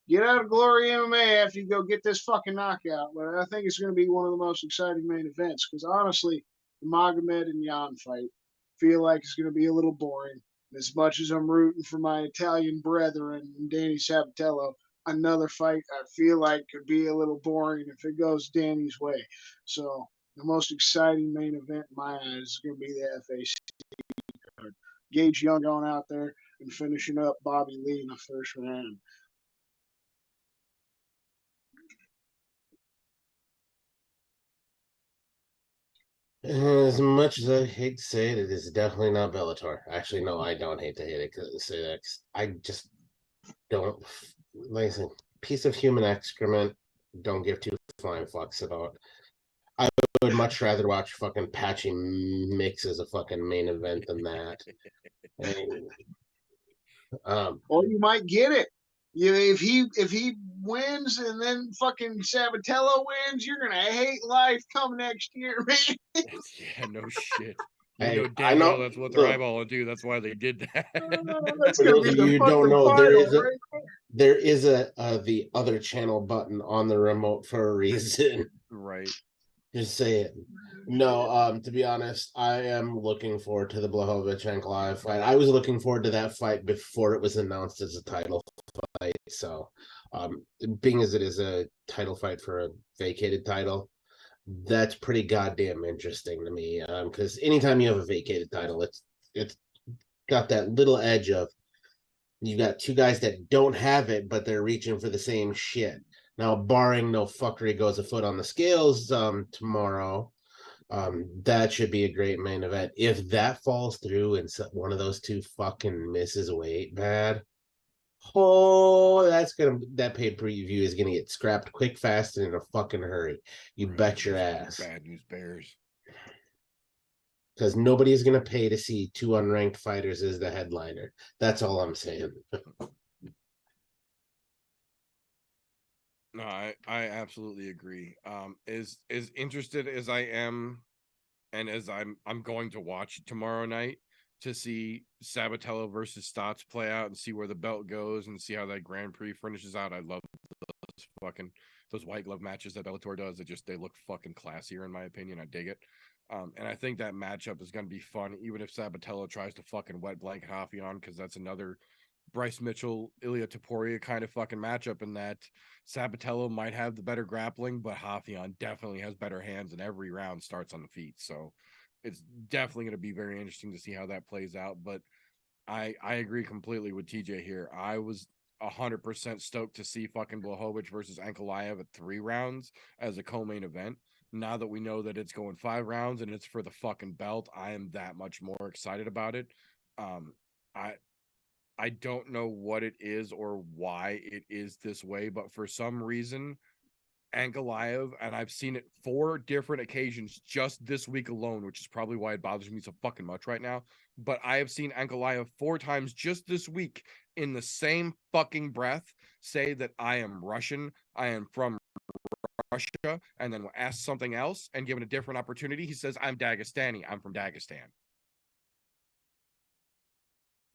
Get out of Glory MMA after you go get this fucking knockout. But I think it's going to be one of the most exciting main events because honestly, the Magomed and Jan fight feel like it's going to be a little boring. As much as I'm rooting for my Italian brethren and Danny Sabatello, another fight I feel like could be a little boring if it goes Danny's way. So the most exciting main event in my eyes is going to be the FAC card. Gage Young going out there and finishing up Bobby Lee in the first round. As much as I hate to say it, it is definitely not Bellator. Actually, no, I don't hate to say that. I just don't, like I said, piece of human excrement, don't give two flying fucks about. I would much rather watch fucking Patchy Mix as a fucking main event than that. Or you might get it. If he wins and then fucking Sabatello wins, you're gonna hate life come next year, man. Yeah, no shit. Hey, You know damn well that's what they're eyeballing do. That's why they did that. That's gonna be the you fucking don't know, final, there is a the other channel button on the remote for a reason. Right. Just say it. No, to be honest, I am looking forward to the BlachowiczVsAnkalaev fight. I was looking forward to that fight before it was announced as a title fight. So, being as it is a title fight for a vacated title, that's pretty goddamn interesting to me. Because anytime you have a vacated title, it's got that little edge of you got two guys that don't have it, but they're reaching for the same shit. Now, barring no fuckery goes afoot on the scales tomorrow, that should be a great main event. If that falls through and one of those two fucking misses weight bad, oh, that pay-per-view is gonna get scrapped quick, fast, and in a fucking hurry. You bet your ass. Bad news bears. Because nobody's gonna pay to see two unranked fighters as the headliner. That's all I'm saying. No, I absolutely agree. As interested as I am, and as I'm going to watch tomorrow night to see Sabatello versus Stotts play out and see where the belt goes and see how that Grand Prix finishes out. I love those white glove matches that Bellator does. They look fucking classier in my opinion. I dig it. And I think that matchup is going to be fun, even if Sabatello tries to fucking wet blanket Hoffy because that's another Bryce Mitchell, Ilya Taporia kind of fucking matchup in that Sabatello might have the better grappling, but Hoffy definitely has better hands and every round starts on the feet. So it's definitely going to be very interesting to see how that plays out. But I agree completely with TJ here. I was 100% stoked to see fucking Blachowicz versus Ankalaev at 3 rounds as a co-main event. Now that we know that it's going 5 rounds and it's for the fucking belt, I am that much more excited about it. I don't know what it is or why it is this way, but for some reason, Ankalaev, and I've seen it 4 different occasions just this week alone, which is probably why it bothers me so fucking much right now. But I have seen Ankalaev 4 times just this week in the same fucking breath say that I am Russian, I am from Russia, and then ask something else and given a different opportunity, he says, I'm Dagestani, I'm from Dagestan.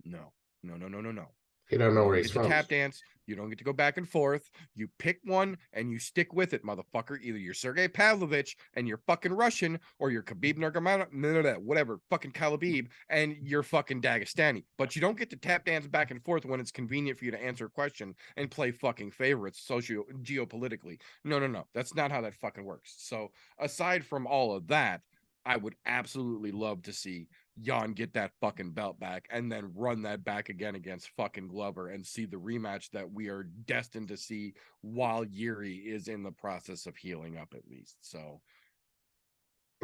No. You don't know where he's get to from. tap dance. You don't get to go back and forth. You pick one and you stick with it, motherfucker. Either you're Sergey Pavlovich and you're fucking Russian, or you're Khabib Nurmagomedov, whatever, fucking Khabib, and you're fucking Dagestani. But you don't get to tap dance back and forth when it's convenient for you to answer a question and play fucking favorites geopolitically. No. That's not how that fucking works. So aside from all of that, I would absolutely love to see Jan get that fucking belt back and then run that back again against fucking Glover and see the rematch that we are destined to see while Yuri is in the process of healing up at least. So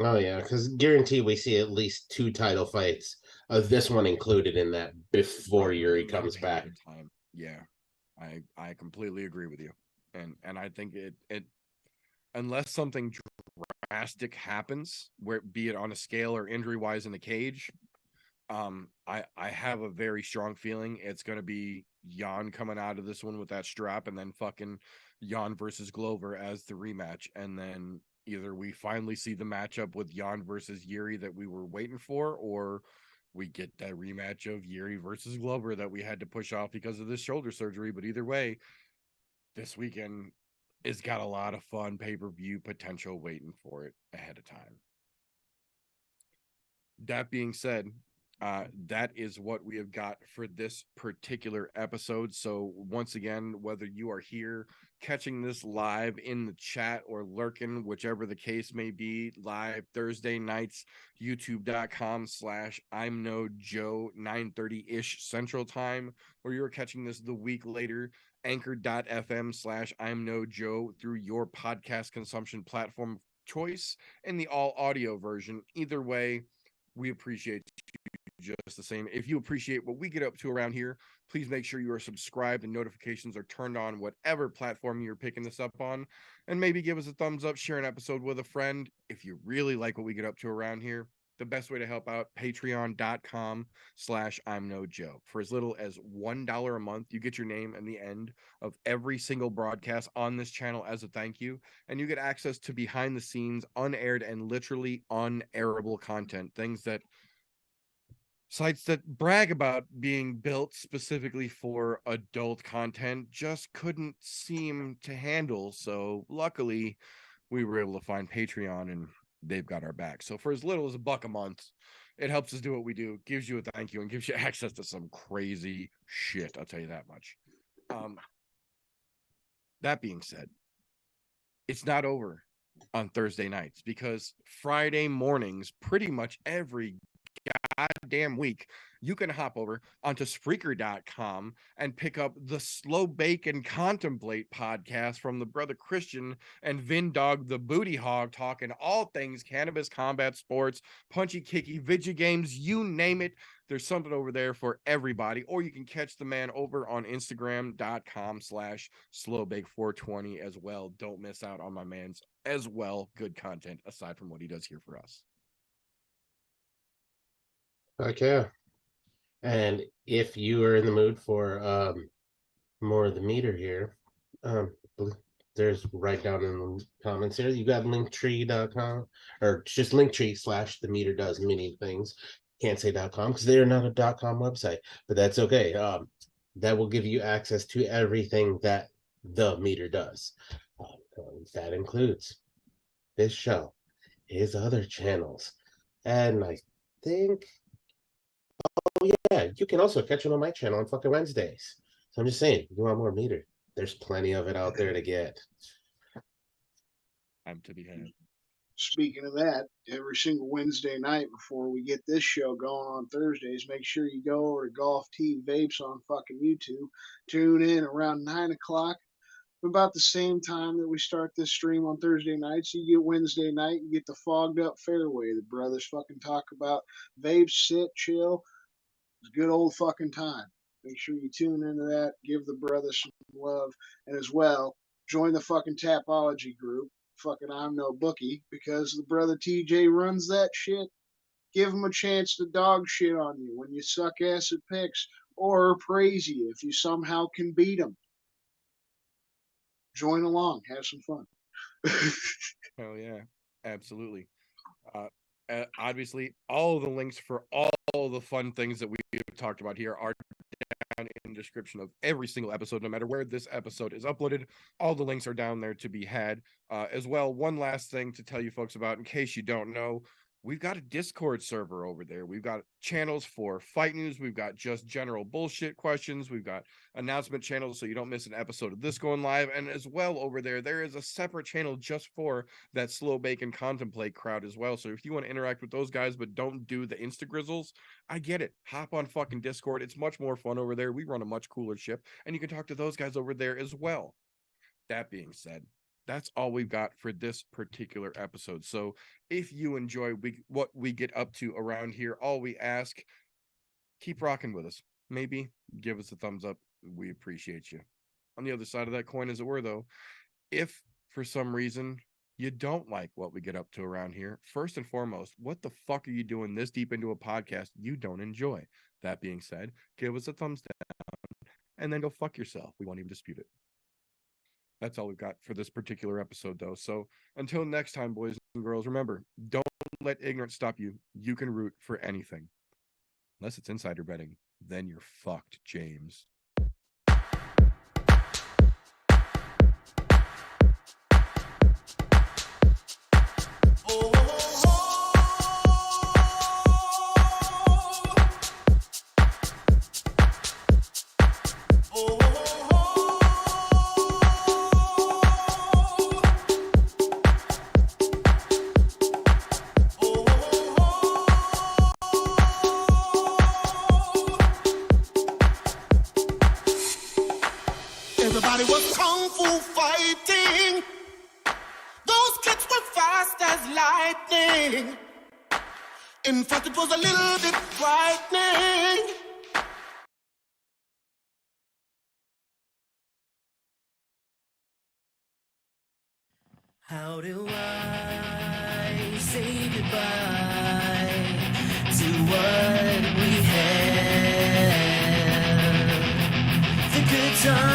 Oh yeah, because guarantee we see at least 2 title fights, this one included in that before Yuri comes back. Time. Yeah, I completely agree with you, and I think it unless something drastic happens, where be it on a scale or injury wise in the cage, I have a very strong feeling it's going to be Jan coming out of this one with that strap, and then fucking Jan versus Glover as the rematch, and then either we finally see the matchup with Jan versus Yuri that we were waiting for, or we get that rematch of Yuri versus Glover that we had to push off because of this shoulder surgery. But either way, this weekend it's got a lot of fun pay-per-view potential waiting for it ahead of time. That being said, that is what we have got for this particular episode. So once again, whether you are here catching this live in the chat or lurking, whichever the case may be, live Thursday nights, youtube.com/ImNoJoe 9:30-ish Central Time, or you're catching this the week later, anchor.fm/ImNoJoe through your podcast consumption platform of choice in the all audio version. Either way, we appreciate you just the same. If you appreciate what we get up to around here, please make sure you are subscribed and notifications are turned on whatever platform you're picking this up on, and maybe give us a thumbs up, share an episode with a friend. If you really like what we get up to around here, the best way to help out, patreon.com/ImNoJoe. For as little as $1 a month, you get your name and the end of every single broadcast on this channel as a thank you, and you get access to behind the scenes, unaired, and literally unairable content, things that sites that brag about being built specifically for adult content just couldn't seem to handle. So luckily, we were able to find Patreon, and they've got our back. So for as little as $1 a month, it helps us do what we do, gives you a thank you, and gives you access to some crazy shit. I'll tell you that much. That being said, it's not over on Thursday nights, because Friday mornings, pretty much every goddamn week, you can hop over onto Spreaker.com and pick up the Slow Bake and Contemplate podcast from the brother Christian and Vin Dog the Booty Hog, talking all things cannabis, combat sports, punchy kicky, video games, you name it. There's something over there for everybody. Or you can catch the man over on Instagram.com/slowbake420 as well. Don't miss out on my man's as well good content aside from what he does here for us. Okay. And if you are in the mood for more of the meter here, there's right down in the comments here, you got linktree.com, or just linktree/the meter does many things. Can't say .com because they are not a .com website, but that's okay. That will give you access to everything that the meter does. That includes this show, his other channels, and I think, oh yeah, you can also catch it on my channel on fucking Wednesdays. So I'm just saying, you want more meter, there's plenty of it out there to get. I'm to be had. Speaking of that, every single Wednesday night before we get this show going on Thursdays, make sure you go over to Golf T Vapes on fucking YouTube. Tune in around 9 o'clock. About the same time that we start this stream on Thursday nights. You get Wednesday night, you get the Fogged Up Fairway. The brothers fucking talk about vapes, sit, chill. It's a good old fucking time. Make sure you tune into that. Give the brothers some love. And as well, join the fucking Tapology group. Fucking ImNoBookie, because the brother TJ runs that shit. Give him a chance to dog shit on you when you suck ass at picks, or praise you if you somehow can beat him. Join along, have some fun. Hell yeah, absolutely. Obviously, all the links for all the fun things that we talked about here are down in the description of every single episode, no matter where this episode is uploaded. All the links are down there to be had. As well, one last thing to tell you folks about, in case you don't know, we've got a Discord server over there. We've got channels for fight news. We've got just general bullshit questions. We've got announcement channels so you don't miss an episode of this going live. And as well, over there is a separate channel just for that Slow Bake and Contemplate crowd as well. So if you want to interact with those guys but don't do the Insta Grizzles, I get it. Hop on fucking Discord. It's much more fun over there. We run a much cooler ship, and you can talk to those guys over there as well. That being said, that's all we've got for this particular episode. So if you enjoy what we get up to around here, all we ask, keep rocking with us. Maybe give us a thumbs up. We appreciate you. On the other side of that coin, as it were, though, if for some reason you don't like what we get up to around here, first and foremost, what the fuck are you doing this deep into a podcast you don't enjoy? That being said, give us a thumbs down and then go fuck yourself. We won't even dispute it. That's all we've got for this particular episode, though. So until next time, boys and girls, remember, don't let ignorance stop you. You can root for anything. Unless it's insider betting, then you're fucked, James. Everybody was kung fu fighting. Those kids were fast as lightning. In fact, it was a little bit frightening. How do I say goodbye to what we had? The good times.